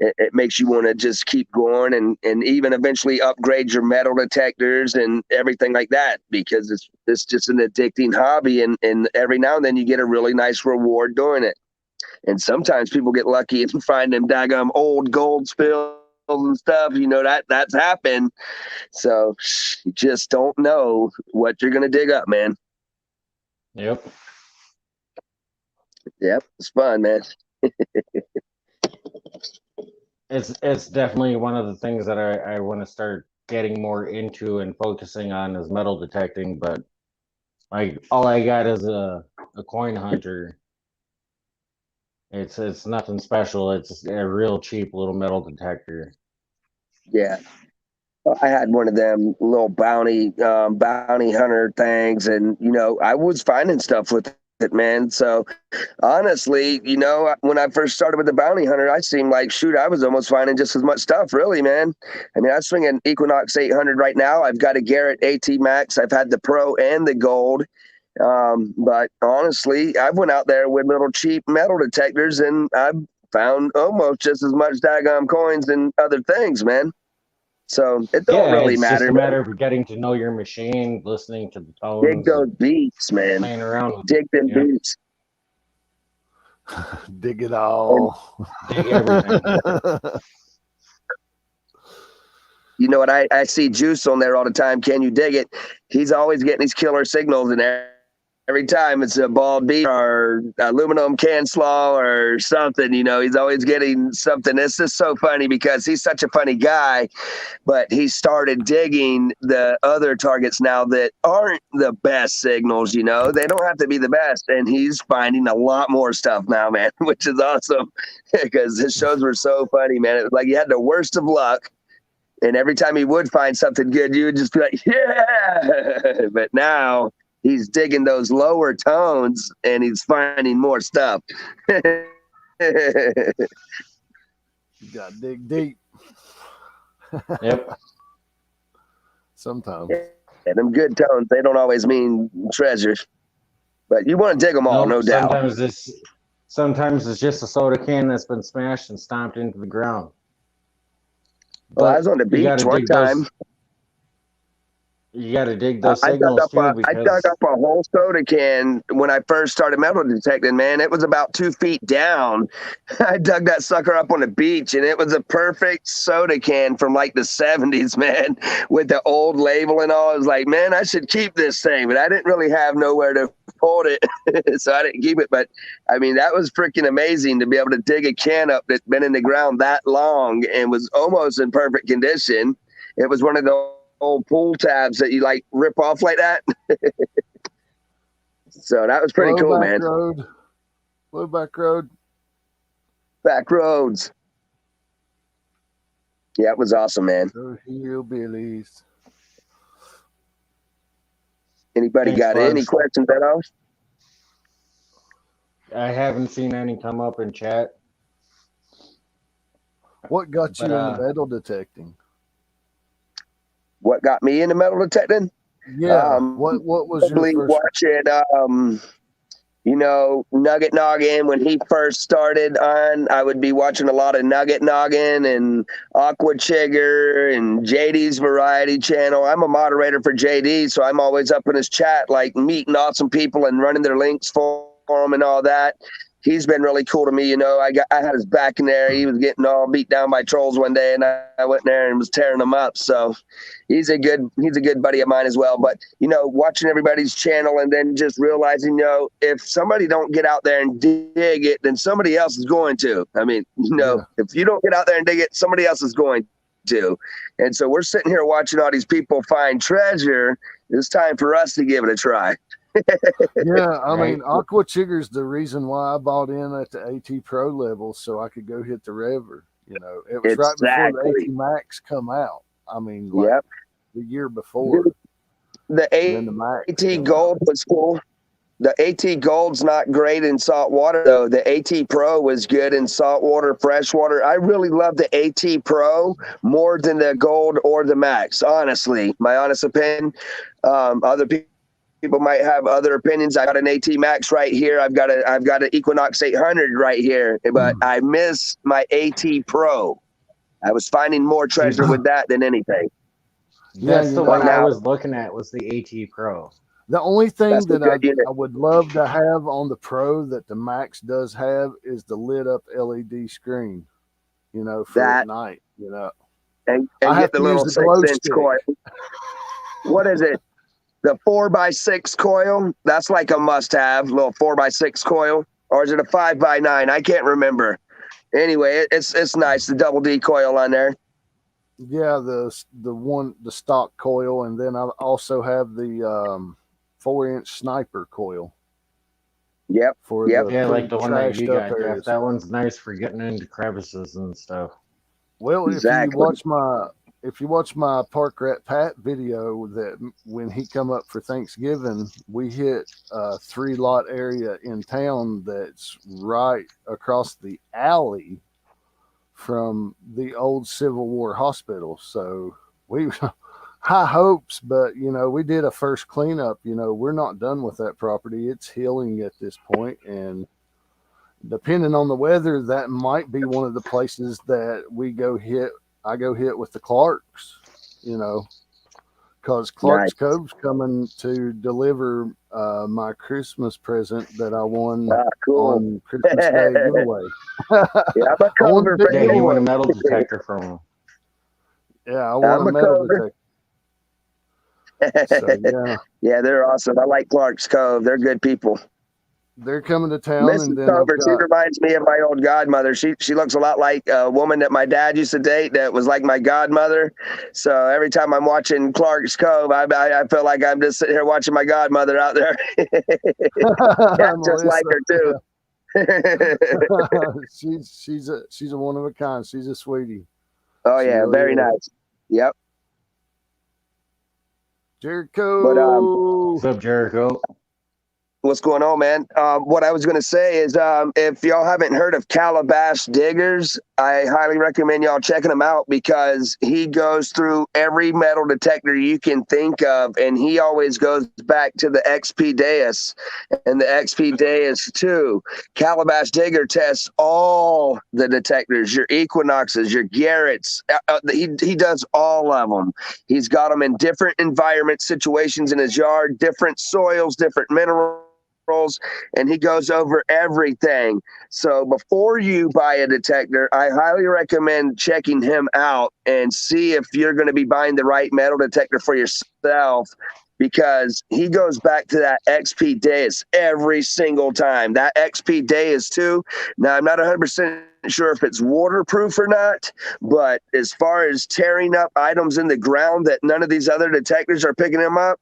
S2: it makes you want to just keep going and even eventually upgrade your metal detectors and everything like that, because it's just an addicting hobby, and every now and then you get a really nice reward doing it. And sometimes people get lucky and find them daggum old gold spills and stuff, you know, that's happened. So you just don't know what you're going to dig up, man.
S3: Yep.
S2: Yep. It's fun, man.
S3: It's definitely one of the things that I want to start getting more into and focusing on is metal detecting, but like all I got is a coin hunter. It's nothing special. It's a real cheap little metal detector.
S2: Yeah. I had one of them little bounty hunter things, and you know, I was finding stuff with it, man. So honestly, you know, when I first started with the bounty hunter, I seemed like, shoot, I was almost finding just as much stuff, really, man. I mean, I swing an Equinox 800 right now. I've got a Garrett AT Max. I've had the Pro and the Gold. But honestly, I've went out there with little cheap metal detectors, and I've found almost just as much daggum coins and other things, man. So it don't really
S3: It's
S2: matter.
S3: just a matter of getting to know your machine, listening to the
S2: Dig
S3: tones,
S2: those beats, man.
S3: playing around with
S2: Dig them
S3: it.
S2: beats.
S1: Dig it all.
S3: Dig everything.
S2: You know what? I see Juice on there all the time. Can you dig it? He's always getting these killer signals in there. Every time it's a bald beat or aluminum can slaw or something, you know, he's always getting something. It's just so funny because he's such a funny guy, but he started digging the other targets now that aren't the best signals, you know, they don't have to be the best. And he's finding a lot more stuff now, man, which is awesome because his shows were so funny, man. It was like he had the worst of luck. And every time he would find something good, you would just be like, yeah. But now he's digging those lower tones and he's finding more stuff.
S1: You got to dig deep.
S3: Yep.
S1: Sometimes.
S2: And them good tones, they don't always mean treasures. But you want to dig them all, no doubt.
S3: Sometimes it's just a soda can that's been smashed and stomped into the ground.
S2: Well, I was on the beach one time.
S3: You got to dig those signals too.
S2: I dug up a whole soda can when I first started metal detecting, man. It was about 2 feet down. I dug that sucker up on the beach, and it was a perfect soda can from like the 70s, man, with the old label and all. I was like, man, I should keep this thing, but I didn't really have nowhere to hold it, so I didn't keep it. But I mean, that was freaking amazing to be able to dig a can up that's been in the ground that long and was almost in perfect condition. It was one of the old pool tabs that you like rip off like that. So that was pretty cool, man.
S1: Low back road.
S2: Back roads. Yeah, it was awesome, man.
S1: Those hillbillies.
S2: Anybody got any questions at all?
S3: I haven't seen any come up in chat.
S1: What got you into metal detecting?
S2: What got me into metal detecting?
S1: Yeah. What was your first...
S2: watching You know, Nugget Noggin, when he first started on, I would be watching a lot of Nugget Noggin and Aqua Chigger and JD's Variety Channel. I'm a moderator for JD, so I'm always up in his chat, like meeting awesome people and running their links for him and all that. He's been really cool to me. You know, I had his back in there. He was getting all beat down by trolls one day, and I went in there and was tearing them up. So he's a good buddy of mine as well. But, you know, watching everybody's channel and then just realizing, you know, if somebody don't get out there and dig it, then somebody else is going to. I mean, you know, if you don't get out there and dig it, somebody else is going to. And so we're sitting here watching all these people find treasure. It's time for us to give it a try.
S1: Yeah, I mean, Aqua Chigger's the reason why I bought in at the AT Pro level, so I could go hit the Rever. You know, it was right before the AT Max come out. I mean, like the year before.
S2: The AT Gold was cool. The AT Gold's not great in salt water, though. The AT Pro was good in salt water, freshwater. I really love the AT Pro more than the Gold or the Max, honestly. My honest opinion. Other people might have other opinions. I got an AT Max right here. I've got an Equinox 800 right here, but I miss my AT Pro. I was finding more treasure with that than anything.
S5: That's the one I was looking at was the AT Pro.
S1: The only thing that I would love to have on the Pro that the Max does have is the lit up LED screen, you know, for at night, you know.
S2: And get the little 6-inch coil. What is it? The 4x6 coil? That's like a must-have, little 4x6 coil. Or is it a 5x9? I can't remember. Anyway, it's nice, the double D coil on there.
S1: Yeah, the stock coil, and then I also have the 4-inch sniper coil.
S2: Yep.
S5: Yeah, like the one that you got, Jeff. That one's nice for getting into crevices and stuff.
S1: Well, if you watch my Park Rat Pat video, that when he come up for Thanksgiving, we hit a 3-lot area in town that's right across the alley from the old Civil War hospital. So we high hopes, but you know, we did a first cleanup. You know, we're not done with that property. It's healing at this point, and depending on the weather, that might be one of the places that we go hit. I go hit with the Clarks, you know, because Clark's Cove's coming to deliver my Christmas present that I won on Christmas Day giveaway.
S5: You won a metal detector from him.
S1: Yeah, I won a metal detector. So,
S2: yeah, they're awesome. I like Clark's Cove. They're good people.
S1: They're coming to town.
S2: Mrs. Cover, she reminds me of my old godmother. She looks a lot like a woman that my dad used to date that was like my godmother. So every time I'm watching Clark's Cove, I feel like I'm just sitting here watching my godmother out there. Yeah, just like her too.
S1: she's a one of a kind. She's a sweetie.
S2: Oh yeah, really very nice. Yep.
S1: Jericho.
S5: What's up, Jericho?
S2: What's going on, man? What I was going to say is if y'all haven't heard of Calabash Diggers, I highly recommend y'all checking him out because he goes through every metal detector you can think of, and he always goes back to the XP Deus and the XP Deus 2. Calabash Digger tests all the detectors, your Equinoxes, your Garretts. He does all of them. He's got them in different environment situations in his yard, different soils, different minerals, and he goes over everything. So before you buy a detector, I highly recommend checking him out and see if you're going to be buying the right metal detector for yourself, because he goes back to that XP Deus every single time. That XP Deus too. Now, I'm not 100% sure if it's waterproof or not, but as far as tearing up items in the ground that none of these other detectors are picking him up,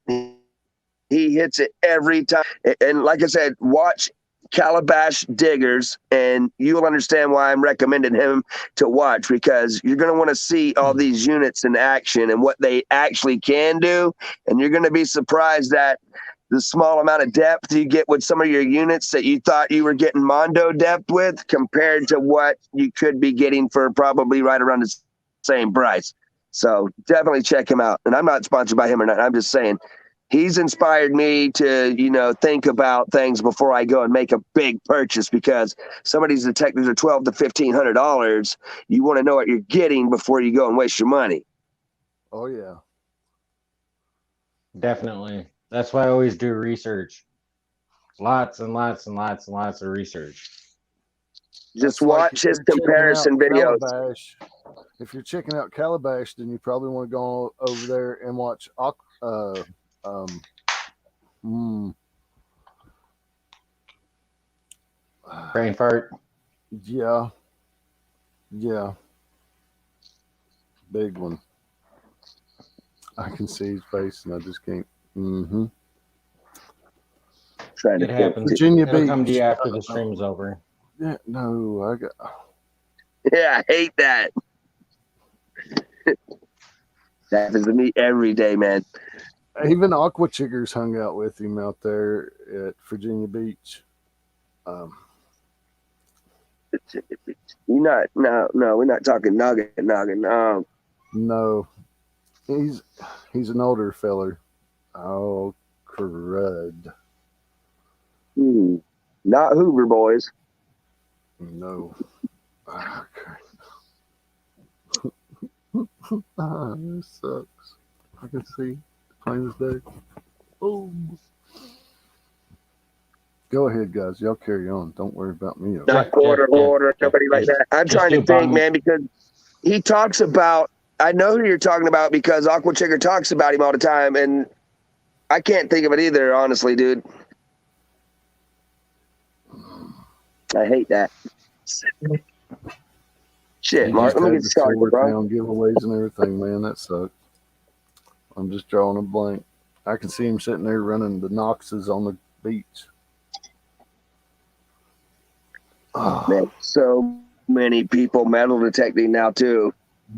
S2: he hits it every time. And like I said, watch Calabash Diggers, and you'll understand why I'm recommending him to watch, because you're going to want to see all these units in action and what they actually can do. And you're going to be surprised at the small amount of depth you get with some of your units that you thought you were getting Mondo depth with compared to what you could be getting for probably right around the same price. So definitely check him out. And I'm not sponsored by him or not. I'm just saying, he's inspired me to, you know, think about things before I go and make a big purchase, because some of these detectors are $1,200 to $1,500. You want to know what you're getting before you go and waste your money.
S1: Oh yeah.
S5: Definitely. That's why I always do research. Lots and lots and lots and lots of research.
S2: Just
S1: That's like
S2: watch
S1: if
S2: his
S1: you're checking
S2: comparison
S1: out
S2: videos.
S1: Calabash. If you're checking out Calabash, then you probably want to go over there and watch
S5: Brain fart.
S1: yeah. Big one. I can see his face and I just can't. Mm-hmm.
S2: Trying
S5: It
S2: to
S5: happens.
S1: Virginia
S5: It'll
S1: Beach.
S5: come to you after the stream's over.
S1: Yeah, no, I got.
S2: Yeah, I hate that. That happens to me every day, man.
S1: Even Aqua Chiggers hung out with him out there at Virginia Beach.
S2: No, we're not talking noggin.
S1: No, he's an older feller. Oh, crud.
S2: Not Hoover boys.
S1: No. Okay. This sucks. I can see plain as day. Oh. Go ahead, guys. Y'all carry on. Don't worry about me. Okay?
S2: Not quarter order, nobody like that. I'm trying to think, man, because he talks about, I know who you're talking about because Aqua Chigger talks about him all the time, and I can't think of it either, honestly, dude. I hate that. Shit, Mark, let me get started, bro.
S1: Giveaways and everything, man. That sucks. I'm just drawing a blank. I can see him sitting there running the Noxes on the beach.
S2: Oh, man, so many people metal detecting now, too.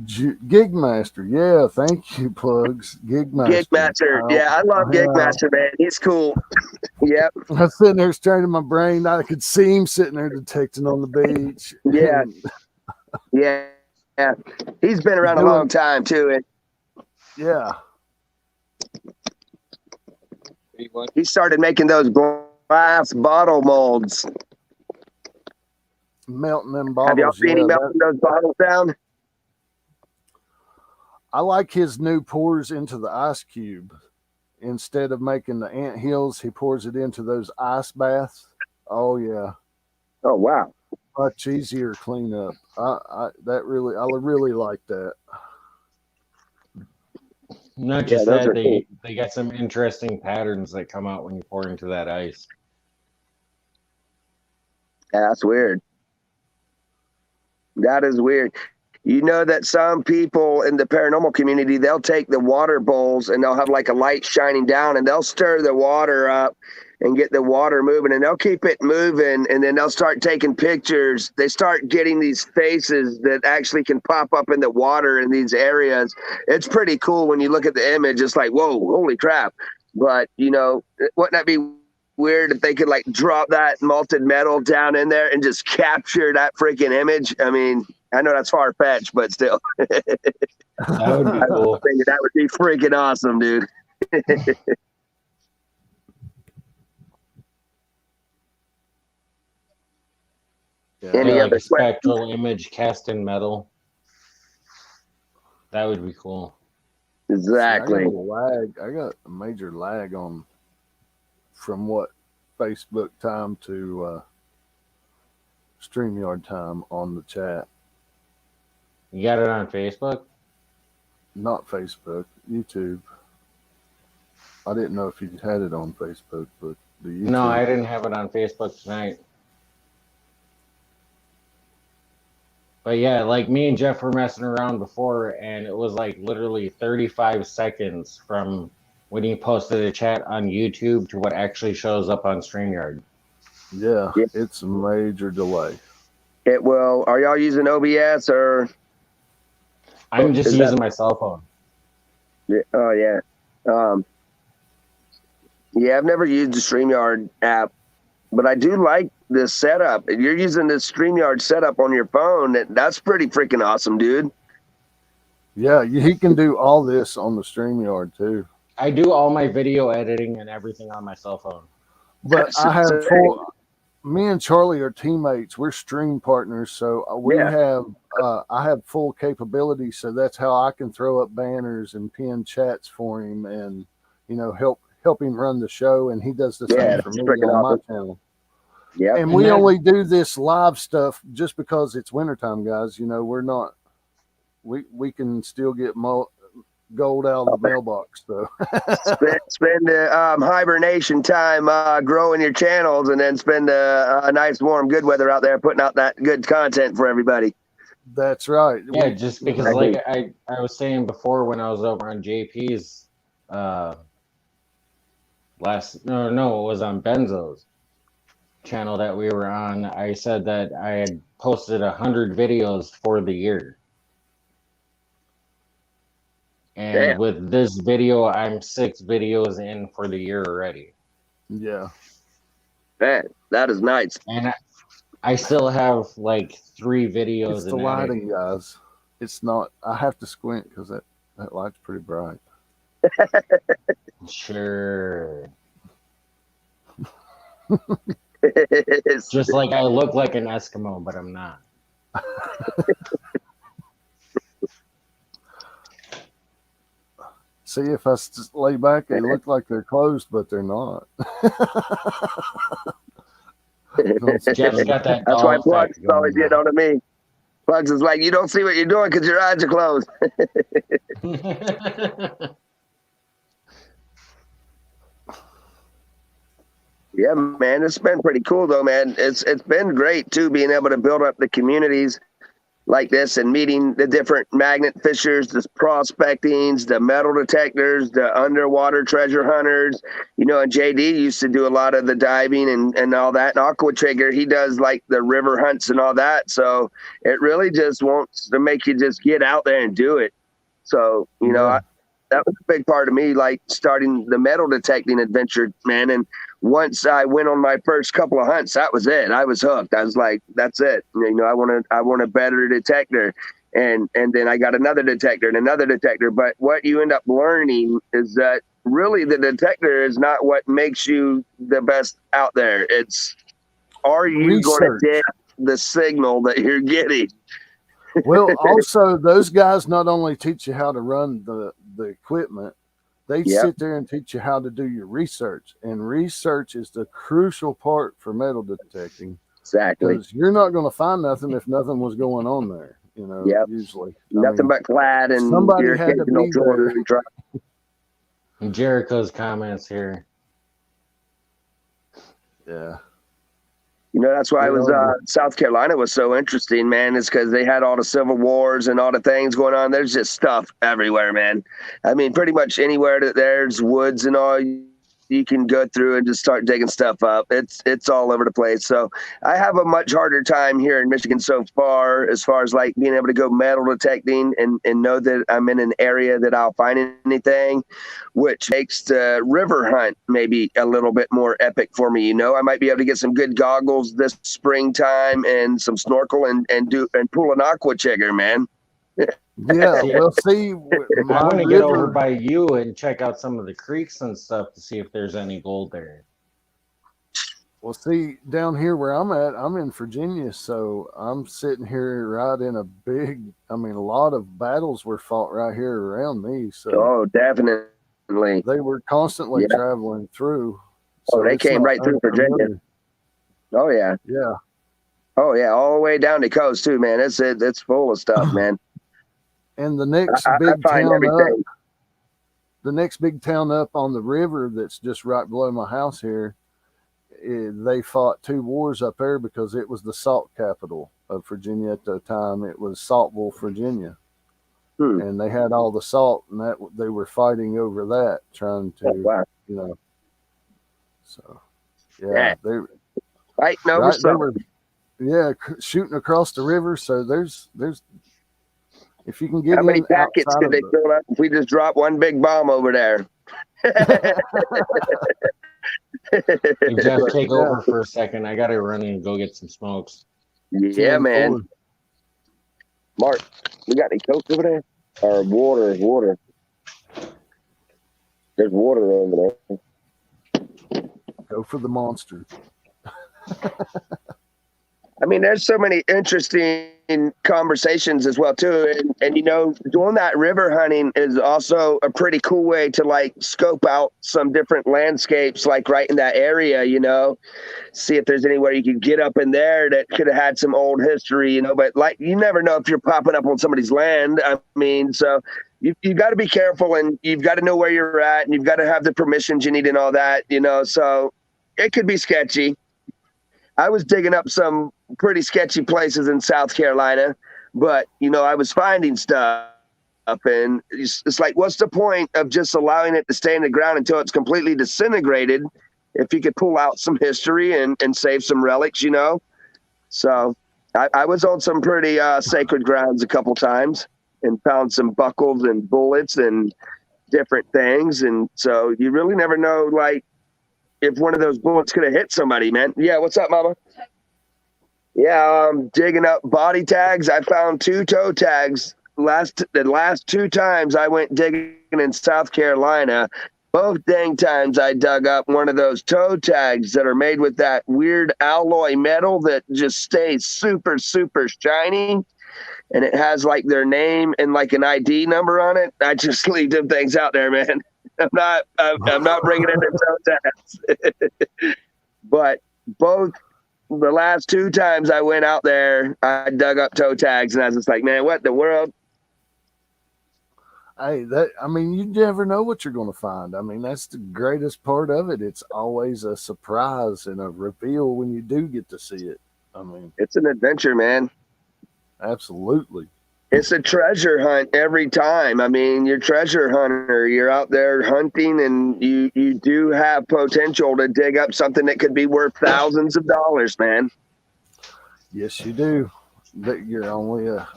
S1: Gigmaster, yeah, thank you, plugs.
S2: Gigmaster, yeah, I love Gigmaster, man. He's cool. Yep.
S1: I was sitting there straining my brain. I could see him sitting there detecting on the beach.
S2: Yeah. Yeah. He's been around a long time, too. And
S1: yeah.
S2: He started making those glass bottle molds.
S1: Melting them bottles.
S2: Have y'all seen him melting those bottles down?
S1: I like his new pours into the ice cube. Instead of making the ant hills, he pours it into those ice baths. Oh yeah.
S2: Oh wow.
S1: Much easier cleanup. I really like that.
S5: Not just that, they got some interesting patterns that come out when you pour into that ice.
S2: Yeah, that's weird. That is weird. You know that some people in the paranormal community, they'll take the water bowls and they'll have like a light shining down and they'll stir the water up and get the water moving and they'll keep it moving and then they'll start taking pictures. They start getting these faces that actually can pop up in the water in these areas. It's pretty cool when you look at the image. It's like, whoa, holy crap. But, you know, wouldn't that be weird if they could like drop that melted metal down in there and just capture that freaking image? I mean, I know that's far-fetched, but still.
S5: That would be cool.
S2: That would be freaking awesome, dude.
S5: Any other spectral image cast in metal? That would be cool.
S2: Exactly.
S1: I got a major lag on from what Facebook time to StreamYard time on the chat.
S5: You got it on Facebook?
S1: Not Facebook, YouTube. I didn't know if you had it on Facebook, but the YouTube.
S5: No, I didn't have it on Facebook tonight. But yeah, like me and Jeff were messing around before, and it was like literally 35 seconds from when he posted a chat on YouTube to what actually shows up on StreamYard.
S1: Yeah, it's a major delay.
S2: It will. Are y'all using OBS or?
S5: I'm just using my cell phone.
S2: Yeah. Oh yeah. Yeah, I've never used the StreamYard app, but I do like this setup. If you're using this StreamYard setup on your phone, that's pretty freaking awesome, dude.
S1: Yeah, he can do all this on the StreamYard too.
S5: I do all my video editing and everything on my cell phone.
S1: But I have me and Charlie are teammates. We're stream partners, so we have I have full capability. So that's how I can throw up banners and pin chats for him, and help him run the show. And he does the same for me on my channel.
S2: Yeah,
S1: and we only do this live stuff just because it's wintertime, guys. We're not. We can still get gold out of the mailbox. So
S2: spend hibernation time growing your channels, and then spend a nice warm good weather out there putting out that good content for everybody.
S1: That's right.
S5: Yeah, just because like I was saying before when I was over on JP's it was on Benzo's channel that we were on. I said that I had posted 100 videos for the year. And with this video, I'm 6 videos in for the year already.
S1: Yeah.
S2: Man, that is nice.
S5: And I still have like 3 videos.
S1: It's the lighting, guys. It's not. I have to squint because that light's pretty bright.
S5: Sure. Just like I look like an Eskimo, but I'm not.
S1: See, if I lay back, they look like they're closed, but they're not.
S5: Jeff's got that.
S2: That's why Plugs always get on to me. Plugs is like, you don't see what you're doing because your eyes are closed. Yeah, man, it's been pretty cool though, man. It's been great too, being able to build up the communities like this and meeting the different magnet fishers, the prospectings, the metal detectors, the underwater treasure hunters. And JD used to do a lot of the diving and all that. And Aqua Trigger, he does like the river hunts and all that. So it really just wants to make you just get out there and do it. So, that was a big part of me, like starting the metal detecting adventure, man. And once I went on my first couple of hunts, that was it. I was hooked. I was like, that's it. I want a better detector. And then I got another detector and another detector. But what you end up learning is that really the detector is not what makes you the best out there. It's, are you going to get the signal that you're getting?
S1: Well, also, those guys not only teach you how to run the equipment, they sit there and teach you how to do your research. And research is the crucial part for metal detecting.
S2: Exactly.
S1: Because you're not going to find nothing if nothing was going on there, usually.
S2: Nothing but clad and
S1: somebody had to be there.
S5: Jericho's comments here.
S1: Yeah.
S2: That's why South Carolina was so interesting, man, is because they had all the civil wars and all the things going on. There's just stuff everywhere, man. I mean, pretty much anywhere that there's woods and all, you can go through and just start digging stuff up. It's all over the place. So I have a much harder time here in Michigan so far, as far as like being able to go metal detecting and know that I'm in an area that I'll find anything, which makes the river hunt maybe a little bit more epic for me. I might be able to get some good goggles this springtime and some snorkel and pull an aqua chigger, man.
S1: Yeah, well, see,
S5: I want to get over by you and check out some of the creeks and stuff to see if there's any gold there.
S1: Well, see, down here where I'm at, I'm in Virginia, so I'm sitting here right in a lot of battles were fought right here around me. So,
S2: oh, definitely.
S1: They were constantly traveling through. So
S2: they came right through Virginia. Oh, yeah.
S1: Yeah.
S2: Oh, yeah, all the way down the coast, too, man. It's full of stuff, man.
S1: And the next big town up on the river that's just right below my house here, they fought 2 wars up there because it was the salt capital of Virginia at the time. It was Saltville, Virginia. And they had all the salt, and that they were fighting over that, trying to, So, yeah. They
S2: fighting over salt.
S1: Shooting across the river. So there's if you can get
S2: how many packets could they fill up if we just drop one big bomb over there?
S5: Hey, Jeff, take over for a second. I gotta run and go get some smokes.
S2: Yeah, man. Mark, we got any Coke over there? Or water? There's water over there.
S1: Go for the monster.
S2: I mean, there's so many interesting conversations as well too, and you know, doing that river hunting is also a pretty cool way to like scope out some different landscapes, like right in that area. You know, see if there's anywhere you could get up in there that could have had some old history. You know, but like you never know if you're popping up on somebody's land. I mean, so you got to be careful, and you've got to know where you're at, and you've got to have the permissions you need and all that. You know, so it could be sketchy. I was digging up some pretty sketchy places in South Carolina, but you know, I was finding stuff, and it's like, what's the point of just allowing it to stay in the ground until it's completely disintegrated if you could pull out some history and save some relics, you know? So I was on some pretty sacred grounds a couple times and found some buckles and bullets and different things, and so you really never know, like, if one of those bullets could have hit somebody, man. Yeah, what's up, mama? Yeah, I'm digging up body tags. I found 2 toe tags. The last 2 times I went digging in South Carolina, both dang times I dug up one of those toe tags that are made with that weird alloy metal that just stays super, super shiny. And it has like their name and like an ID number on it. I just leave them things out there, man. I'm not bringing in the toe tags. But both the last 2 times I went out there, I dug up toe tags, and I was just like, man, what in the world?
S1: Hey, I mean, you never know what you're going to find. I mean, that's the greatest part of it. It's always a surprise and a reveal when you do get to see it. I mean,
S2: it's an adventure, man.
S1: Absolutely.
S2: It's a treasure hunt every time. I mean, you're treasure hunter. You're out there hunting, and you do have potential to dig up something that could be worth thousands of dollars, man.
S1: Yes, you do. But you're only a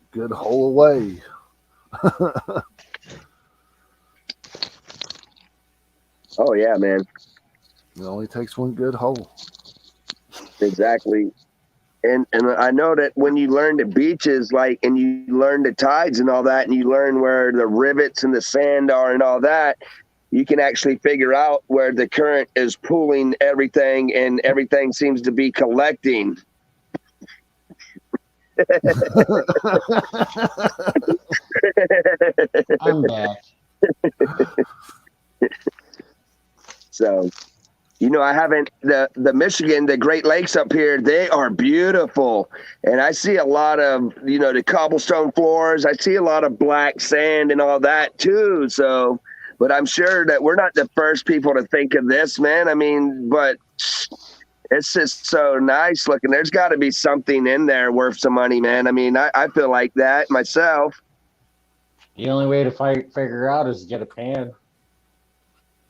S1: good hole away.
S2: Oh yeah, man.
S1: It only takes one good hole.
S2: Exactly. And I know that when you learn the beaches, like, and you learn the tides and all that, and you learn where the rivets and the sand are and all that, you can actually figure out where the current is pulling everything, and everything seems to be collecting.
S5: I'm back.
S2: So, you know, I haven't, the Michigan, the Great Lakes up here, they are beautiful. And I see a lot of, you know, the cobblestone floors. I see a lot of black sand and all that too. So, but I'm sure that we're not the first people to think of this, man. I mean, but it's just so nice looking. There's got to be something in there worth some money, man. I mean, I feel like that myself.
S5: The only way to figure out is to get a pan.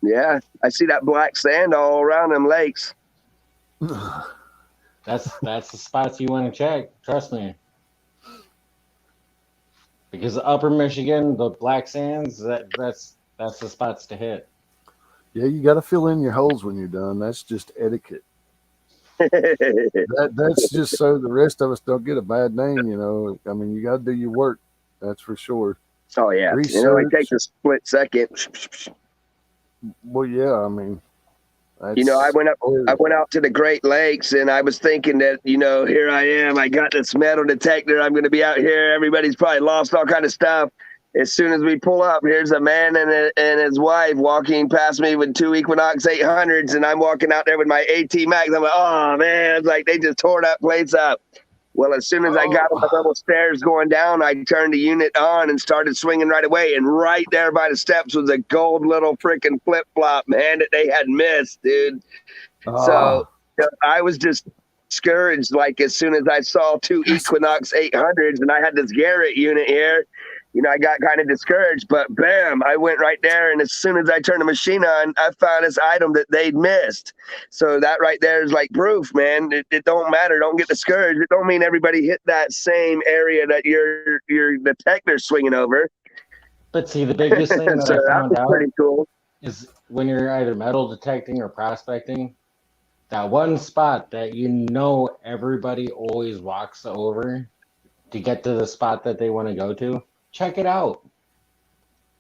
S2: Yeah, I see that black sand all around them lakes.
S5: That's the spots you want to check. Trust me. Because Upper Michigan, the black sands, that's the spots to hit.
S1: Yeah, you got to fill in your holes when you're done. That's just etiquette. That's just so the rest of us don't get a bad name, you know. I mean, you got to do your work. That's for sure.
S2: Oh yeah,
S1: Research.
S2: You know, it takes a split second.
S1: Well, yeah, I mean,
S2: you know, I went out to the Great Lakes, and I was thinking that, you know, here I am. I got this metal detector. I'm going to be out here. Everybody's probably lost all kind of stuff. As soon as we pull up, here's a man and his wife walking past me with 2 Equinox 800s, and I'm walking out there with my AT Max. I'm like, oh man, it's like they just tore that place up. Well, as soon as I got on the little stairs going down, I turned the unit on and started swinging right away. And right there by the steps was a gold little freaking flip-flop, man, that they had missed, dude. So I was just discouraged, like, as soon as I saw 2 Equinox 800s and I had this Garrett unit here, you know, I got kind of discouraged. But bam, I went right there, and as soon as I turned the machine on, I found this item that they'd missed. So that right there is like proof, man. It don't matter. Don't get discouraged. It don't mean everybody hit that same area that your detector's swinging over.
S5: But see, the biggest thing that
S2: So
S5: I found out
S2: pretty cool.
S5: is when you're either metal detecting or prospecting, that one spot that you know everybody always walks over to get to the spot that they want to go to, check it out.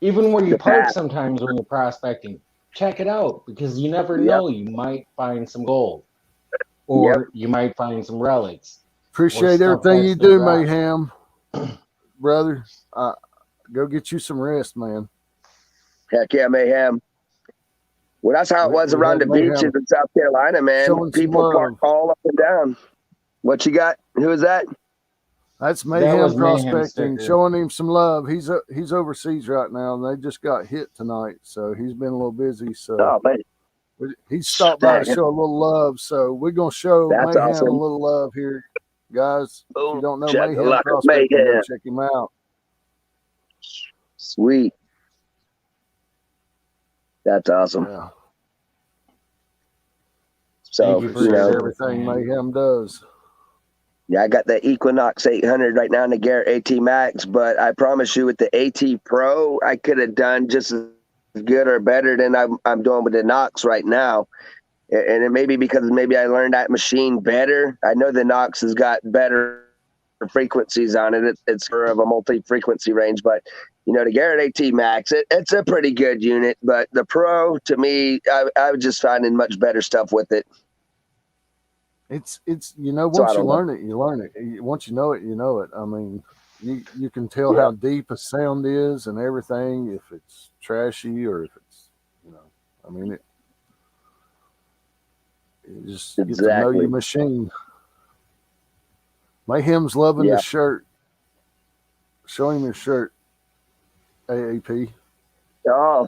S5: Even where you
S2: The
S5: park
S2: path.
S5: sometimes when you're prospecting, check it out because you never
S2: Yep.
S5: know. You might find some gold, or you might find some relics.
S1: Appreciate
S5: stuff
S1: everything
S5: that's
S1: you
S5: been
S1: do,
S5: dropped.
S1: Mayhem, brother. Go get you some rest, man.
S2: Heck yeah, Mayhem. Well, that's how it was
S1: We
S2: around
S1: had
S2: the beaches
S1: Mayhem
S2: in South Carolina, man.
S1: showing some
S2: People park
S1: love.
S2: all up and down. What you got? Who is that?
S1: That's
S5: That
S1: Mayhem
S5: was Mayhem
S1: Prospecting,
S5: sticker.
S1: showing him some love. He's overseas right now, and they just got hit tonight, so he's been a little busy. So
S2: Oh, man.
S1: he stopped by to show a little love. So we're gonna show
S2: That's
S1: Mayhem
S2: awesome.
S1: a little love here, guys. If you don't know
S2: Check
S1: Mayhem
S2: like
S1: Prospecting, go
S2: Mayhem.
S1: check him out.
S2: Sweet. That's awesome.
S1: Yeah,
S2: So,
S5: Thank you for
S2: you
S5: your
S2: know,
S5: service,
S1: everything
S5: man.
S1: Mayhem does.
S2: yeah, I got the Equinox 800 right now in the Garrett AT Max, but I promise you with the AT Pro, I could have done just as good or better than I'm doing with the Nox right now. And it may be because maybe I learned that machine better. I know the Nox has got better frequencies on it. It's sort of a multi-frequency range, but you know, the Garrett AT Max, it's a pretty good unit, but the Pro, to me, I was just finding much better stuff with it.
S1: It's you know,
S2: So I
S1: once you
S2: don't know.
S1: learn it, you learn it. Once you know it, you know it. I mean, you can tell
S2: Yeah.
S1: how deep a sound is and everything, if it's trashy or if it's, you know, I mean, you just get to know
S2: Exactly.
S1: your machine. Mayhem's loving
S2: Yeah.
S1: the shirt. Show him your shirt, AAP.
S2: Oh,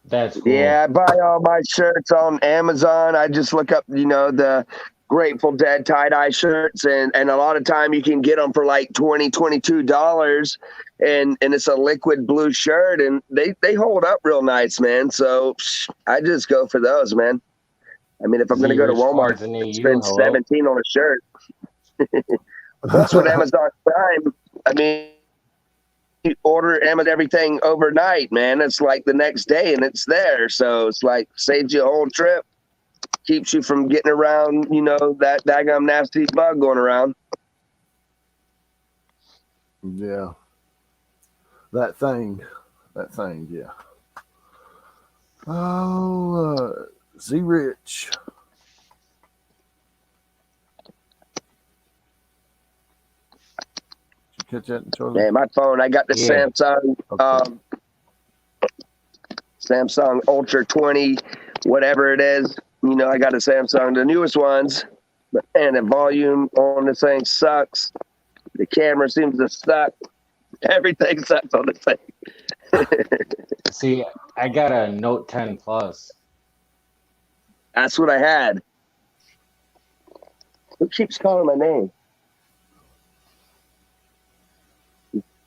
S5: That's cool.
S2: yeah, I buy all my shirts on Amazon. I just look up, you know, the Grateful Dead tie-dye shirts, and a lot of time you can get them for like $22, and it's a liquid blue shirt, and they hold up real nice, man. So I just go for those, man. I mean, if I'm going to go to Walmart and spend $17 on a shirt, plus with Amazon Prime, I mean, you order Amazon everything overnight, man. It's like the next day and it's there. So it's like saves you a whole trip, keeps you from getting around, you know, that daggum nasty bug going around.
S1: Yeah. That thing, yeah. Oh, Z Rich. Catch that, Charlie?
S2: Man, my phone, I got the Samsung,
S1: Okay.
S2: Samsung Ultra 20, whatever it is. You know, I got a Samsung, the newest ones, and the volume on the thing sucks. The camera seems to suck. Everything sucks on the thing.
S5: See, I got a Note 10 Plus.
S2: That's what I had. Who keeps calling my name?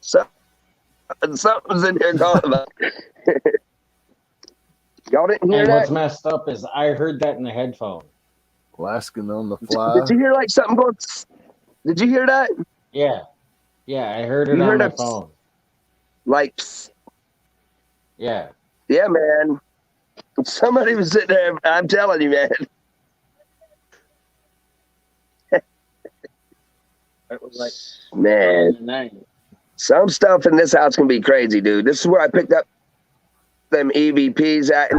S2: Something's in here calling about. Y'all didn't hear
S5: And
S2: that?
S5: what's messed up is I heard that in the headphone.
S1: Lasking on the fly.
S2: Did you hear like something going? Did you hear that?
S5: Yeah, I heard it on my phone.
S2: Like,
S5: yeah,
S2: man. Somebody was sitting there. I'm telling you, man.
S6: It was like,
S2: man, some stuff in this house can be crazy, dude. This is where I picked up them EVPs at.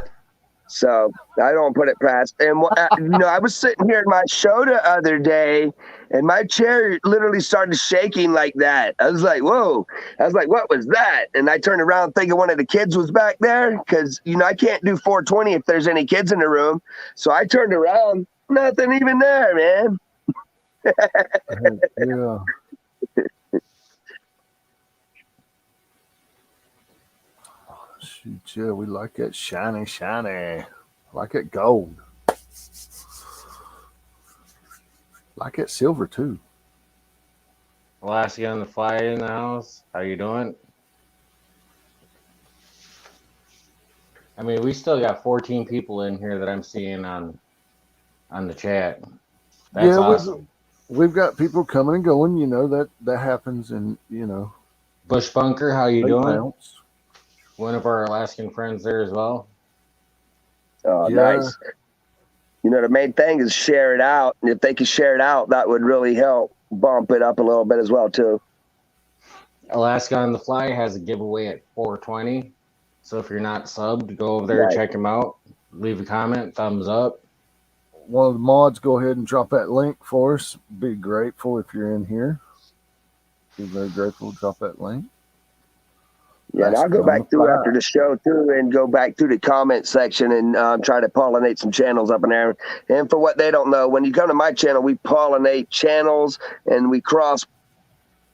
S2: So I don't put it past. And you know, I was sitting here in my show the other day, and my chair literally started shaking like that. I was like, "Whoa!" I was like, "What was that?" And I turned around thinking one of the kids was back there, because you know I can't do 420 if there's any kids in the room. So I turned around, nothing even there, man.
S1: Yeah. Shoot, yeah, we like that shiny. Like it gold. Like it silver too.
S5: Lassie on the fly in the house. How you doing? I mean, we still got 14 people in here that I'm seeing on the chat. That's awesome.
S1: We've got people coming and going. You know that happens, and you know.
S5: Bush Bunker, how you doing?
S1: Bounce.
S5: One of our Alaskan friends there as well.
S2: Oh,
S1: Yeah.
S2: nice. You know, the main thing is share it out. And if they could share it out, that would really help. bump it up a little bit as well too.
S5: Alaska on the Fly has a giveaway at 420. So if you're not subbed, go over there,
S2: Right.
S5: check him out, leave a comment, thumbs up.
S1: One of the mods, go ahead and drop that link for us. Be grateful if you're in here. Be very grateful to drop that link.
S2: Yeah, and I'll go back through after the show too, and go back through the comment section and try to pollinate some channels up in there. And for what they don't know, when you come to my channel, we pollinate channels and we cross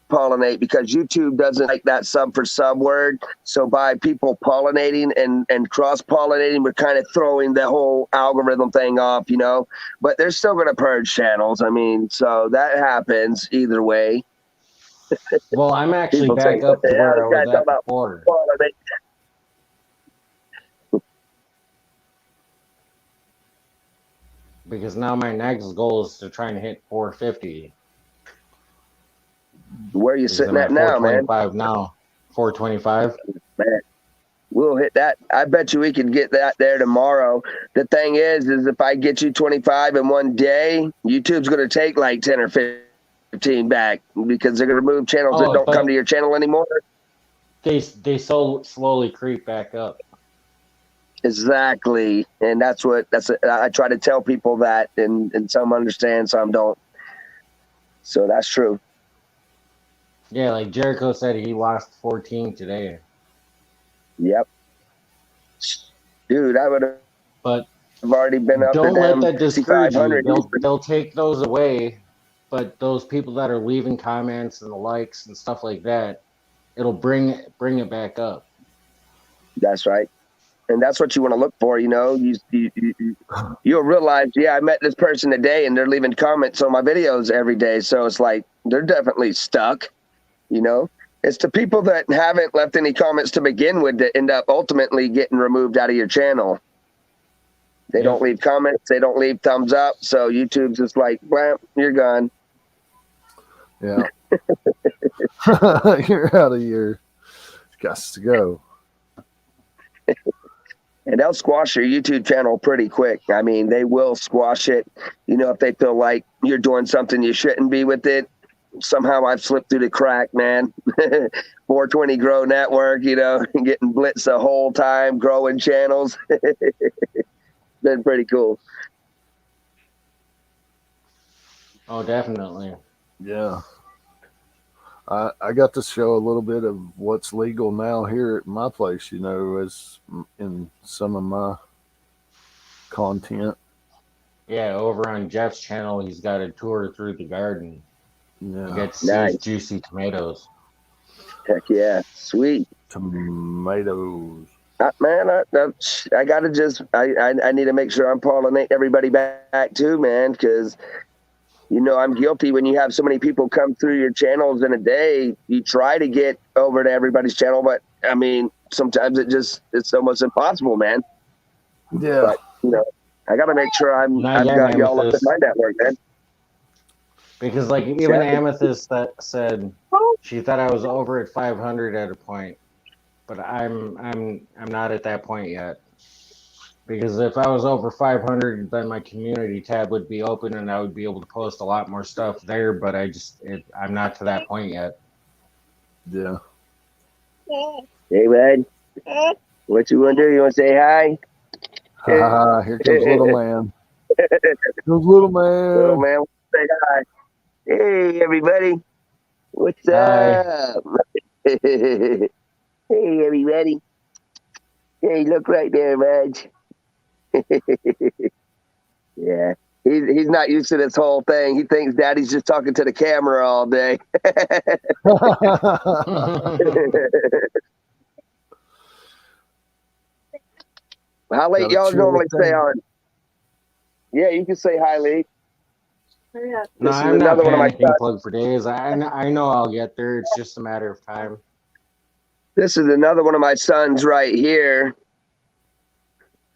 S2: pollinate because YouTube doesn't like that sub for sub word. So by people pollinating and cross pollinating, we're kind of throwing the whole algorithm thing off, you know. But they're still going to purge channels. I mean, so that happens either way.
S5: Well, I'm actually
S2: People
S5: back
S2: say,
S5: up to
S2: "What the hell
S5: where I
S2: you
S5: was
S2: guys
S5: at
S2: about
S5: before
S2: pollinate?"
S5: because now my next goal is to try and hit 450.
S2: Where are you
S5: Because
S2: sitting
S5: I'm
S2: at now, man?
S5: 425 now. 425.
S2: Man, we'll hit that. I bet you we could get that there tomorrow. The thing is if I get you 25 in one day, YouTube's going to take like 10 or 15 back because they're going to remove channels that don't come to your channel anymore.
S5: They so slowly creep back up.
S2: Exactly. And I try to tell people that, and some understand, some don't. So that's true.
S5: Yeah, like Jericho said, he lost 14 today.
S2: Yep. Dude, I would have already been up
S5: Don't
S2: to
S5: let
S2: them
S5: that discourage you.
S2: 500.
S5: They'll take those away, but those people that are leaving comments and the likes and stuff like that, it'll bring it back up.
S2: That's right. And that's what you want to look for, you know. You'll realize, yeah, I met this person today and they're leaving comments on my videos every day. So it's like they're definitely stuck, you know. It's the people that haven't left any comments to begin with that end up ultimately getting removed out of your channel. They don't leave comments. They don't leave thumbs up. So YouTube's just like, well, you're gone.
S1: Yeah. You're out of here. Got to go.
S2: And they'll squash your YouTube channel pretty quick. I mean, they will squash it. You know, if they feel like you're doing something you shouldn't be with it. Somehow I've slipped through the crack, man. 420 Grow Network, you know, getting blitzed the whole time, growing channels. Been pretty cool.
S5: Oh, definitely.
S1: Yeah. I got to show a little bit of what's legal now here at my place, you know, as in some of my content.
S5: Yeah, over on Jeff's channel, he's got a tour through the garden.
S1: Yeah.
S5: You get to see his juicy tomatoes.
S2: Heck yeah. Sweet.
S1: Tomatoes.
S2: Man, I gotta just, I need to make sure I'm pollinating everybody back too, man, because you know, I'm guilty when you have so many people come through your channels in a day. You try to get over to everybody's channel, but I mean, sometimes it's almost impossible, man.
S1: Yeah.
S2: But, you know, I got to make sure I've got y'all up in my network, man.
S5: Because like even Amethyst that said she thought I was over at 500 at a point, but I'm not at that point yet. Because if I was over 500, then my community tab would be open and I would be able to post a lot more stuff there. But I'm not to that point yet.
S1: Yeah.
S2: Hey, bud. What you want to do? You want to say hi?
S1: Here comes little man. Here comes little man.
S2: Little man, say hi. Hey, everybody. What's up? Hey, everybody. Hey, look right there, Madge. Yeah, he's not used to this whole thing. He thinks Daddy's just talking to the camera all day. How late y'all normally stay on? Yeah, you can say hi, Lee.
S5: No, I'm not panicking plug for days. I know I'll get there. It's just a matter of time.
S2: This is another one of my sons right here.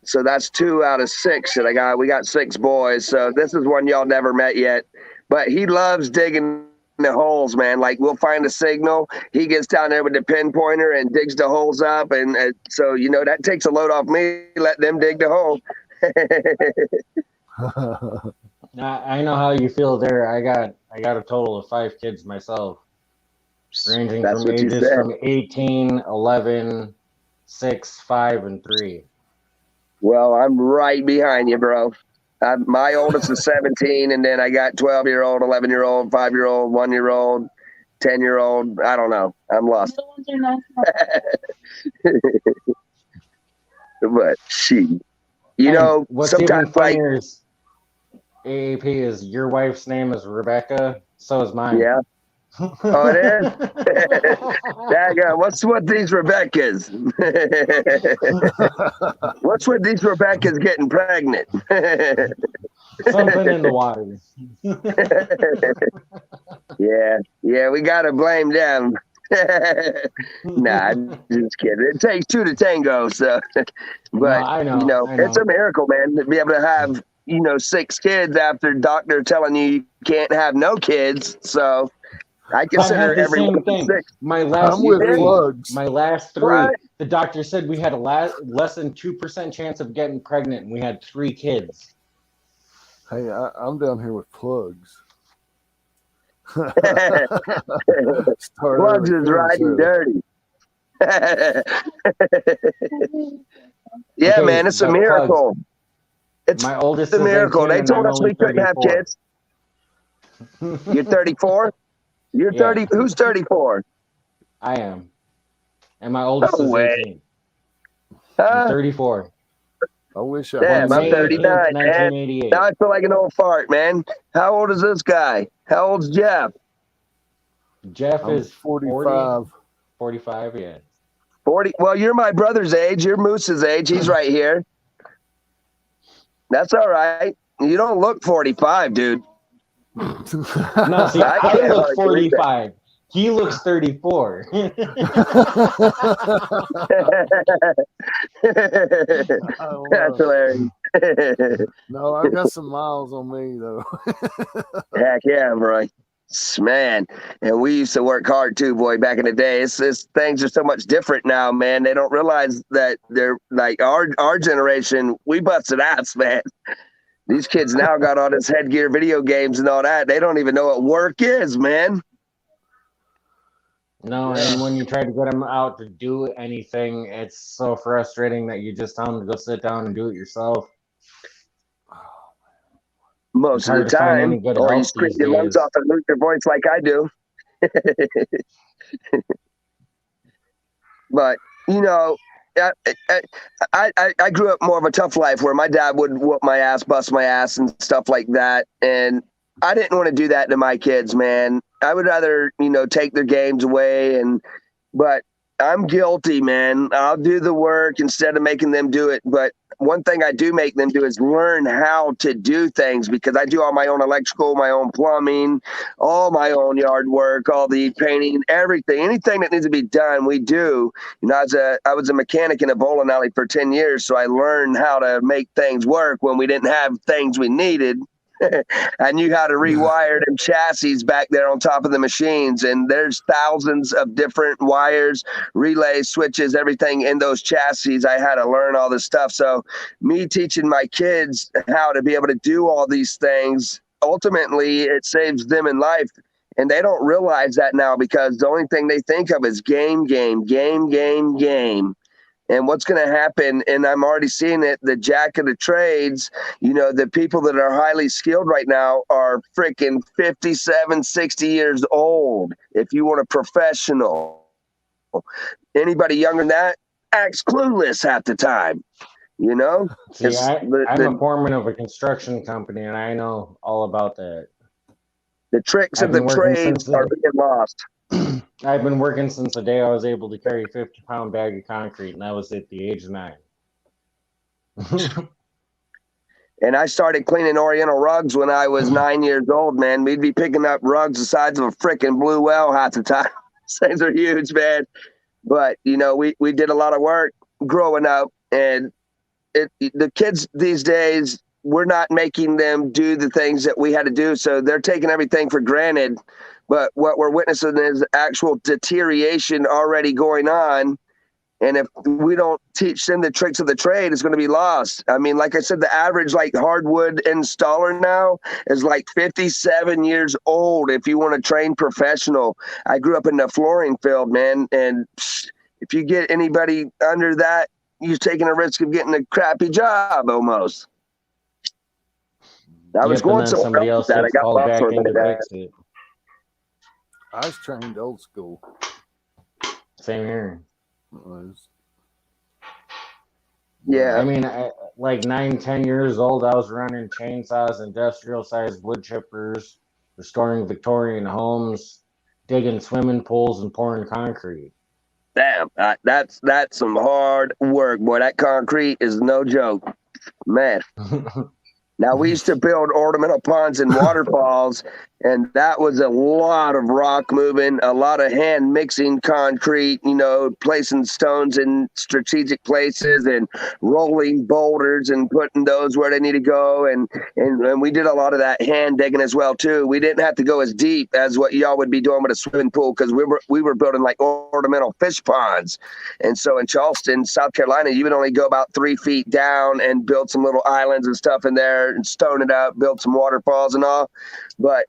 S2: So that's 2 out of 6 that I got. We got 6 boys. So this is one y'all never met yet. But he loves digging the holes, man. Like we'll find a signal. He gets down there with the pinpointer and digs the holes up. And so, you know, that takes a load off me. Let them dig the hole.
S5: I know how you feel there. I got a total of 5 kids myself, ranging
S2: That's
S5: from
S2: what you
S5: ages
S2: said.
S5: from 18, 11, 6, 5, and 3.
S2: Well, I'm right behind you, bro. My oldest is 17, and then I got 12-year-old, 11-year-old, 5-year-old, 1-year-old, 10-year-old. I don't know. I'm lost.
S4: Middle ones are not.
S2: But she,
S5: And what's
S2: sometimes
S5: even funnier is AAP is your wife's name is Rebecca, so is mine.
S2: yeah. Oh, it is? Daggone, what's with these Rebeccas? What's with these Rebeccas getting pregnant?
S5: Something in the water.
S2: Yeah, we got to blame them. Nah, just kidding. It takes 2 to tango, so. But,
S5: I know.
S2: it's a miracle, man, to be able to have, 6 kids after doctor telling you can't have no kids. So I
S5: I
S2: consider
S5: had the
S2: everyone
S5: same thing.
S2: 6.
S5: My last
S1: I'm with
S5: three.
S1: plugs.
S5: My last 3.
S2: What?
S5: The doctor said we had a less than 2% chance of getting pregnant, and we had 3 kids.
S1: Hey, I'm down here with plugs.
S2: Plugs is riding dirty. Yeah,
S5: Okay,
S2: man, it's a
S5: but
S2: miracle. It's
S5: my oldest
S2: a
S5: is
S2: miracle.
S5: 18,
S2: They
S5: and
S2: told
S5: I'm
S2: us we
S5: only
S2: couldn't have
S5: 34.
S2: kids. You're 34? You're
S5: Yeah.
S2: 30. Who's 34?
S5: I am. And my oldest
S2: No
S5: is
S2: way.
S5: 18. I'm 34.
S1: I wish I
S2: Damn,
S1: was
S2: I'm
S5: May
S2: 39,
S5: 18th,
S2: man.
S5: 1988.
S2: Now I feel like an old fart, man. How old is this guy? How old's Jeff?
S5: Jeff
S1: I'm
S5: is
S1: 45.
S5: 45, yeah.
S2: 40. Well, you're my brother's age. You're Moose's age. He's right here. That's all right. You don't look 45, dude.
S5: No, see,
S2: I
S5: I
S2: can't
S5: look
S2: hardly believe that.
S5: 45. He looks 34.
S2: That's hilarious.
S1: No, I've got some miles on me though.
S2: Heck yeah, bro. Man, and we used to work hard too, boy, back in the day. It's things are so much different now, man. They don't realize that they're like our generation, we busted ass, man. These kids now got all this headgear, video games and all that. They don't even know what work is, man.
S5: No, and when you try to get them out to do anything, it's so frustrating that you just tell them to go sit down and do it yourself.
S2: Most of the
S5: It's hard to find
S2: time,
S5: any good
S2: or you
S5: help
S2: scream
S5: these
S2: your lungs
S5: days.
S2: off and lose your voice like I do. But I grew up more of a tough life where my dad would whoop my ass, bust my ass, and stuff like that. And I didn't want to do that to my kids, man. I would rather, take their games away. But I'm guilty, man. I'll do the work instead of making them do it. But one thing I do make them do is learn how to do things, because I do all my own electrical, my own plumbing, all my own yard work, all the painting, everything, anything that needs to be done, we do. I was a mechanic in a bowling alley for 10 years, so I learned how to make things work when we didn't have things we needed. I knew how to rewire them chassis back there on top of the machines, and there's thousands of different wires, relays, switches, everything in those chassis. I had to learn all this stuff. So me teaching my kids how to be able to do all these things, ultimately it saves them in life. And they don't realize that now, because the only thing they think of is game. And what's going to happen, and I'm already seeing it, the jack of the trades, the people that are highly skilled right now are freaking 57, 60 years old. If you want a professional, anybody younger than that acts clueless half the time,
S5: See, I'm a foreman of a construction company, and I know all about that.
S2: The tricks of the trades are being lost.
S5: I've been working since the day I was able to carry a 50-pound bag of concrete, and that was at the age of 9.
S2: And I started cleaning Oriental rugs when I was 9 years old, man. We'd be picking up rugs the size of a freaking blue whale half the time. Things are huge, man. But, we did a lot of work growing up, and the kids these days, we're not making them do the things that we had to do. So they're taking everything for granted. But what we're witnessing is actual deterioration already going on. And if we don't teach them the tricks of the trade, it's going to be lost. I mean, like I said, the average like hardwood installer now is like 57 years old. If you want to train professional, I grew up in the flooring field, man. And if you get anybody under that, you're taking a risk of getting a crappy job almost. I was
S5: Yep, and
S2: going
S5: then
S2: somewhere
S5: somebody
S2: else
S5: else
S2: with that. I
S5: gets
S2: got
S5: called
S2: lost
S5: back
S2: for a
S5: in to
S2: minute.
S5: fix it.
S1: I was trained old school.
S5: Same here.
S2: Yeah.
S5: I mean, like 9, 10 years old, I was running chainsaws, industrial-sized wood chippers, restoring Victorian homes, digging swimming pools, and pouring concrete.
S2: Damn, that's some hard work, boy. That concrete is no joke, man. Now, we used to build ornamental ponds and waterfalls, and that was a lot of rock moving, a lot of hand mixing concrete, you know, placing stones in strategic places and rolling boulders and putting those where they need to go. And we did a lot of that hand digging as well, too. We didn't have to go as deep as what y'all would be doing with a swimming pool because we were building like ornamental fish ponds. And so in Charleston, South Carolina, you would only go about 3 feet down and build some little islands and stuff in there and stone it up, build some waterfalls and all. But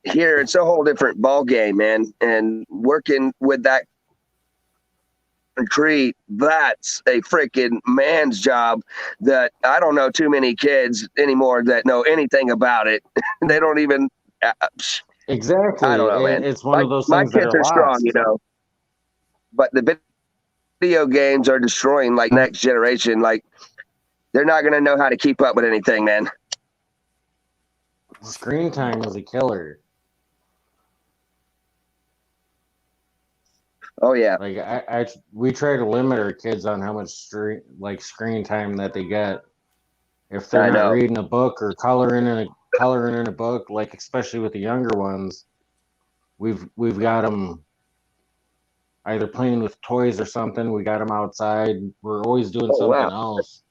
S2: here it's a whole different ball game, man. And working with that concrete, that's a freaking man's job that I don't know too many kids anymore that know anything about it. They don't even
S5: Exactly.
S2: I don't know, man.
S5: It's one of those
S2: My
S5: things that
S2: kids
S5: are
S2: are strong,
S5: lost.
S2: you know. But the video games are destroying like next generation. Like they're not gonna know how to keep up with anything, man.
S5: Screen time is a killer.
S2: Oh yeah.
S5: Like we try to limit our kids on how much screen time that they get. If they're not reading a book or coloring in a book, like especially with the younger ones, we've got them either playing with toys or something. We got them outside. We're always doing something else.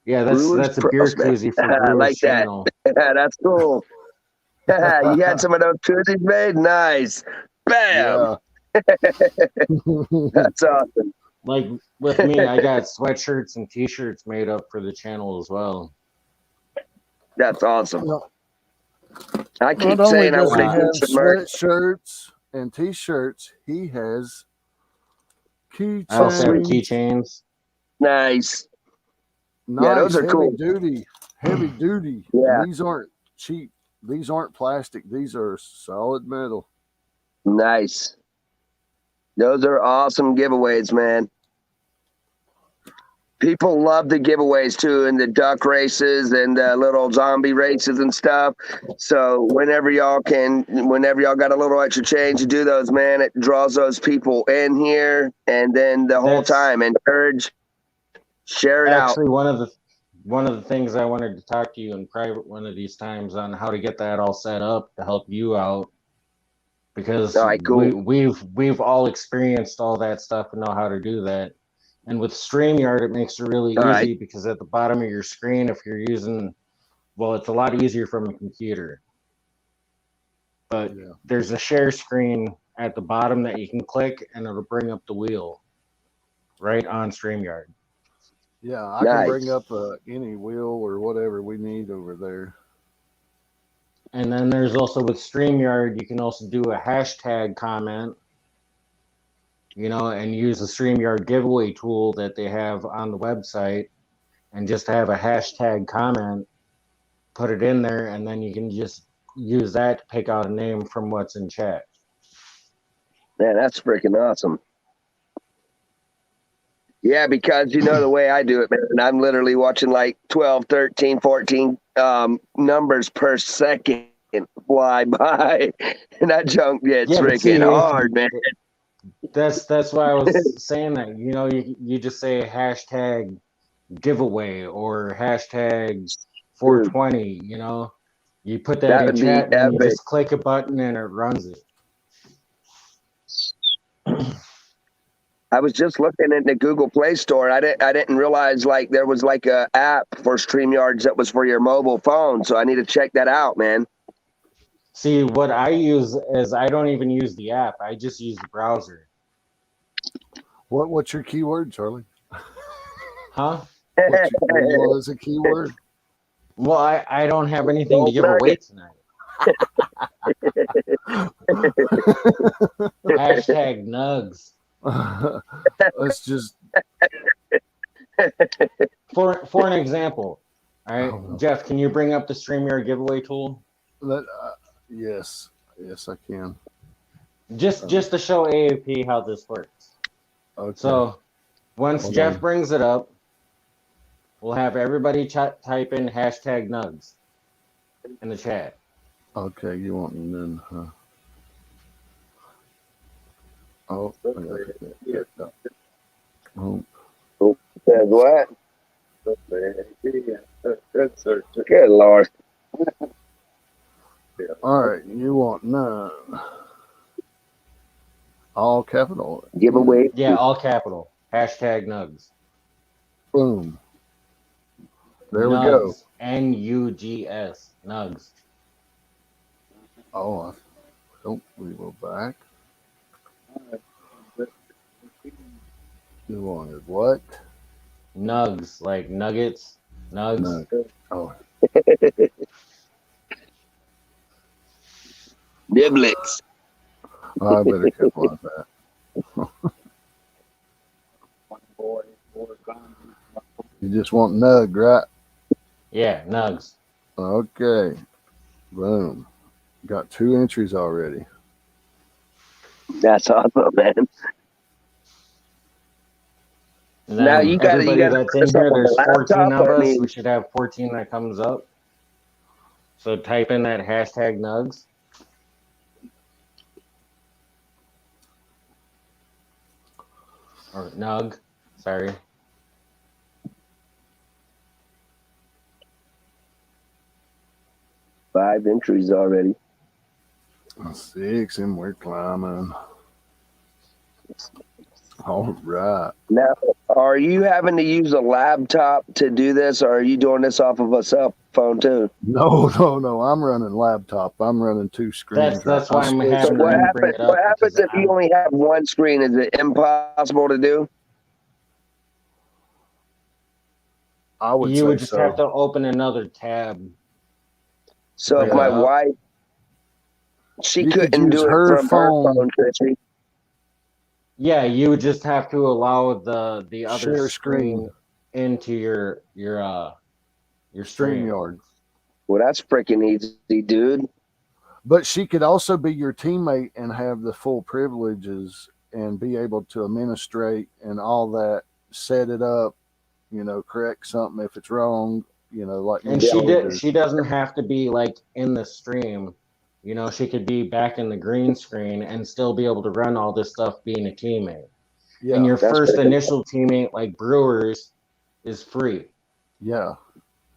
S5: Yeah, that's a beer koozie for
S2: I
S5: Brewer's
S2: like that.
S5: channel.
S2: That's cool. You had some of those koozies made? Nice. Bam.
S1: Yeah.
S2: That's awesome.
S5: Like with me, I got sweatshirts and t-shirts made up for the channel as well.
S2: That's awesome.
S1: No.
S2: I keep
S1: Not
S2: saying I
S1: only
S2: want to
S1: does
S2: get
S1: he
S2: some
S1: have
S2: merch.
S1: sweatshirts and t-shirts, he has keychains.
S5: I also have keychains.
S2: Nice.
S1: Nice,
S2: yeah, those are
S1: heavy
S2: cool.
S1: Heavy duty.
S2: Yeah.
S1: And these aren't cheap. These aren't plastic. These are solid metal.
S2: Nice. Those are awesome giveaways, man. People love the giveaways too, and the duck races and the little zombie races and stuff. So whenever y'all got a little extra change to do those, man, it draws those people in here, and then the whole time encourage, share it out.
S5: Actually, one of the things I wanted to talk to you in private one of these times on how to get that all set up to help you out, because
S2: cool.
S5: we've all experienced all that stuff and know how to do that. And with StreamYard, it makes it really easy because at the bottom of your screen, if you're using, it's a lot easier from a computer. But there's a share screen at the bottom that you can click, and it'll bring up the wheel right on StreamYard.
S1: Yeah, I can bring up any wheel or whatever we need over there.
S5: And then there's also with StreamYard, you can also do a hashtag comment, and use the StreamYard giveaway tool that they have on the website and just have a hashtag comment, put it in there, and then you can just use that to pick out a name from what's in chat.
S2: Man, that's freaking awesome. Yeah, because the way I do it, man, I'm literally watching like 12, 13, 14 numbers per second fly by, and that junk gets freaking hard, man.
S5: That's why I was saying that. You just say hashtag giveaway or hashtag 420. You put that in chat and you just click a button and it runs it.
S2: I was just looking in the Google Play Store. I didn't realize like there was like a app for StreamYards that was for your mobile phone. So I need to check that out, man.
S5: See, what I use is I don't even use the app. I just use the browser.
S1: What's your keyword, Charlie?
S5: Huh?
S1: What you want as a keyword?
S5: Well, I don't have anything to give away tonight. Hashtag nugs.
S1: Let's just
S5: For an example. All right, Jeff, can you bring up the StreamYard giveaway tool?
S1: yes, I can.
S5: Just to show AAP how this works.
S1: Okay.
S5: So once
S1: Hold
S5: Jeff
S1: on.
S5: brings it up, we'll have everybody type in hashtag nugs in the chat.
S1: Okay, you want me then, huh? Oh, yeah. Oh.
S2: Says what? Good Lord.
S1: All right, you want none. All capital.
S2: Giveaway.
S5: Yeah, all capital. Hashtag nugs.
S1: Boom. There we go.
S5: Nugs. Nugs. Nugs.
S1: Oh, we go back. You wanted what?
S5: Nugs, like nuggets. Nugs.
S1: No. Oh,
S2: Niblets.
S1: I better capitalize that. You just want nug, right?
S5: Yeah, nugs.
S1: Okay. Boom. Got 2 entries already.
S2: That's awesome, man.
S5: And
S2: Now
S5: then
S2: you got
S5: everybody that's in here, there's 14 of us. We should have 14 that comes up. So type in that hashtag nugs. Or nug. Sorry.
S2: Five entries already.
S1: 6, and we're climbing. All right.
S2: Now, are you having to use a laptop to do this, or are you doing this off of a cell phone too?
S1: No. I'm running laptop. I'm running 2 screens.
S5: That's why I'm having
S2: So what
S5: them bring it up.
S2: What happens if you only have one screen? Is it impossible to do?
S1: I would
S5: you
S1: say
S5: would just
S1: so.
S5: have to open another tab.
S2: So if my wife, she
S1: You could
S2: couldn't
S1: use
S2: do it
S1: her
S2: from
S1: phone.
S2: her phone, could she?
S5: Yeah, you would just have to allow the other
S1: Share
S5: screen into your stream.
S1: StreamYard.
S2: Well, that's freaking easy, dude.
S1: But she could also be your teammate and have the full privileges and be able to administrate and all that, set it up, correct something if it's wrong, like.
S5: And she doesn't have to be like in the stream. She could be back in the green screen and still be able to run all this stuff being a teammate.
S1: Yeah,
S5: and your first initial teammate, like Brewers, is free.
S1: Yeah.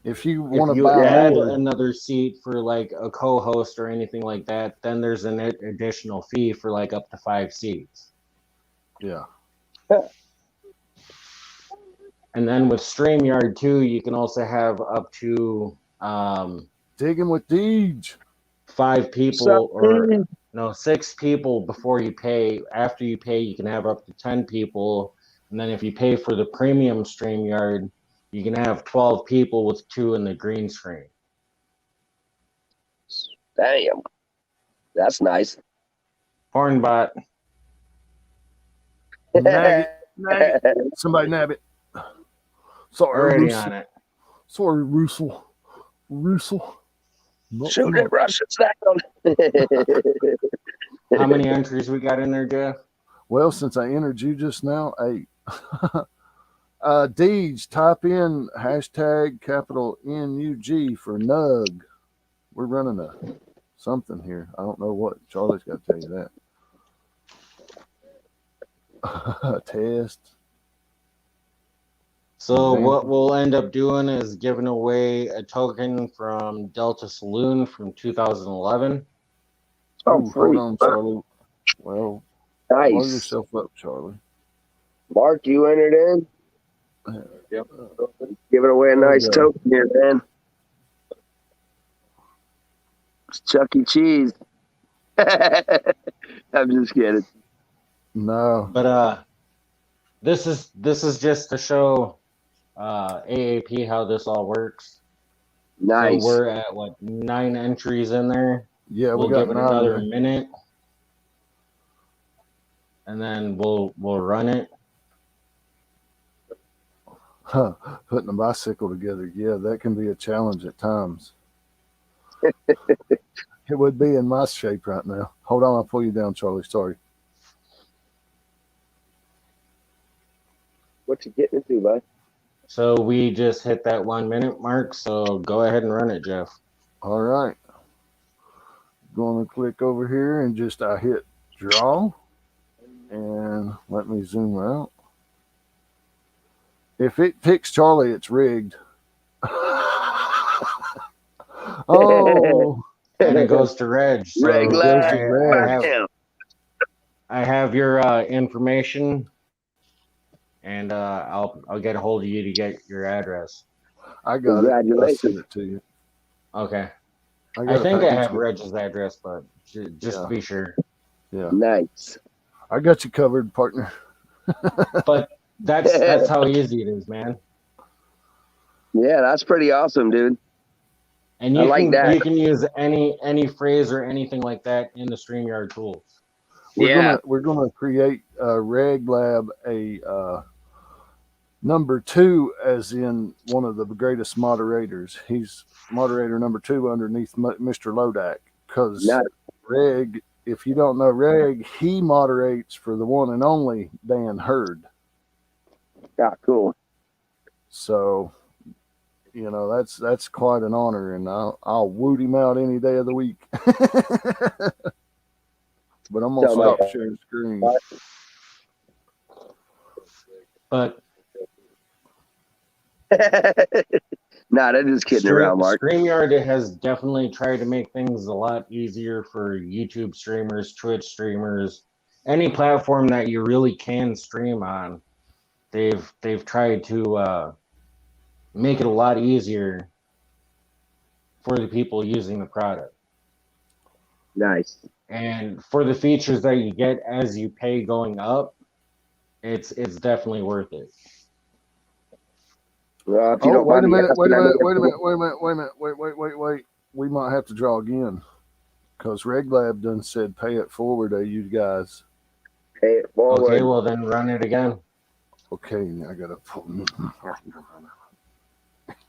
S1: If you want to
S5: add another seat for like a co-host or anything like that, then there's an additional fee for like up to 5 seats.
S1: Yeah.
S5: And then with StreamYard too, you can also have up to
S1: Digging with Deej.
S5: 5 people or 6 people before you pay. After you pay, you can have up to 10 people. And then if you pay for the premium StreamYard, you can have 12 people with 2 in the green screen.
S2: Damn. That's nice.
S5: Hornbot.
S1: Nag it. Somebody nab it. Sorry,
S5: Already
S1: Russell.
S5: on it.
S1: Sorry, Russell.
S2: Shoot it, Russians down.
S5: How many entries we got in there, Jeff?
S1: Well, since I entered you just now, 8. Deej, type in hashtag capital NUG for Nug. We're running something here. I don't know what. Charlie's got to tell you that. Test.
S5: So what we'll end up doing is giving away a token from Delta Saloon from 2011.
S1: Oh, hold on, Charlie. Well,
S2: nice.
S1: Blow yourself up, Charlie.
S2: Mark, you entered in?
S3: Yep.
S2: Giving away a nice token here, man. It's Chuck E. Cheese. I'm just kidding.
S1: No.
S5: But This is just to show AAP how this all works.
S2: Nice.
S5: So we're at what 9 entries in there.
S1: Yeah,
S5: We'll
S1: we got
S5: give it
S1: 9
S5: another
S1: there.
S5: minute, and then we'll run it.
S1: Huh, putting a bicycle together, yeah, that can be a challenge at times. It would be in my shape right now. Hold on, I'll pull you down, Charlie. Sorry.
S2: What you getting into, bud?
S5: So we just hit that 1 minute mark. So go ahead and run it, Jeff.
S1: All right. Going to click over here and just I hit draw, and let me zoom out. If it picks Charlie, it's rigged. Oh,
S5: And it goes to Reg. So
S2: Reg
S1: it goes to
S2: Lab.
S1: Reg.
S5: I have your information, and I'll get a hold of you to get your address.
S1: I got it. I'll
S2: Congratulations.
S1: send it to you.
S5: Okay.
S1: got
S5: I
S1: a
S5: think I
S1: package
S5: have
S1: with-
S5: Reg's address, but just to be sure.
S1: Yeah,
S2: Nice.
S1: I got you covered, partner.
S5: But that's how easy it is, man.
S2: Yeah, that's pretty awesome, dude.
S5: And
S2: I like that.
S5: you can use any phrase or anything like that in the StreamYard tools.
S1: We're gonna create Reg Lab a number 2, as in one of the greatest moderators. He's moderator number 2 underneath Mr. Lodak, because
S2: Nice.
S1: Reg, if you don't know Reg, he moderates for the one and only Dan Hurd.
S2: Yeah, cool.
S1: So, you know, that's quite an honor, and I'll woot him out any day of the week. But I'm gonna
S2: So,
S1: stop
S2: like,
S1: sharing screen.
S5: But
S2: nah, they're just kidding around, Mark.
S5: StreamYard has definitely tried to make things a lot easier for YouTube streamers, Twitch streamers, any platform that you really can stream on. They've tried to make it a lot easier for the people using the product.
S2: Nice.
S5: And for the features that you get as you pay going up, it's definitely worth it.
S2: Well, if you
S1: Oh,
S2: don't
S1: wait
S2: mind
S1: a
S2: me
S1: minute,
S2: asking,
S1: wait a
S2: I
S1: minute,
S2: know-
S1: wait a minute, wait a minute, wait a minute, wait. We might have to draw again, because Reglab done said pay it forward to you guys.
S2: Pay it forward.
S5: Okay, well then run it again.
S1: Okay, I gotta pull.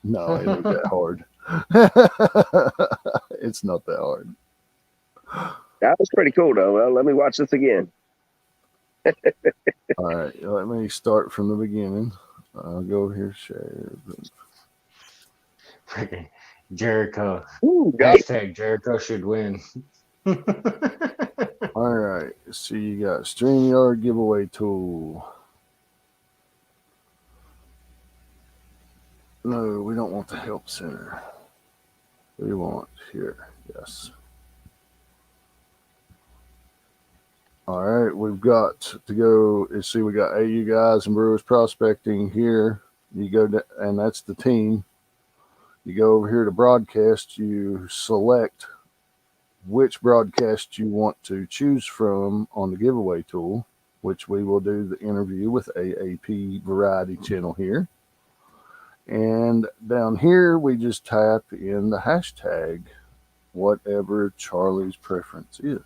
S1: No, it ain't that hard. It's not that hard.
S2: That was pretty cool, though. Well, let me watch this again.
S1: All right, let me start from the beginning. I'll go here, share.
S5: Freaking Jericho.
S2: Ooh, got it.
S5: Hashtag Jericho should win.
S1: All right, so you got StreamYard giveaway tool. No, we don't want the help center. We want here, yes. All right, we've got to go. You see, we got AU guys and Brewers prospecting here. You go to, and that's the team. You go over here to broadcast. You select which broadcast you want to choose from on the giveaway tool, which we will do the interview with AAP Variety Channel here. And down here, we just type in the hashtag, whatever Charlie's preference is.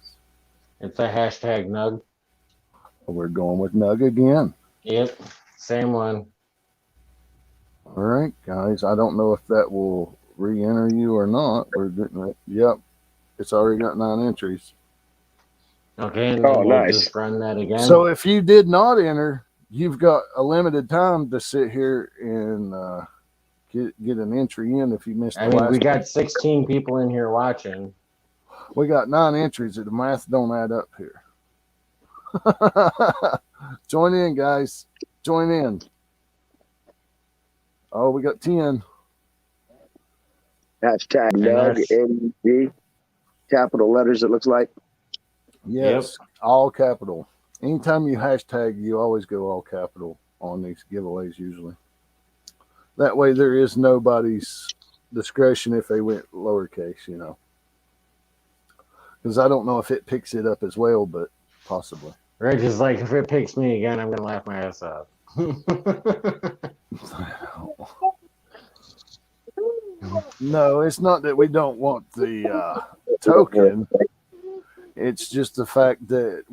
S5: It's a hashtag Nug.
S1: We're going with Nug again.
S5: Yep, same one.
S1: All right, guys. I don't know if that will re-enter you or not. We're doing it. Yep, it's already got 9 entries.
S5: Okay, and
S2: Oh,
S5: then we'll
S2: nice.
S5: just run that again.
S1: So if you did not enter, you've got a limited time to sit here and get an entry in if you missed the
S5: I mean,
S1: last
S5: we
S1: one.
S5: got 16 people in here watching.
S1: We got 9 entries. The math don't add up here. Join in, guys. Join in. Oh, we got 10.
S2: Hashtag
S5: And
S2: Nug,
S5: that's-
S2: NG, capital letters, it looks like.
S1: Yes, all capital. Anytime you hashtag, you always go all capital on these giveaways usually. That way there is nobody's discretion if they went lowercase, you know. Because I don't know if it picks it up as well, but possibly.
S5: Reg is like, if it picks me again, I'm going to laugh my ass off.
S1: No, it's not that we don't want the token. It's just the fact that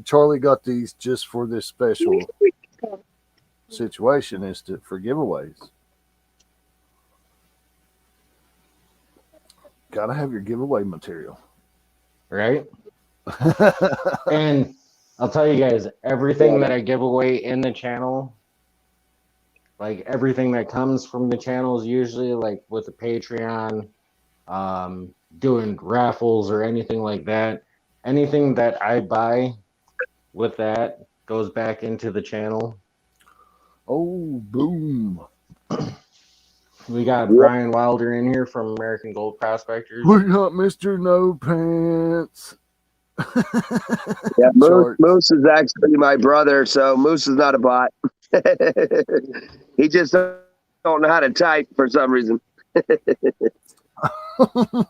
S1: Charlie got these just for this special situation, for giveaways. Gotta have your giveaway material.
S5: Right? And I'll tell you guys, everything that I give away in the channel, like everything that comes from the channel is usually like with the Patreon, doing raffles or anything like that. Anything that I buy with that goes back into the channel.
S1: Oh, boom.
S5: We got Brian Wilder in here from American Gold Prospectors.
S1: We got Mr. No Pants.
S2: Yeah, Moose is actually my brother, so Moose is not a bot. He just don't know how to type for some reason.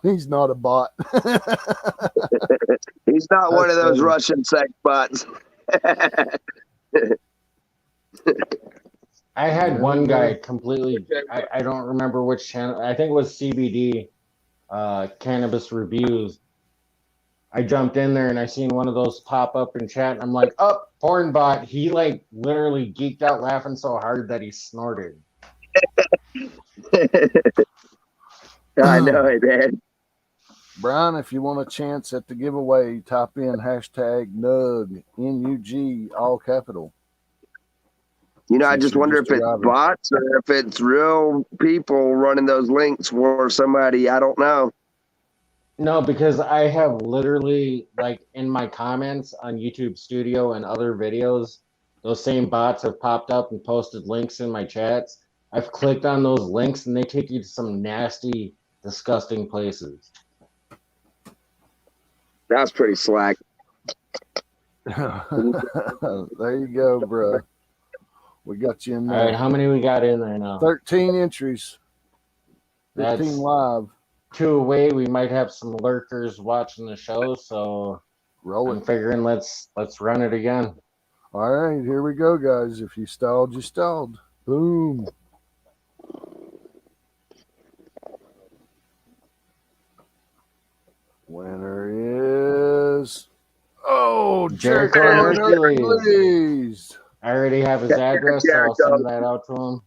S1: He's not a bot.
S2: He's not one of those Russian sex bots.
S5: I had one guy completely, I don't remember which channel, I think it was CBD, Cannabis Reviews. I jumped in there and I seen one of those pop up in chat and I'm like, oh, porn bot. He like literally geeked out laughing so hard that he snorted.
S2: I know it, man.
S1: Brian, if you want a chance at the giveaway, type in hashtag NUG, N-U-G, all capital.
S2: You know, I just wonder if it's bots or if it's real people running those links for somebody. I don't know.
S5: No, because I have literally, like, in my comments on YouTube Studio and other videos, those same bots have popped up and posted links in my chats. I've clicked on those links and they take you to some nasty, disgusting places.
S2: That's pretty slack.
S1: There you go, bro. We got you in there.
S5: All right, how many we got in there now?
S1: 13 entries. 15
S5: That's
S1: live.
S5: 2 away. We might have some lurkers watching the show, so I'm figuring let's run it again.
S1: All right, here we go, guys. If you stalled, you stalled. Boom. Winner is
S5: Jericho Hercules. I already have his address, so I'll send that out to him.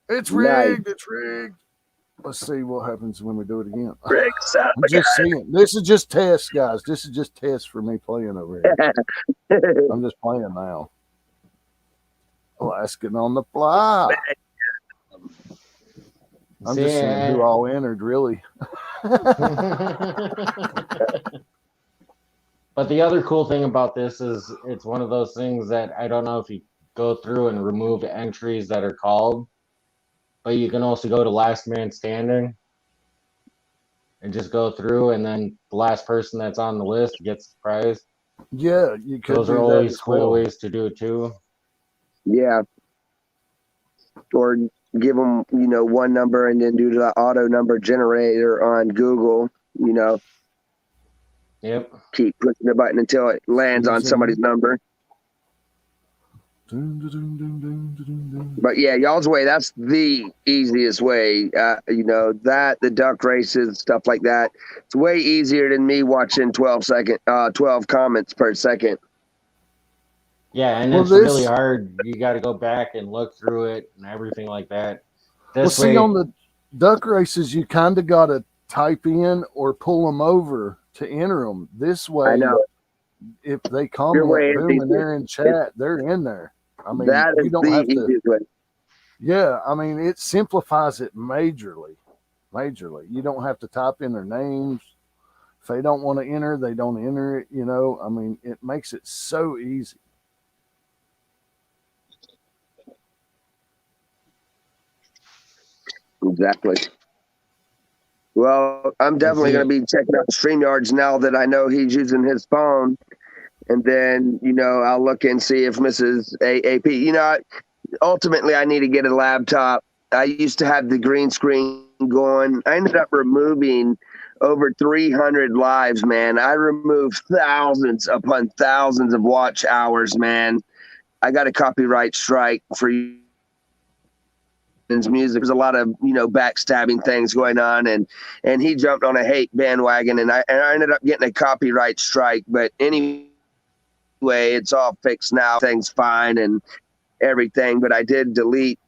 S1: It's rigged. Nice. It's rigged. Let's see what happens when we do it again. I'm just seeing. This is just test, guys. This is just test for me playing over here. I'm just playing now. Asking on the fly. I'm just seeing who all entered, really.
S5: But the other cool thing about this is it's one of those things that I don't know if you go through and remove entries that are called, but you can also go to last man standing and just go through, and then the last person that's on the list gets the prize.
S1: Yeah, you could.
S5: Those are always cool ways to do it too.
S2: Yeah. Or give them, one number and then do the auto number generator on Google,
S5: Yep.
S2: Keep pushing the button until it lands on somebody's number. But yeah, y'all's way, that's the easiest way. The duck races, stuff like that. It's way easier than me watching 12 comments per second.
S5: Yeah, and it's really hard. You got to go back and look through it and everything like that.
S1: See, on the duck races, you kind of got to type in or pull them over to enter them. This way,
S2: I know.
S1: If they comment, boom, and they're in chat, they're in there. I mean, you don't have to. Way. Yeah, I mean, it simplifies it majorly. You don't have to type in their names. If they don't want to enter, they don't enter it. I mean, it makes it so easy.
S2: Exactly. Well, I'm definitely going to be checking out StreamYards now that I know he's using his phone. And then, I'll look and see if Mrs. AAP, ultimately I need to get a laptop. I used to have the green screen going. I ended up removing over 300 lives, man. I removed thousands upon thousands of watch hours, man. I got a copyright strike for his music. There's a lot of, you know, backstabbing things going on, and he jumped on a hate bandwagon, and I ended up getting a copyright strike. But anyway, it's all fixed now. Things fine and everything. But I did delete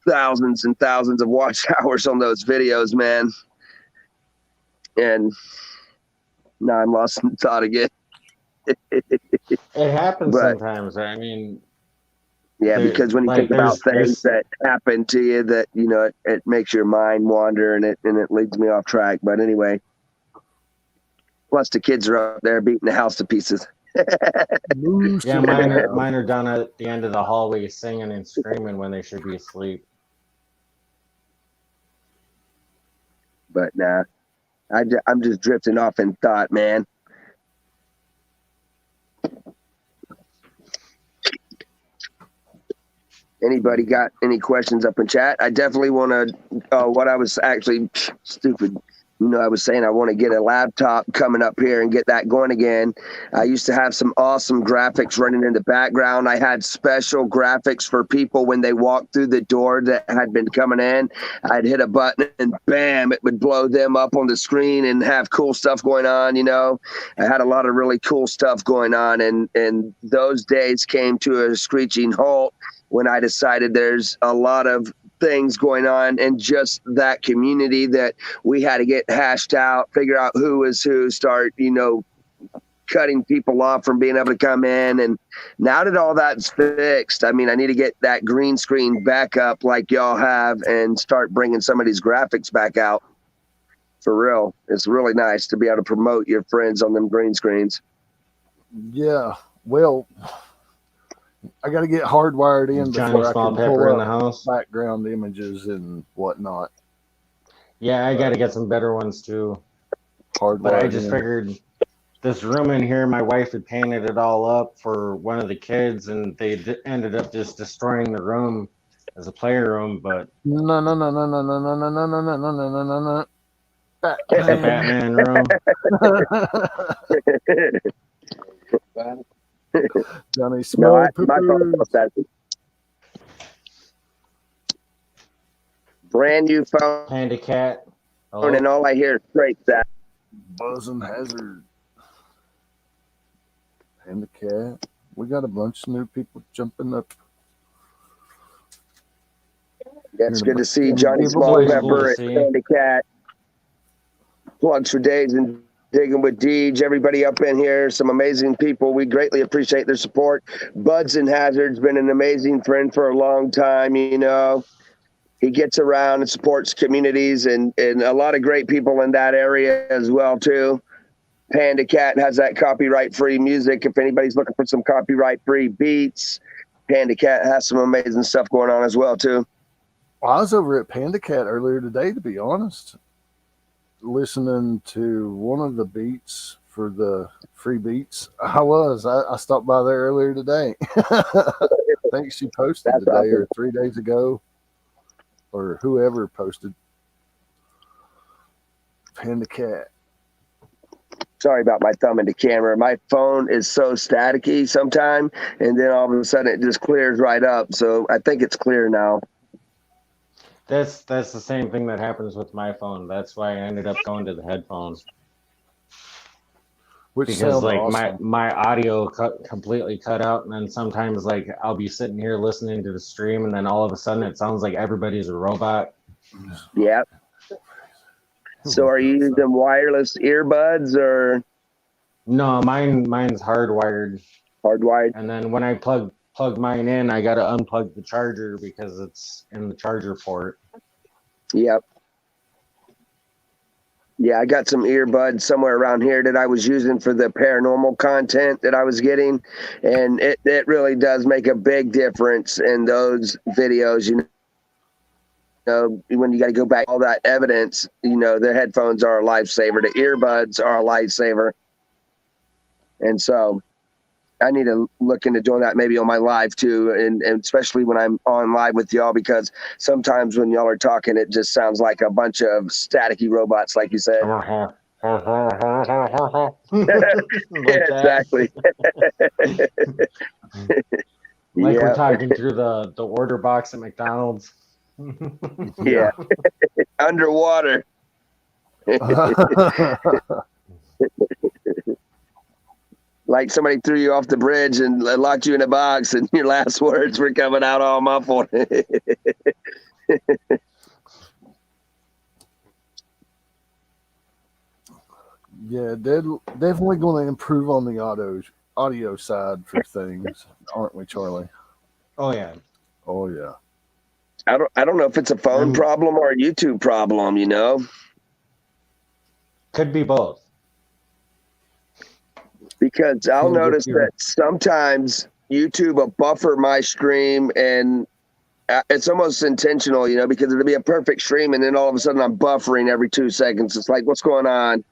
S2: thousands and thousands of watch hours on those videos, man. And now I'm lost in thought again.
S5: It happens
S2: But
S5: sometimes. I mean,
S2: yeah,
S5: there-
S2: because when you
S5: like,
S2: think about
S5: there's-
S2: things that happen to you, that, you know, it makes your mind wander, and it leads me off track. But anyway, plus the kids are up there beating the house to pieces.
S5: Yeah, mine are down at the end of the hallway singing and screaming when they should be asleep.
S2: But nah, I'm just drifting off in thought, man. Anybody got any questions up in chat? I definitely want to, what I was actually stupid. You know, I was saying I want to get a laptop coming up here and get that going again. I used to have some awesome graphics running in the background. I had special graphics for people when they walked through the door that had been coming in. I'd hit a button and bam, it would blow them up on the screen and have cool stuff going on, you know. I had a lot of really cool stuff going on, and those days came to a screeching halt when I decided there's a lot of things going on in just that community that we had to get hashed out, figure out who is who, start, you know, cutting people off from being able to come in. And now that all that's fixed, I mean, I need to get that green screen back up like y'all have and start bringing some of these graphics back out. For real. It's really nice to be able to promote your friends on them green screens.
S1: Yeah. Well, I got to get hardwired in
S5: Johnny
S1: before I
S5: Small
S1: can
S5: Pepper
S1: pull
S5: in the
S1: up
S5: house.
S1: background images and whatnot.
S5: Yeah, I got to get some better ones too.
S1: Hardwired
S5: But I just
S1: in.
S5: figured this room in here, my wife had painted it all up for one of the kids, and they ended up just destroying the room as a playroom. But
S1: No.
S5: it's a Batman room.
S1: Johnny
S2: No,
S1: Small
S2: my
S1: Pepper.
S2: phone was that. Brand new phone,
S5: Panda Cat. Hello?
S2: and all I hear is straight that.
S1: Buzzing Hazard. Panda Cat. We got a bunch of new people jumping up.
S2: It's good to see
S1: Some
S2: Johnny
S1: people
S2: Small
S5: always cool
S2: Pepper
S5: to
S2: and
S5: see.
S2: Panda Cat. Plugs for days and digging with Deej. Everybody up in here, some amazing people. We greatly appreciate their support. Buds and Hazard's been an amazing friend for a long time, you know. He gets around and supports communities and a lot of great people in that area as well, too. Panda Cat has that copyright-free music. If anybody's looking for some copyright-free beats, Panda Cat has some amazing stuff going on as well, too.
S1: Well, I was over at Panda Cat earlier today, to be honest, listening to one of the beats for the free beats. I stopped by there earlier today. I think she posted
S2: That's
S1: today
S2: awesome.
S1: or 3 days ago, or whoever posted. Panda Cat.
S2: Sorry about my thumb in the camera. My phone is so staticky sometime, and then all of a sudden it just clears right up. So I think it's clear now.
S5: That's the same thing that happens with my phone. That's why I ended up going to the headphones.
S1: Which
S5: Because
S1: sounds
S5: like
S1: awesome.
S5: my audio completely cut out, and then sometimes like I'll be sitting here listening to the stream, and then all of a sudden it sounds like everybody's a robot.
S2: Yeah. So are you using wireless earbuds or
S5: No, mine's hardwired,
S2: hardwired?
S5: and then when I plug mine in, I got to unplug the charger because it's in the charger port.
S2: Yep. Yeah, I got some earbuds somewhere around here that I was using for the paranormal content that I was getting, and it really does make a big difference in those videos, you know, when you got to go back all that evidence, you know, the headphones are a lifesaver, the earbuds are a lifesaver. And so I need to look into doing that maybe on my live too, and especially when I'm on live with y'all, because sometimes when y'all are talking, it just sounds like a bunch of staticky robots, like you said.
S5: Like
S2: Exactly.
S5: Like we're
S2: Yeah.
S5: talking through the order box at McDonald's.
S2: Yeah. Underwater. Like somebody threw you off the bridge and locked you in a box, and your last words were coming out all muffled.
S1: Yeah, definitely going to improve on the audio side for things, aren't we, Charlie?
S5: Oh yeah.
S1: Oh yeah.
S2: I don't know if it's a phone problem or a YouTube problem, you know?
S5: Could be both.
S2: Because I'll notice that sometimes YouTube will buffer my stream, and it's almost intentional, you know, because it'll be a perfect stream, and then all of a sudden I'm buffering every 2 seconds. It's like, what's going on?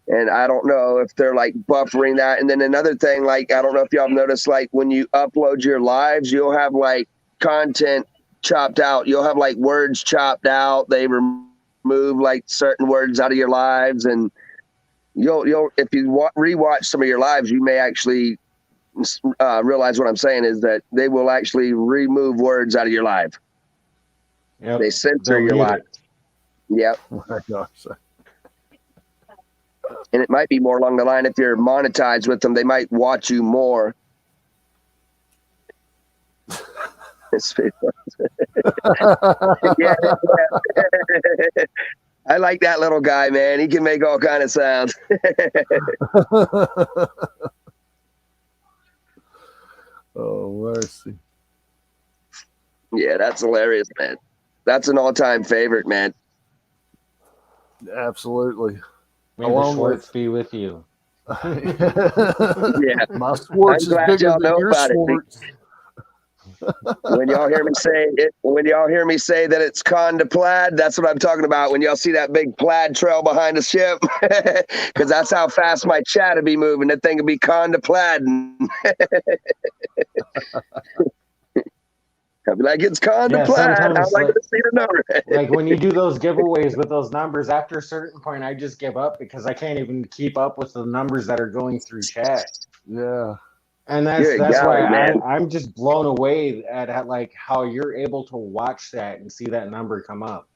S2: And I don't know if they're like buffering that. And then another thing, like, I don't know if y'all have noticed, like when you upload your lives, you'll have like content chopped out. You'll have like words chopped out. They remove like certain words out of your lives, and you'll if you rewatch some of your lives, you may actually realize what I'm saying is that they will actually remove words out of your live.
S5: Yep.
S2: They censor your live. Yep.
S1: Oh my gosh.
S2: And it might be more along the line, if you're monetized with them, they might watch you more. Yeah. I like that little guy, man. He can make all kind of sounds.
S1: Oh, mercy.
S2: Yeah, that's hilarious, man. That's an all-time favorite, man.
S5: May
S1: Absolutely.
S5: the
S1: Along
S5: Schwartz
S1: with-
S5: be with you.
S2: Yeah.
S1: My Schwartz
S2: I'm
S1: is
S2: glad
S1: bigger
S2: y'all
S1: than
S2: know
S1: your
S2: about it.
S1: Schwartz.
S2: When y'all hear me say it, when y'all hear me say that it's con to plaid, that's what I'm talking about. When y'all see that big plaid trail behind the ship, because that's how fast my chat would be moving. That thing would be con to plaid. I'd be like, it's con to
S5: Yeah,
S2: plaid. I'd
S5: sometimes,
S2: like
S5: like-
S2: to see the number.
S5: Like when you do those giveaways with those numbers, after a certain point, I just give up because I can't even keep up with the numbers that are going through chat.
S1: Yeah.
S5: And
S2: Good
S5: that's
S2: golly,
S5: why
S2: man.
S5: I'm just blown away at like how you're able to watch that and see that number come up.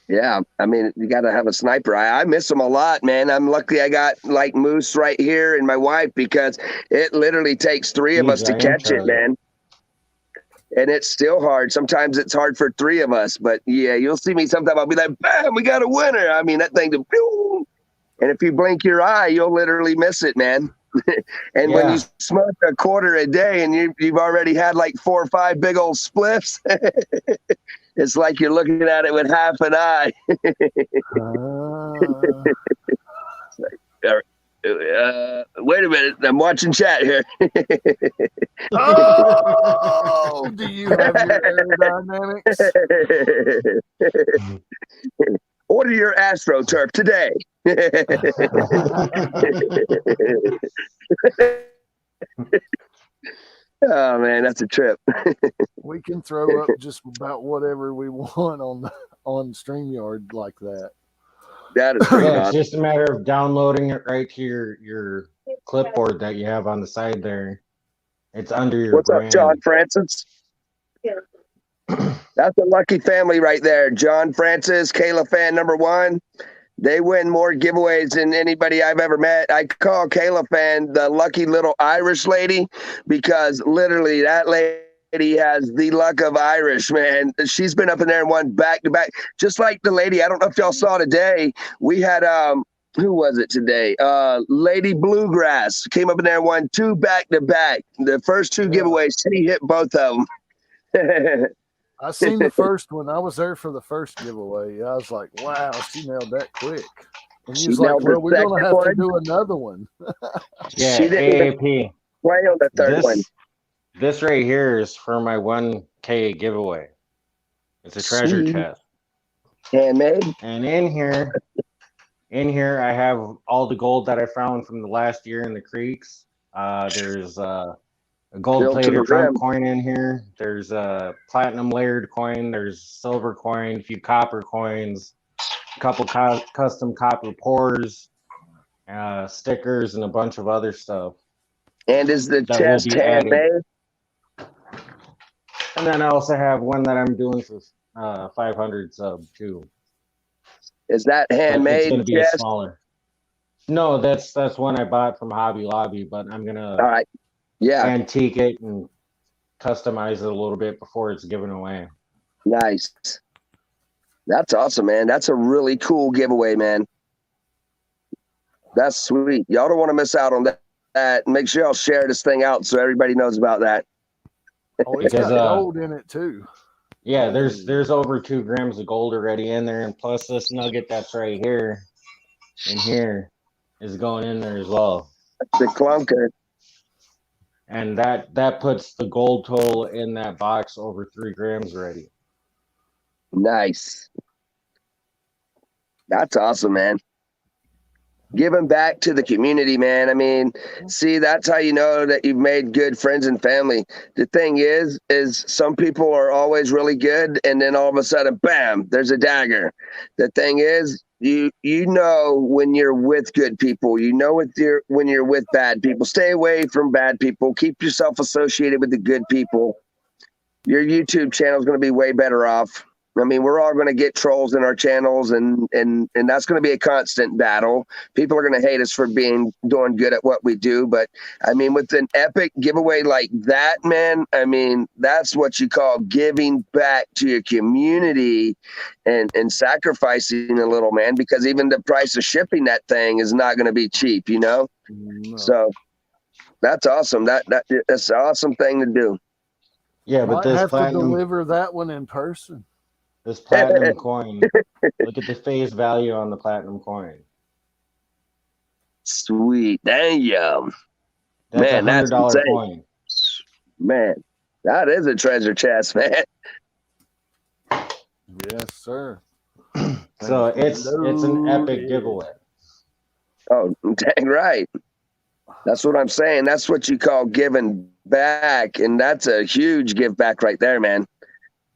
S2: Yeah, I mean, you got to have a sniper eye. I miss them a lot, man. I'm lucky I got like Moose right here and my wife, because it literally takes three of us to catch it, man. And it's still hard. Sometimes it's hard for three of us, but yeah, you'll see me sometime. I'll be like, bam, we got a winner. I mean, that thing, and if you blink your eye, you'll literally miss it, man. And when you smoke a quarter a day and you've already had like 4 or 5 big old spliffs, it's like you're looking at it with half an eye. Wait a minute, I'm watching chat here.
S1: Oh, do you have your aerodynamics?
S2: Order your AstroTurf today. Oh man, that's a trip.
S1: We can throw up just about whatever we want on StreamYard like that.
S2: That is pretty
S5: Yeah, it's
S2: awesome.
S5: just a matter of downloading it right to your clipboard that you have on the side there. It's under your
S2: What's
S5: brand.
S2: up, John Francis? That's a lucky family right there. John Francis, Kayla fan number 1. They win more giveaways than anybody I've ever met. I call Kayla fan the lucky little Irish lady, because literally that lady has the luck of Irish, man. She's been up in there and won back to back, just like the lady. I don't know if y'all saw today. We had who was it today? Lady Bluegrass came up in there and won 2 back to back. The first 2 giveaways, she hit both of them.
S1: I seen the first one. I was there for the first giveaway. I was like, wow, she nailed that quick. And he was like, well, we're going to have to do another one.
S5: Yeah,
S2: She didn't
S5: AAP.
S2: play on the third one.
S5: This right here is for my 1K giveaway. It's a treasure chest.
S2: Handmade.
S5: And in here I have all the gold that I found from the last year in the creeks. There's a gold-plated Trump coin in here. There's a platinum layered coin. There's silver coin, a few copper coins, a couple custom copper pours, stickers, and a bunch of other stuff.
S2: And is the
S5: that
S2: chest
S5: will be added.
S2: handmade?
S5: And then I also have one that I'm doing for 500 sub too.
S2: Is that
S5: But it's
S2: handmade
S5: gonna be a
S2: chest?
S5: smaller. No, that's one I bought from Hobby Lobby, but I'm gonna
S2: All right. Yeah.
S5: antique it and customize it a little bit before it's given away.
S2: Nice. That's awesome, man. That's a really cool giveaway, man. That's sweet. Y'all don't want to miss out on that. Make sure y'all share this thing out so everybody knows about that.
S1: Oh, it's
S5: Because,
S1: got gold in it too.
S5: Yeah, there's over 2 grams of gold already in there, and plus this nugget that's right here and here is going in there as well.
S2: The clunker.
S5: And that puts the gold total in that box over 3 grams already.
S2: Nice. That's awesome, man. Giving back to the community, man. I mean, see, that's how you know that you've made good friends and family. The thing is some people are always really good, and then all of a sudden, bam, there's a dagger. The thing is, you know when you're with good people. You know when you're with bad people. Stay away from bad people. Keep yourself associated with the good people. Your YouTube channel is going to be way better off. I mean, we're all going to get trolls in our channels, and that's going to be a constant battle. People are going to hate us for doing good at what we do. But I mean, with an epic giveaway like that, man, I mean, that's what you call giving back to your community and that's a little, man, because even the price of shipping that thing is not going to be cheap, you know?
S1: No.
S2: So that's awesome. That's an awesome thing to do.
S5: Yeah, but
S1: Might
S5: this
S1: have to
S5: platinum,
S1: deliver that one in person.
S5: this platinum coin, look at the face value on the platinum coin.
S2: Sweet. Damn.
S5: That's
S2: Man, that's
S5: $100
S2: insane.
S5: coin.
S2: Man, that is a treasure chest, man.
S1: Yes, sir.
S5: So it's an epic giveaway.
S2: Oh, dang right. That's what I'm saying. That's what you call giving back, and that's a huge give back right there, man.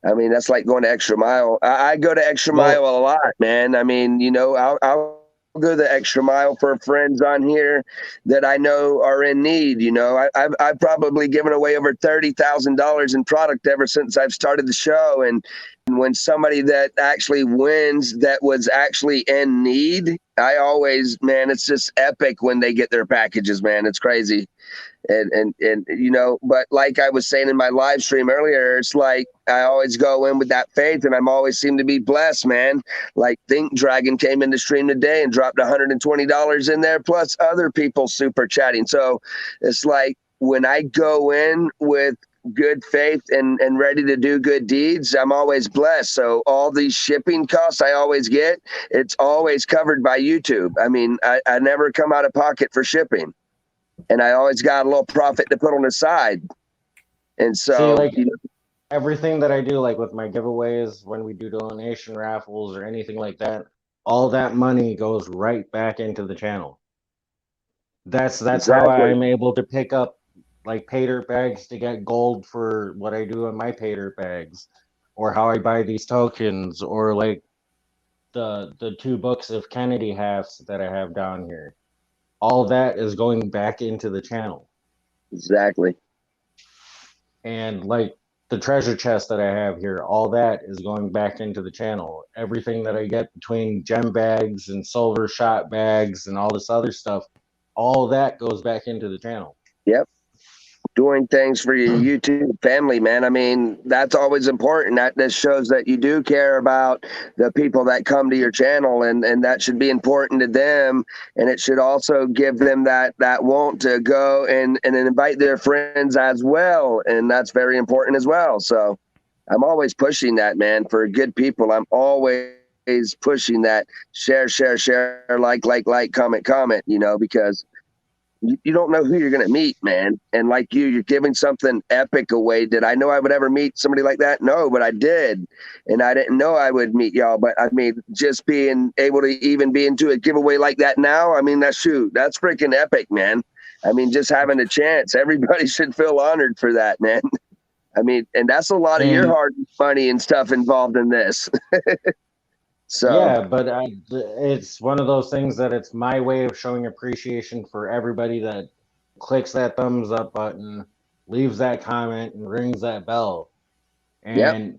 S2: I mean, that's like going to extra mile. I go to extra mile a lot, man. I mean, you know, I'll go the extra mile for friends on here that I know are in need. You know, I've probably given away over $30,000 in product ever since I've started the show. And when somebody that actually wins that was actually in need, I always, man, it's just epic when they get their packages, man. It's crazy. And you know, but like I was saying in my live stream earlier, it's like I always go in with that faith, and I'm always seem to be blessed, man. Like Think Dragon came in the stream today and dropped $120 in there, plus other people super chatting. So it's like when I go in with good faith and ready to do good deeds, I'm always blessed. So all these shipping costs I always get, it's always covered by YouTube. I mean, I never come out of pocket for shipping. And I always got a little profit to put on the side. And so,
S5: See, like, everything that I do, like with my giveaways, when we do donation raffles or anything like that, all that money goes right back into the channel. That's
S2: Exactly.
S5: how I'm able to pick up like pay dirt bags to get gold for what I do in my pay dirt bags, or how I buy these tokens, or like the 2 books of Kennedy hats that I have down here. All that is going back into the channel.
S2: Exactly.
S5: And like the treasure chest that I have here, all that is going back into the channel. Everything that I get between gem bags and silver shot bags and all this other stuff, all that goes back into the channel.
S2: Yep. Doing things for your YouTube family, man. I mean, that's always important. That shows that you do care about the people that come to your channel, and that should be important to them. And it should also give them that want to go and invite their friends as well. And that's very important as well. So I'm always pushing that, man, for good people. I'm always pushing that share, like, comment, you know, because you don't know who you're going to meet, man. And like you're giving something epic away. Did I know I would ever meet somebody like that? No, but I did. And I didn't know I would meet y'all. But I mean, just being able to even be into a giveaway like that now, I mean, that's freaking epic, man. I mean, just having a chance, everybody should feel honored for that, man. I mean, and that's a lot of your hard money and stuff involved in this. So
S5: yeah, but it's one of those things that it's my way of showing appreciation for everybody that clicks that thumbs up button, leaves that comment, and rings that bell. And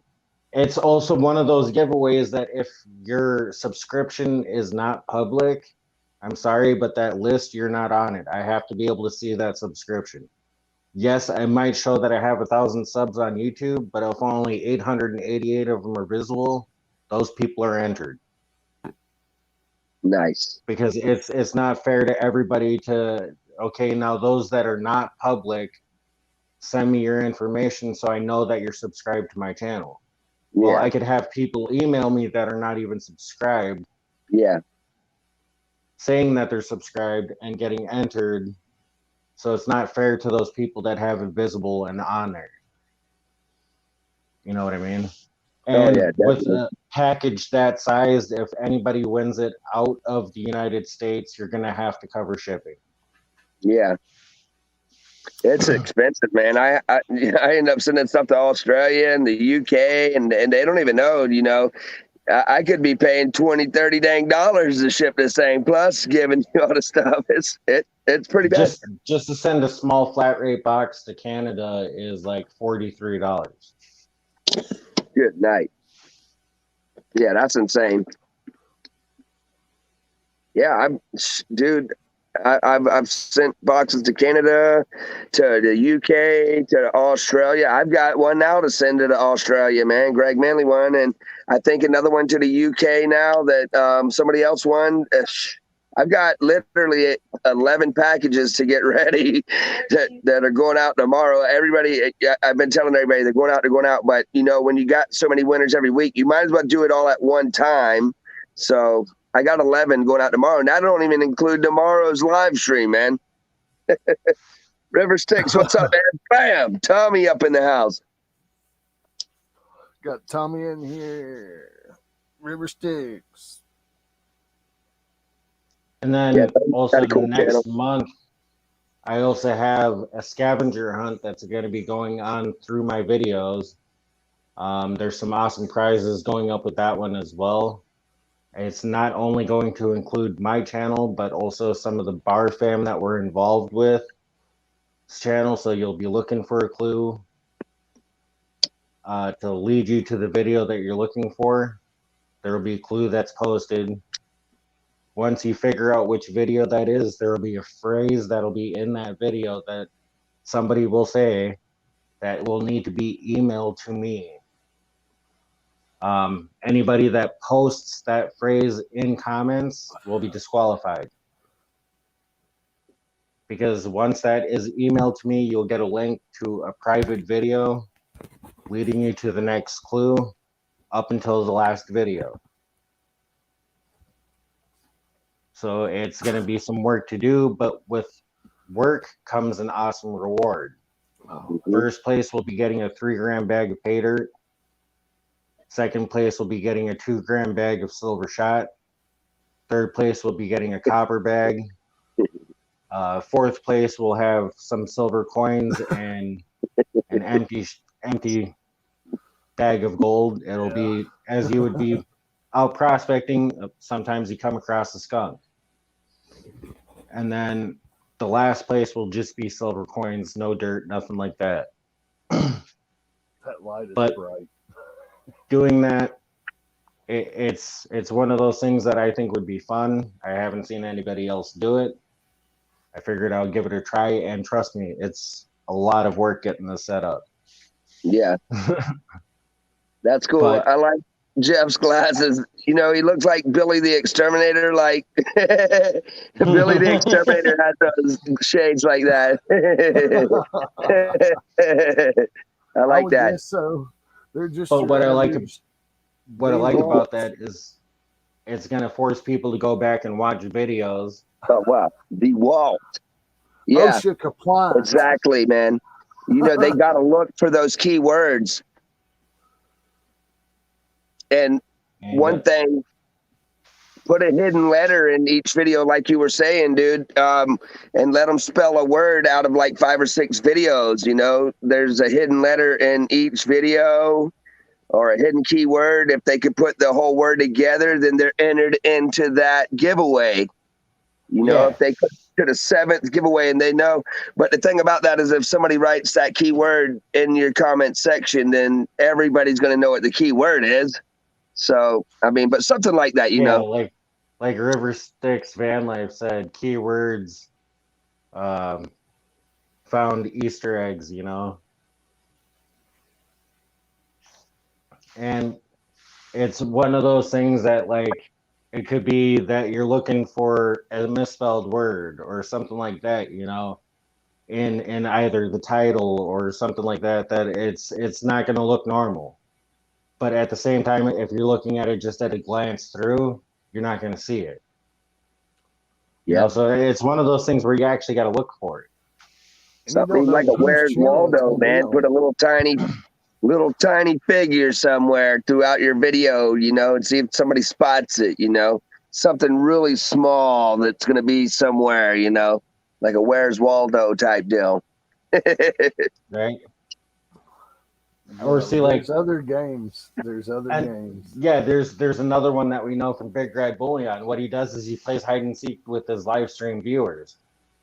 S5: it's also one of those giveaways that if your subscription is not public, I'm sorry, but that list, you're not on it. I have to be able to see that subscription. Yes, I might show that I have 1,000 subs on YouTube, but if only 888 of them are visible, those people are entered.
S2: Nice.
S5: Because it's not fair to everybody to, okay, now those that are not public, send me your information so I know that you're subscribed to my channel. Well, I could have people email me that are not even subscribed.
S2: Yeah.
S5: Saying that they're subscribed and getting entered. So it's not fair to those people that have it visible and on there. You know what I mean? And with a package that size, if anybody wins it out of the United States, you're going to have to cover shipping.
S2: Yeah. It's expensive, man. I end up sending stuff to Australia and the UK, and they don't even know, you know. I could be paying $20, $30 dang dollars to ship this thing, plus giving you all the stuff. It's pretty bad.
S5: Just to send a small flat rate box to Canada is like $43.
S2: Good night. Yeah, that's insane. Yeah, I've sent boxes to Canada, to the UK, to Australia. I've got one now to send to Australia, man. Greg Manley one, and I think another one to the UK now that somebody else won. I've got literally 11 packages to get ready that are going out tomorrow. Everybody, I've been telling everybody they're going out. But, you know, when you got so many winners every week, you might as well do it all at one time. So I got 11 going out tomorrow. And I don't even include tomorrow's live stream, man. River Sticks, what's up, man? Bam! Tommy up in the house.
S1: Got Tommy in here. River Sticks.
S5: And then also next month, I also have a scavenger hunt that's going to be going on through my videos. There's some awesome prizes going up with that one as well. It's not only going to include my channel, but also some of the bar fam that we're involved with this channel. So you'll be looking for a clue to lead you to the video that you're looking for. There will be a clue that's posted. Once you figure out which video that is, there will be a phrase that'll be in that video that somebody will say that will need to be emailed to me. Anybody that posts that phrase in comments will be disqualified. Because once that is emailed to me, you'll get a link to a private video leading you to the next clue up until the last video. So it's going to be some work to do, but with work comes an awesome reward. First place will be getting a 3-gram bag of pay dirt. Second place will be getting a 2-gram bag of silver shot. Third place will be getting a copper bag. Fourth place will have some silver coins and an empty bag of gold. It'll be as you would be out prospecting. Sometimes you come across a skunk. And then the last place will just be silver coins, no dirt, nothing like that.
S1: That light is bright.
S5: Doing that, it's one of those things that I think would be fun. I haven't seen anybody else do it. I figured I would give it a try, and trust me, it's a lot of work getting this set up.
S2: Yeah. That's cool. I like Jeff's glasses. You know, he looks like Billy the Exterminator. Like Billy the Exterminator has those shades like that. I like that.
S1: Guess so. They're just.
S5: But what I like about that is it's gonna force people to go back and watch videos.
S2: Oh wow, DeWalt. Yeah,
S1: OSHA compliant.
S2: Exactly, man. You know, they got to look for those key words. And one thing, put a hidden letter in each video, like you were saying, dude, and let them spell a word out of like 5 or 6 videos. You know, there's a hidden letter in each video or a hidden keyword. If they could put the whole word together, then they're entered into that giveaway. You know, if they to the 7th giveaway and they know. But the thing about that is if somebody writes that keyword in your comment section, then everybody's going to know what the keyword is. So, I mean, but something like that, you know.
S5: Like River Sticks Van Life said, keywords, found Easter eggs, you know. And it's one of those things that, like, it could be that you're looking for a misspelled word or something like that, you know, in either the title or something like that, that it's not going to look normal. But at the same time, if you're looking at it just at a glance through, you're not going to see it. You know, so it's one of those things where you actually got to look for it.
S2: Something like a Where's Waldo, man. Put a little tiny figure somewhere throughout your video, you know, and see if somebody spots it, you know. Something really small that's going to be somewhere, you know, like a Where's Waldo type deal.
S5: Right.
S1: Or see, like there's other games.
S5: Yeah, there's another one that we know from Big Red Bullion. What he does is he plays hide and seek with his live stream viewers.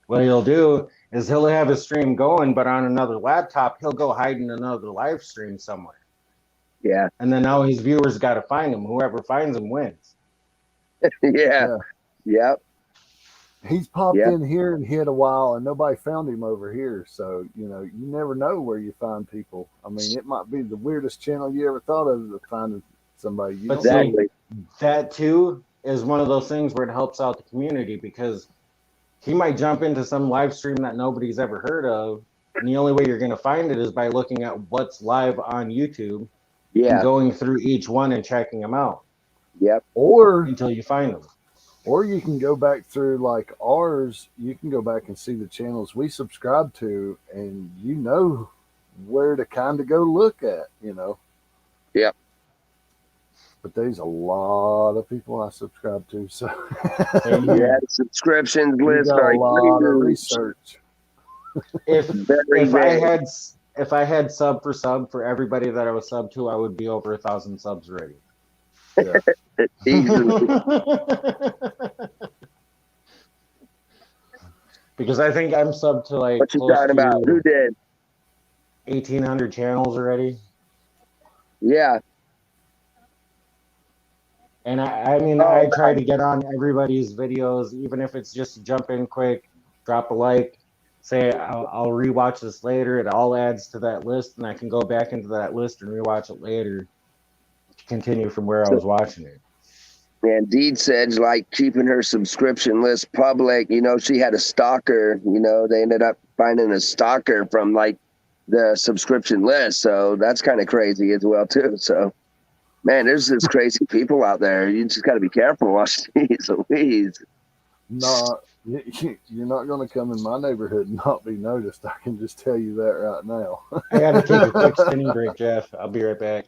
S5: What he'll do is he'll have his stream going, but on another laptop, he'll go hide in another live stream somewhere.
S2: Yeah.
S5: And then now his viewers got to find him. Whoever finds him wins.
S2: Yeah. Yep.
S1: He's popped in here and hid a while, and nobody found him over here. So, you know, you never know where you find people. I mean, it might be the weirdest channel you ever thought of finding somebody. You
S2: exactly.
S5: That, too, is one of those things where it helps out the community because he might jump into some live stream that nobody's ever heard of. And the only way you're going to find it is by looking at what's live on YouTube and going through each one and checking them out.
S2: Yep.
S1: Or
S5: until you find them.
S1: Or you can go back through like ours, you can go back and see the channels we subscribe to, and you know where to kind of go look at, you know.
S2: Yep.
S1: But there's a lot of people I subscribe to, so
S2: the subscriptions list
S1: are a lot of research.
S5: If I had sub for everybody that I was sub to, I would be over 1,000 subs already.
S1: Yeah.
S5: Because I think I'm sub to like
S2: what you talking about? Who did
S5: 1,800 channels already?
S2: Yeah.
S5: And I mean, I try to get on everybody's videos, even if it's just to jump in quick, drop a like, say I'll rewatch this later. It all adds to that list, and I can go back into that list and rewatch it later to continue from where I was watching it.
S2: And Deed said, like, keeping her subscription list public. You know, she had a stalker. You know, they ended up finding a stalker from, like, the subscription list. So that's kind of crazy as well, too. So, man, there's just crazy people out there. You just got to be careful. Jeez Louise.
S1: No, you're not going to come in my neighborhood and not be noticed. I can just tell you that right now.
S5: I got to take a quick spinning break, Jeff. I'll be right back.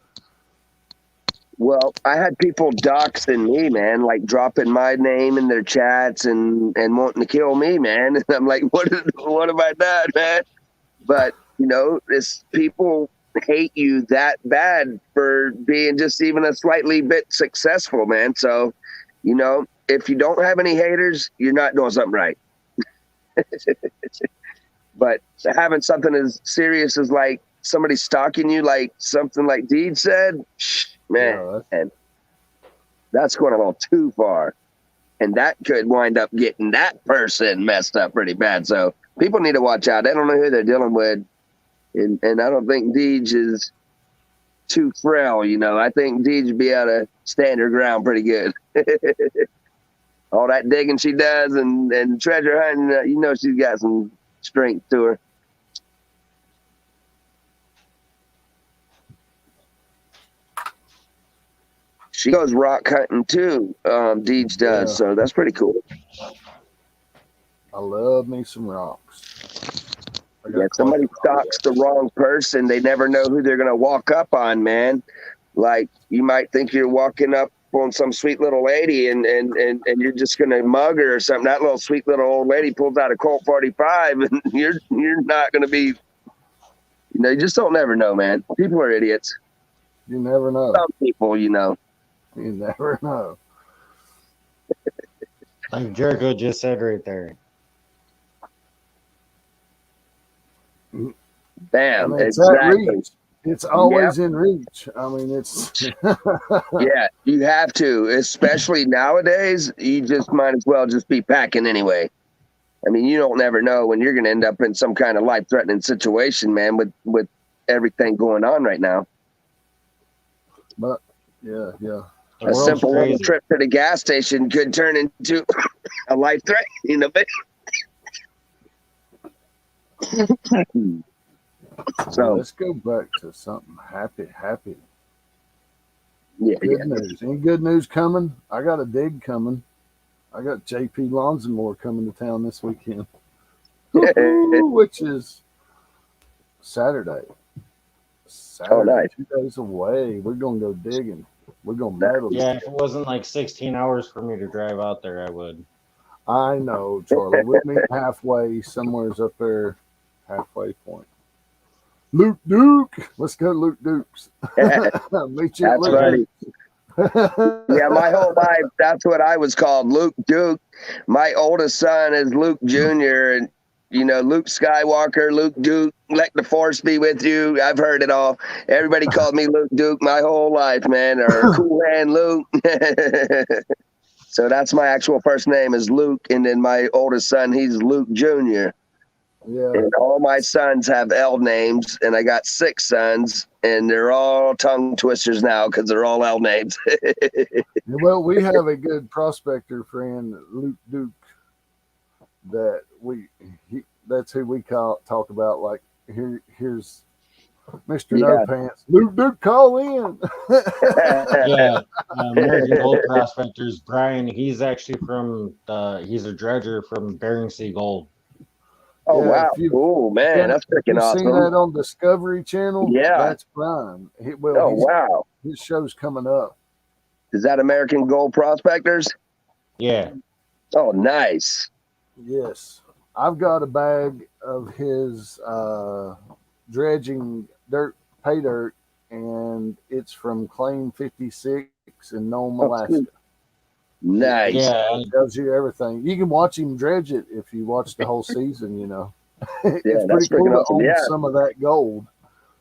S2: Well, I had people doxing me, man, like dropping my name in their chats and wanting to kill me, man. And I'm like, what have I done, man? But, you know, people hate you that bad for being just even a slightly bit successful, man. So, you know, if you don't have any haters, you're not doing something right. But having something as serious as like somebody stalking you, like something like Deed said, man, that's going a little too far. And that could wind up getting that person messed up pretty bad. So people need to watch out. They don't know who they're dealing with. And I don't think Deej is too frail, you know. I think Deej would be able to stand her ground pretty good. All that digging she does and treasure hunting, you know, she's got some strength to her. She goes rock hunting too. Deej does, so that's pretty cool.
S1: I love me some rocks.
S2: Yeah, somebody stalks the wrong person. They never know who they're gonna walk up on, man. Like you might think you're walking up on some sweet little lady and you're just gonna mug her or something. That little sweet little old lady pulls out a Colt 45 and you're not gonna be, you know, you just don't never know, man. People are idiots.
S1: You never know.
S2: Some people, you know.
S1: You never know.
S5: Like Jericho just said right there.
S2: Bam.
S1: And it's at
S2: Exactly.
S1: reach. It's always in reach. I mean, it's
S2: Yeah, you have to, especially nowadays. You just might as well just be packing anyway. I mean, you don't never know when you're going to end up in some kind of life-threatening situation, man, with everything going on right now.
S1: But yeah.
S2: A simple little trip to the gas station could turn into a life-threatening event. So
S1: let's go back to something happy.
S2: Yeah,
S1: Good news. Any good news coming? I got a dig coming. I got JP Lawns and More coming to town this weekend, which is Saturday.
S2: Oh, nice.
S1: 2 days away. We're gonna go digging. We're gonna metal.
S5: Yeah, if it wasn't like 16 hours for me to drive out there, I would.
S1: I know, Charlie. We'll meet halfway. Somewhere's up there, halfway point. Luke Duke. Let's go, Luke Dukes. Meet you at
S2: That's
S1: Luke
S2: funny.
S1: Dukes.
S2: Yeah, my whole life, that's what I was called, Luke Duke. My oldest son is Luke Jr., and, you know, Luke Skywalker, Luke Duke, let the force be with you. I've heard it all. Everybody called me Luke Duke my whole life, man, or Cool Hand Luke. So that's my actual first name is Luke, and then my oldest son, he's Luke Jr.
S1: Yeah.
S2: And all my sons have L names, and I got 6 sons, and they're all tongue twisters now because they're all L names.
S1: Well, we have a good prospector friend, Luke Duke, that that's who we talk about. Like here's Mr. No Pants. Luke Duke, call in.
S5: Yeah, American Gold Prospectors. Brian, he's actually from he's a dredger from Bering Sea Gold.
S2: Oh, wow. Oh, man, that's freaking awesome.
S1: You've seen that on Discovery Channel?
S2: Yeah.
S1: That's Brian.
S2: Wow.
S1: His show's coming up.
S2: Is that American Gold Prospectors?
S5: Yeah.
S2: Oh, nice.
S1: Yes. I've got a bag of his dredging pay dirt, and it's from Claim 56 in Nome, Alaska.
S2: Nice.
S5: Yeah.
S1: It tells you everything. You can watch him dredge it if you watch the whole season, you know. It's pretty cool to own some of that gold.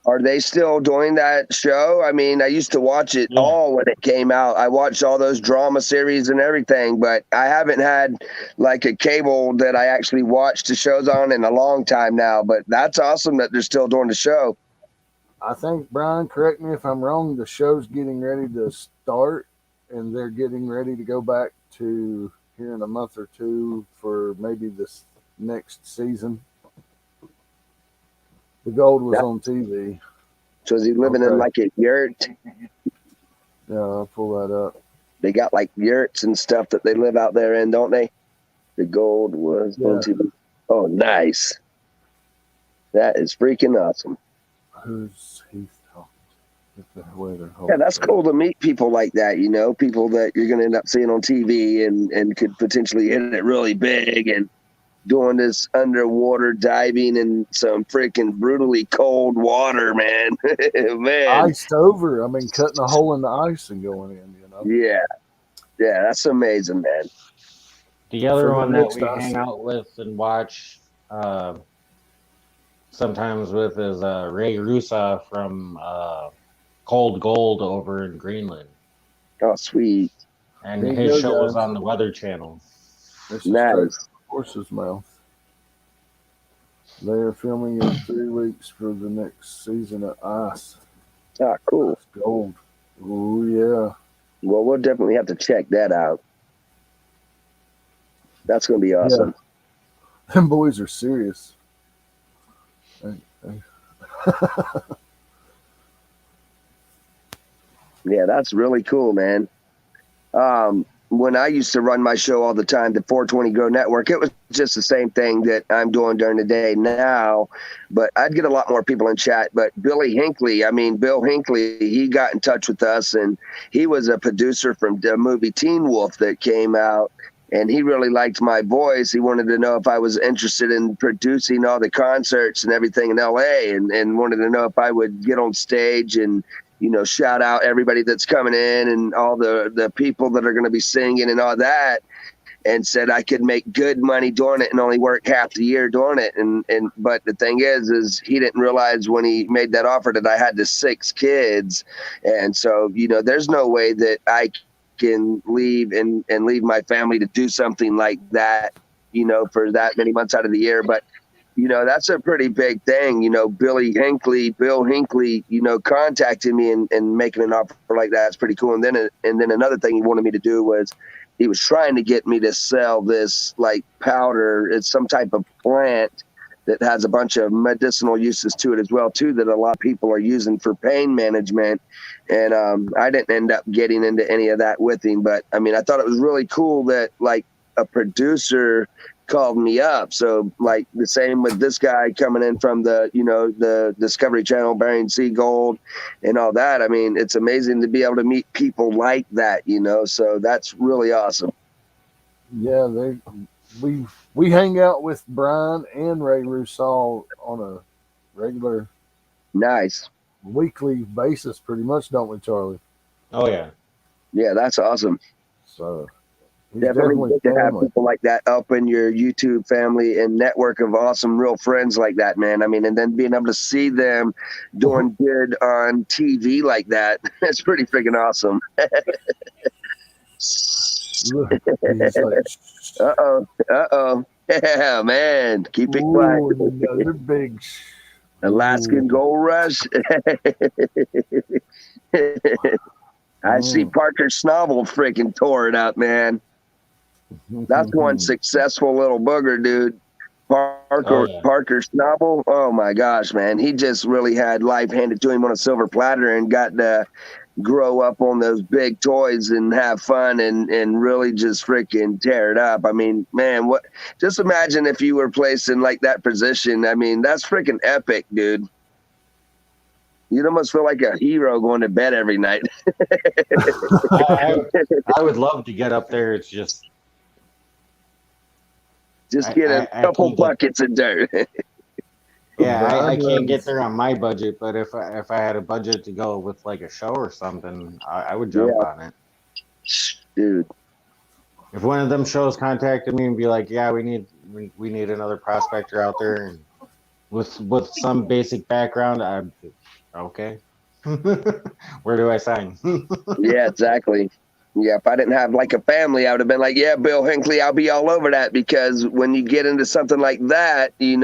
S2: Are they still doing that show? I mean, I used to watch it all when it came out. I watched all those drama series and everything, but I haven't had like a cable that I actually watched the shows on in a long time now. But that's awesome that they're still doing the show.
S1: I think, Brian, correct me if I'm wrong, the show's getting ready to start, and they're getting ready to go back to here in a month or two for maybe this next season. The gold was on TV.
S2: So is he living in like a yurt?
S1: Yeah, I'll pull that up.
S2: They got like yurts and stuff that they live out there in, don't they? The gold was on TV. Oh, nice. That is freaking awesome.
S1: Who's Heath talking?
S2: Yeah, that's cool to meet people like that, you know, people that you're going to end up seeing on TV and could potentially hit it really big and doing this underwater diving in some freaking brutally cold water, man. Man.
S1: Iced over. I mean, cutting a hole in the ice and going in, you know?
S2: Yeah. Yeah, that's amazing, man.
S5: The other one that we hang out with and watch sometimes with is Ray Rusa from Cold Gold over in Greenland.
S2: Oh, sweet.
S5: And his show was on the Weather Channel.
S2: Nice.
S1: Horse's Mouth. They are filming in 3 weeks for the next season of Ice.
S2: Ah, cool.
S1: Ice Gold. Oh, yeah.
S2: Well, we'll definitely have to check that out. That's going to be awesome.
S1: Yeah. Them boys are serious.
S2: Yeah, that's really cool, man. When I used to run my show all the time, the 420 Grow Network, it was just the same thing that I'm doing during the day now, but I'd get a lot more people in chat. But Bill Hinckley, he got in touch with us, and he was a producer from the movie Teen Wolf that came out, and he really liked my voice. He wanted to know if I was interested in producing all the concerts and everything in LA, and wanted to know if I would get on stage and, you know, shout out everybody that's coming in and all the people that are going to be singing and all that. and said I could make good money doing it and only work half the year doing it. But the thing is he didn't realize when he made that offer that I had the 6 kids. And so, there's no way that I can leave and leave my family to do something like that, for that many months out of the year. But that's a pretty big thing. Bill Hinckley, contacted me and making an offer like that is pretty cool. And then another thing he wanted me to do was he was trying to get me to sell this like powder. It's some type of plant that has a bunch of medicinal uses to it as well too, that a lot of people are using for pain management. And I didn't end up getting into any of that with him. But I mean, I thought it was really cool that like a producer called me up. So like the same with this guy coming in from the Discovery Channel, Bering Sea Gold and all that. I mean, it's amazing to be able to meet people like that, so that's really awesome.
S1: Yeah, we hang out with Brian and Ray Russell on a regular,
S2: nice
S1: weekly basis, pretty much, don't we, Charlie?
S5: Oh yeah.
S2: Yeah, that's awesome.
S1: So
S2: definitely good to have people like that up in your YouTube family and network of awesome real friends like that, man. I mean, and then being able to see them doing good on TV like that, that's pretty freaking awesome. Uh-oh. Yeah, man. Keep it quiet.
S1: Another big
S2: Alaskan Gold Rush. I see Parker Snobble freaking tore it up, man. That's one successful little booger, dude. Parker Snobble. Oh my gosh, man. He just really had life handed to him on a silver platter and got to grow up on those big toys and have fun and really just freaking tear it up. I mean, man, just imagine if you were placed in like that position. I mean, that's freaking epic, dude. You'd almost feel like a hero going to bed every night.
S5: I would love to get up there. It's just
S2: get a couple buckets of dirt.
S5: Yeah, I can't get there on my budget, but if I had a budget to go with like a show or something, I would jump on it.
S2: Dude.
S5: If one of them shows contacted me and be like, yeah, we need another prospector out there and with some basic background, I'm okay. Where do I sign?
S2: Yeah, exactly. Yeah, if I didn't have like a family, I would have been like, yeah, Bill Hinckley, I'll be all over that, because when you get into something like that, you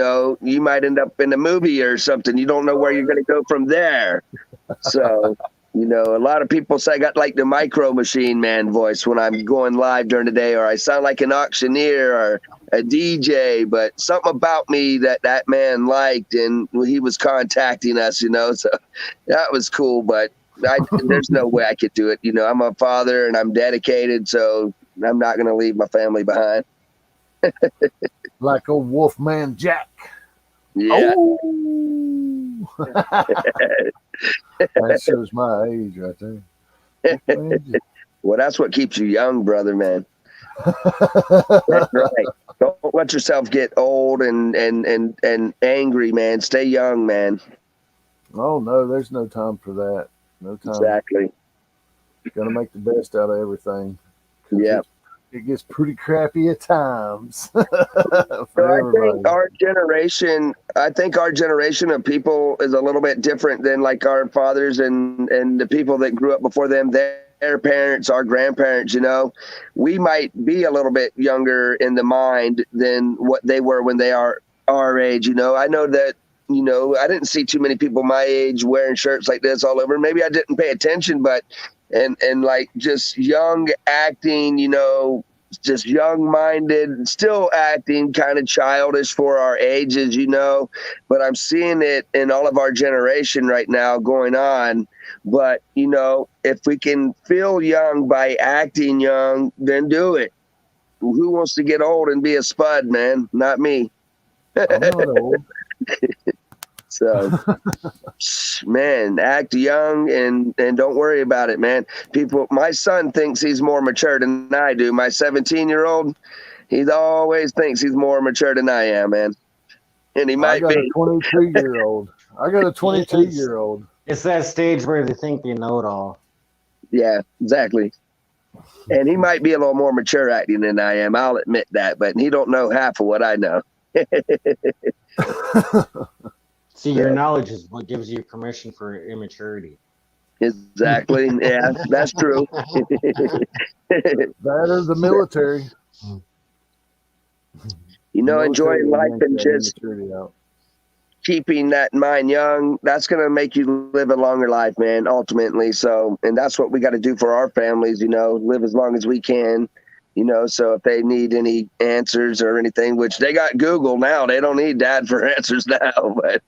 S2: might end up in a movie or something. You don't know where you're going to go from there. So, a lot of people say I got like the Micro Machine Man voice when I'm going live during the day, or I sound like an auctioneer or a DJ, but something about me that man liked, and he was contacting us, so that was cool. But there's no way I could do it. I'm a father and I'm dedicated, so I'm not going to leave my family behind.
S1: Like old Wolfman Jack.
S2: Yeah.
S1: Oh. That shows my age right there.
S2: Well, that's what keeps you young, brother, man. That's right. Don't let yourself get old and angry, man. Stay young, man.
S1: Oh, no, there's no time for that. No time.
S2: Exactly.
S1: Got to make the best out of everything.
S2: Yeah.
S1: It gets pretty crappy at times.
S2: So I think our generation of people is a little bit different than like our fathers and the people that grew up before them. Their parents, our grandparents, we might be a little bit younger in the mind than what they were when they are our age. I know that, I didn't see too many people my age wearing shirts like this all over. Maybe I didn't pay attention, but and like just young acting, just young-minded, still acting kind of childish for our ages, but I'm seeing it in all of our generation right now going on. But, if we can feel young by acting young, then do it. Who wants to get old and be a spud, man? Not me.
S1: I'm not old.
S2: So, man, act young and don't worry about it, man. My son thinks he's more mature than I do. My 17-year-old, he always thinks he's more mature than I am, man. And he might be.
S1: I got a 22-year-old.
S5: It's that stage where they think they know it all.
S2: Yeah, exactly. And he might be a little more mature acting than I am. I'll admit that, but he don't know half of what I know.
S5: See, your knowledge is what gives you permission for immaturity.
S2: Exactly. Yeah, that's true.
S1: That or the military.
S2: You know, enjoying life and just keeping that mind young, that's going to make you live a longer life, man, ultimately. So, and that's what we got to do for our families, you know, live as long as we can, you know. So if they need any answers or anything, which they got Google now, they don't need dad for answers now, but,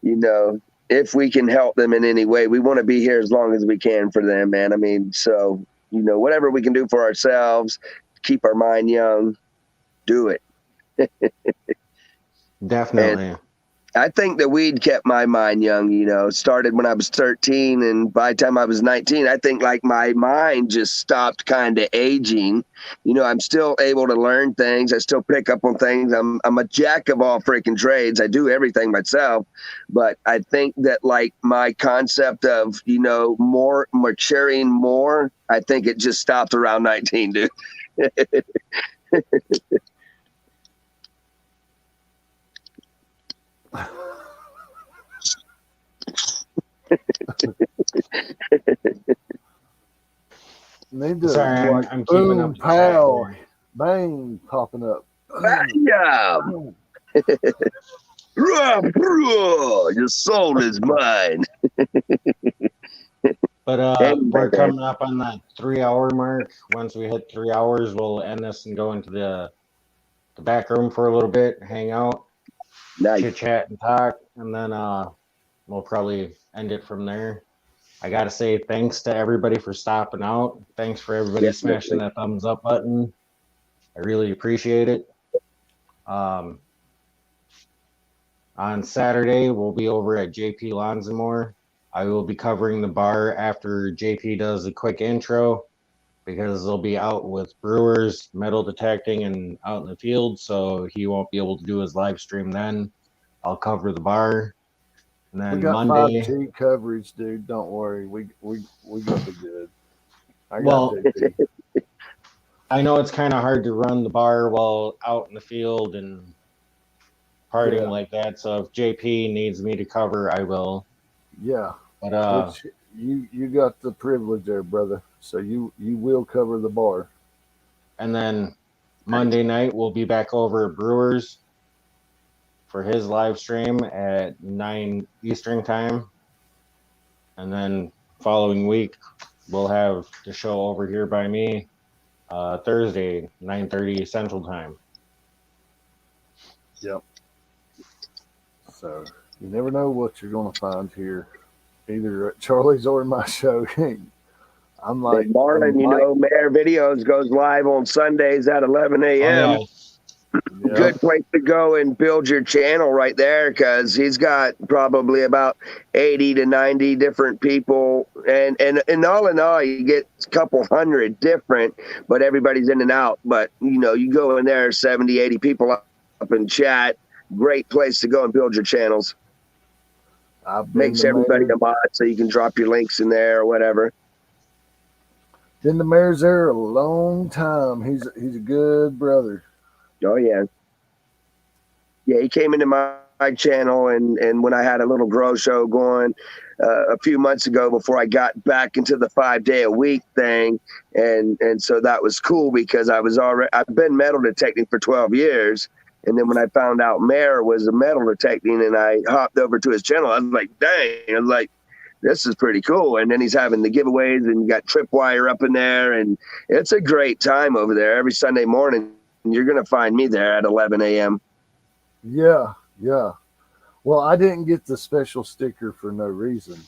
S2: you know, if we can help them in any way, we want to be here as long as we can for them, man. I mean, so, you know, whatever we can do for ourselves, keep our mind young, do it.
S5: Definitely.
S2: And I think the weed kept my mind young, you know. It started when I was 13, and by the time I was 19, I think like my mind just stopped kind of aging. You know, I'm still able to learn things. I still pick up on things. I'm a jack of all freaking trades. I do everything myself. But I think that like my concept of, you know, more maturing more, I think it just stopped around 19, dude.
S5: Sorry,
S1: like,
S5: I'm keeping up.
S1: Pow, bang, popping up.
S2: Yeah. Your soul is mine.
S5: But we're coming up on that 3-hour mark. Once we hit 3 hours, we'll end this and go into the back room for a little bit, hang out,
S2: nice.
S5: chit chat and talk, and then we'll probably end it from there. I gotta say thanks to everybody for stopping out. Thanks for everybody smashing that thumbs up button. I really appreciate it. On Saturday, we'll be over at JP Lawns and More. I will be covering the bar after JP does a quick intro because they'll be out with brewers, metal detecting, and out in the field, so he won't be able to do his live stream then. I'll cover the bar. And then
S1: we got
S5: Monday
S1: 5G coverage, dude. Don't worry. We gonna be good.
S5: Well, I know it's kind of hard to run the bar while out in the field and partying like that. So if JP needs me to cover, I will.
S1: Yeah.
S5: But
S1: which you got the privilege there, brother. So you will cover the bar.
S5: And then Monday night we'll be back over at Brewers for his live stream at 9 Eastern time. And then following week we'll have the show over here by me Thursday 9:30 Central time.
S1: Yep. So you never know what you're gonna find here, either at Charlie's or my show. I'm like
S2: Marlon, you know, Mayor Videos goes live on Sundays at 11 a.m.
S5: Oh, yeah.
S2: Good place to go and build your channel right there, because he's got probably about 80 to 90 different people, and all in all you get a couple hundred different, but everybody's in and out. But you know, you go in there, 70, 80 people up in chat. Great place to go and build your channels. Makes everybody a mod, so you can drop your links in there or whatever.
S1: Been the mayor's there a long time. He's a good brother.
S2: Oh yeah. Yeah, he came into my channel and when I had a little grow show going a few months ago before I got back into the 5-day-a-week thing, and so that was cool because I've been metal detecting for 12 years, and then when I found out Mayor was a metal detecting and I hopped over to his channel, I was like, dang, I was like, this is pretty cool. And then he's having the giveaways and you got Tripwire up in there, and it's a great time over there every Sunday morning. You're going to find me there at 11 a.m.
S1: Yeah. Well, I didn't get the special sticker for no reason.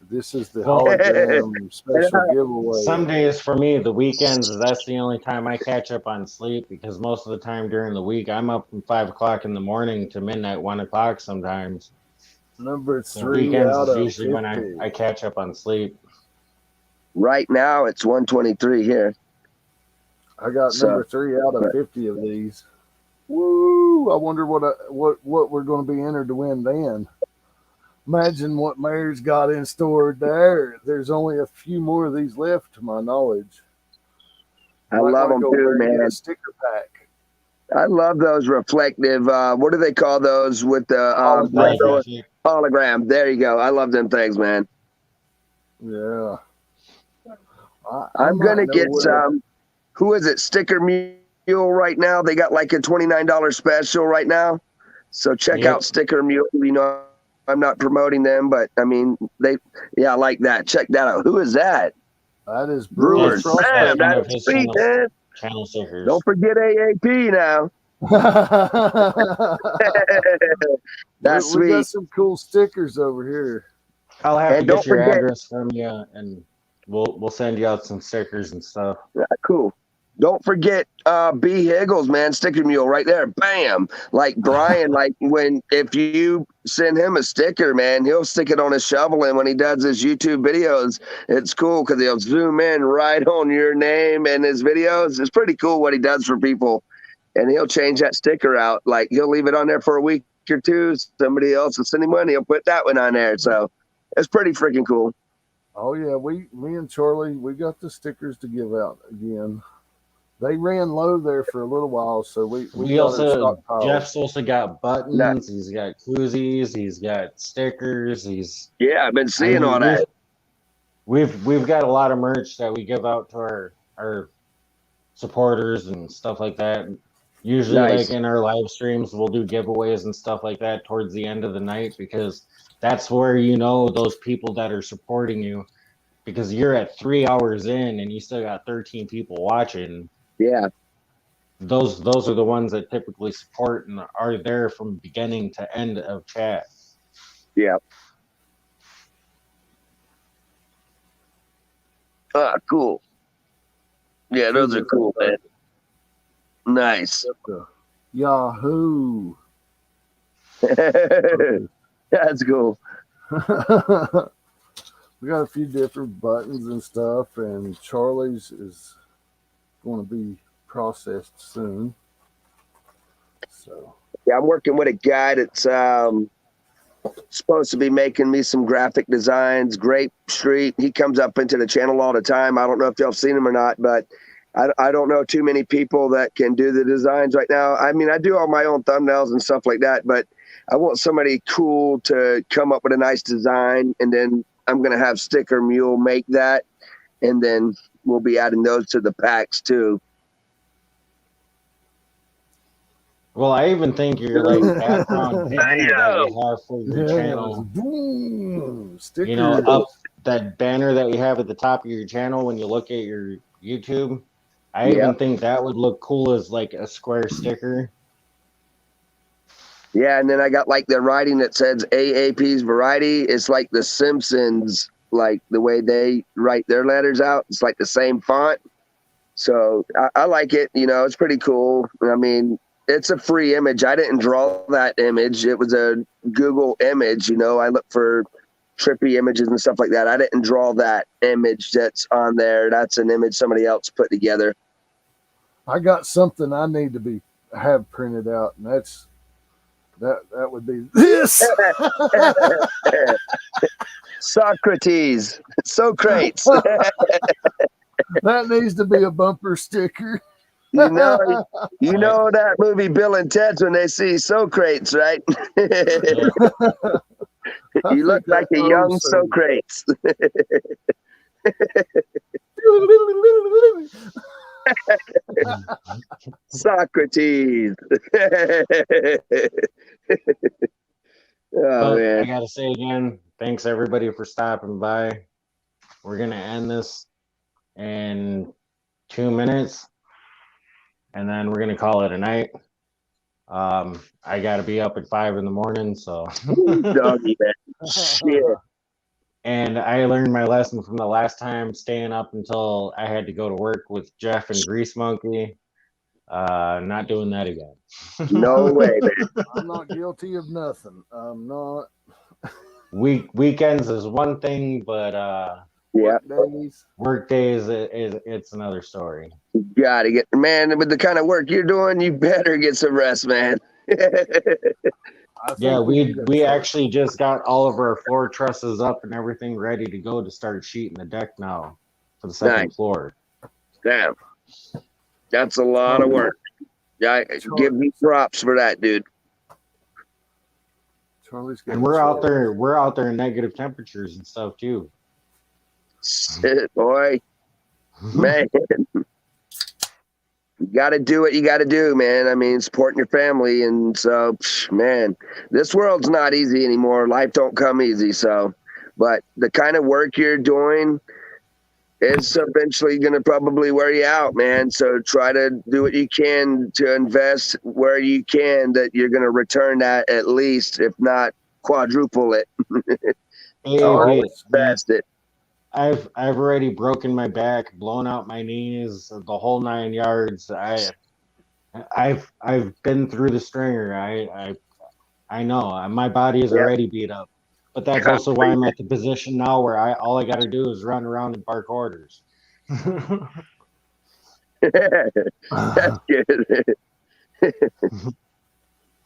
S1: This is the hologram special giveaway.
S5: Some days for me, the weekends, that's the only time I catch up on sleep, because most of the time during the week, I'm up from 5 o'clock in the morning to midnight, 1 o'clock sometimes.
S1: Number 3
S5: weekends
S1: out
S5: is
S1: of
S5: usually
S1: 50.
S5: when I catch up on sleep.
S2: Right now, it's 123 here.
S1: I got number 3 out of 50 of these. Woo! I wonder what we're going to be entered to win then. Imagine what Mayor's got in store there. There's only a few more of these left, to my knowledge.
S2: I love them
S1: over
S2: too,
S1: there and get
S2: man.
S1: a sticker pack.
S2: I love those reflective. What do they call those with the
S5: Holographic.
S2: hologram? There you go. I love them things, man.
S1: Yeah.
S2: I'm gonna get some. Who is it? Sticker Mule right now. They got like a $29 special right now. So check out Sticker Mule. You know, I'm not promoting them, but I mean, I like that. Check that out. Who is that?
S1: That is
S2: Brewers. Man,
S5: one of
S2: that's
S5: his
S2: sweet, man.
S5: channel stickers.
S2: Don't forget AAP now. That's
S1: we
S2: sweet.
S1: got some cool stickers over here.
S5: I'll have
S2: And
S5: to
S2: don't
S5: get your
S2: forget-
S5: address from you, and we'll send you out some stickers and stuff.
S2: Yeah, cool. Don't forget B Higgles, man, Sticker Mule right there. Bam. Like Brian, like if you send him a sticker, man, he'll stick it on his shovel, and when he does his YouTube videos, it's cool because he'll zoom in right on your name and his videos. It's pretty cool what he does for people. And he'll change that sticker out. Like he'll leave it on there for a week or two. Somebody else will send him one, he'll put that one on there. So it's pretty freaking cool.
S1: Oh yeah, me and Charlie, we got the stickers to give out again. They ran low there for a little while, so we
S5: also
S1: stockpiled.
S5: Jeff's also got buttons.
S2: Nice.
S5: He's got koozies. He's got stickers.
S2: Yeah, I've been seeing all that.
S5: We've got a lot of merch that we give out to our supporters and stuff like that. Usually,
S2: Nice.
S5: like in our live streams, we'll do giveaways and stuff like that towards the end of the night, because that's where you know those people that are supporting you, because you're at 3 hours in and you still got 13 people watching.
S2: Yeah.
S5: Those are the ones that typically support and are there from beginning to end of chat.
S2: Yeah. Ah, cool. Yeah, those are cool, man. Nice.
S1: Yahoo.
S2: That's cool.
S1: We got a few different buttons and stuff, and Charlie's is going to be processed soon. So
S2: yeah, I'm working with a guy that's supposed to be making me some graphic designs. Grape Street. He comes up into the channel all the time. I don't know if y'all have seen him or not, but I don't know too many people that can do the designs right now. I mean, I do all my own thumbnails and stuff like that, but I want somebody cool to come up with a nice design, and then I'm going to have Sticker Mule make that, and then we'll be adding those to the packs too.
S5: Well, I even think your like background banner that you have for your channel,
S1: boom, stickers.
S5: you know, up that banner that you have at the top of your channel when you look at your YouTube, I even think that would look cool as like a square sticker.
S2: Yeah, and then I got like the writing that says AAP's variety. It's like the Simpsons, like the way they write their letters out. It's like the same font. So I like it. You know, it's pretty cool. I mean, it's a free image. I didn't draw that image. It was a Google image. You know, I look for trippy images and stuff like that. I didn't draw that image that's on there. That's an image somebody else put together.
S1: I got something I need to have printed out, and that would be this.
S2: Socrates. Socrates.
S1: That needs to be a bumper sticker.
S2: You know that movie Bill and Ted's when they see Socrates, right? You look like a young Socrates. Socrates. Oh, man.
S5: I gotta say again, thanks everybody for stopping by. We're gonna end this in 2 minutes, and then we're gonna call it a night. I gotta be up at 5 a.m, so
S2: Doggy, man. Shit.
S5: and I learned my lesson from the last time, staying up until I had to go to work with Jeff and Grease Monkey. Not doing that again.
S2: No way, man.
S1: I'm not guilty of nothing. I'm not.
S5: Weekends is one thing, but
S2: Yeah.
S1: Work days.
S5: work days it's another story.
S2: You gotta get, man, with the kind of work you're doing, you better get some rest, man.
S5: Yeah, we actually just got all of our floor trusses up and everything ready to go to start sheeting the deck now for the second
S2: Nice.
S5: floor.
S2: Damn. That's a lot of work. Yeah, give me props for that, dude.
S1: Charlie's
S5: And we're out there in negative temperatures and stuff too.
S2: Shit, boy. Man. You got to do what you got to do, man. I mean, supporting your family. And so, man, this world's not easy anymore. Life don't come easy. So, but the kind of work you're doing is eventually going to probably wear you out, man. So try to do what you can to invest where you can that you're going to return that at least, if not quadruple it. Invest it.
S5: I've already broken my back, blown out my knees, the whole 9 yards. I've been through the stringer. I know my body is already beat up, but that's also why I'm at the position now where all I got to do is run around and bark orders.
S2: That's good.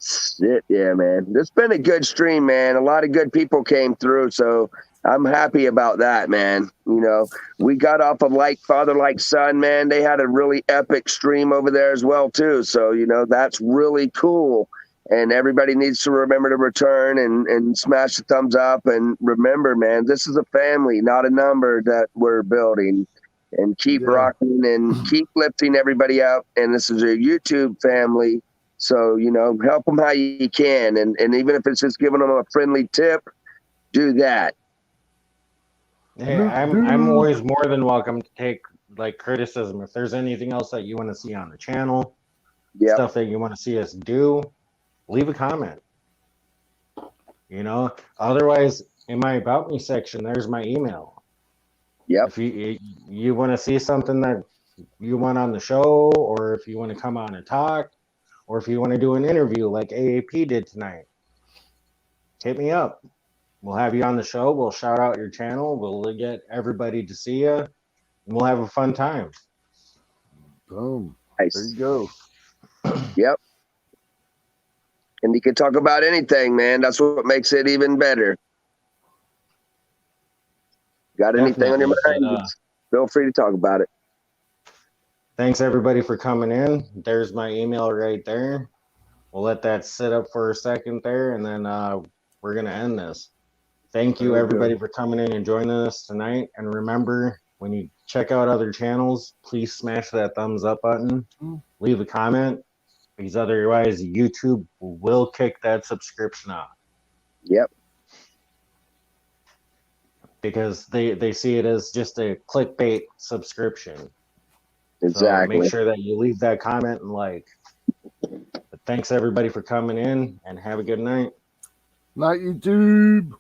S2: Shit, yeah, man. It's been a good stream, man. A lot of good people came through, so I'm happy about that, man. You know, we got off of Like Father, Like Son, man. They had a really epic stream over there as well, too. So, you know, that's really cool. And everybody needs to remember to return and smash the thumbs up. And remember, man, this is a family, not a number that we're building. And keep rocking and keep lifting everybody up. And this is a YouTube family. So, you know, help them how you can. And even if it's just giving them a friendly tip, do that.
S5: Hey, I'm always more than welcome to take like criticism. If there's anything else that you want to see on the channel, stuff that you want to see us do, leave a comment. You know, otherwise in my About Me section, there's my email. If you want to see something that you want on the show, or if you want to come on and talk, or if you want to do an interview like AAP did tonight, hit me up. We'll have you on the show. We'll shout out your channel. We'll get everybody to see you, and we'll have a fun time.
S1: Boom.
S2: Nice.
S1: There you go.
S2: Yep. And you can talk about anything, man. That's what makes it even better. Got anything on your mind? Feel free to talk about it.
S5: Thanks everybody for coming in. There's my email right there. We'll let that sit up for a second there, and then we're gonna end this. Thank you everybody for coming in and joining us tonight. And remember, when you check out other channels, please smash that thumbs up button. Leave a comment, because otherwise YouTube will kick that subscription off.
S2: Yep.
S5: Because they see it as just a clickbait subscription.
S2: Exactly.
S5: So make sure that you leave that comment and like. But thanks everybody for coming in, and have a good night.
S1: Night, YouTube.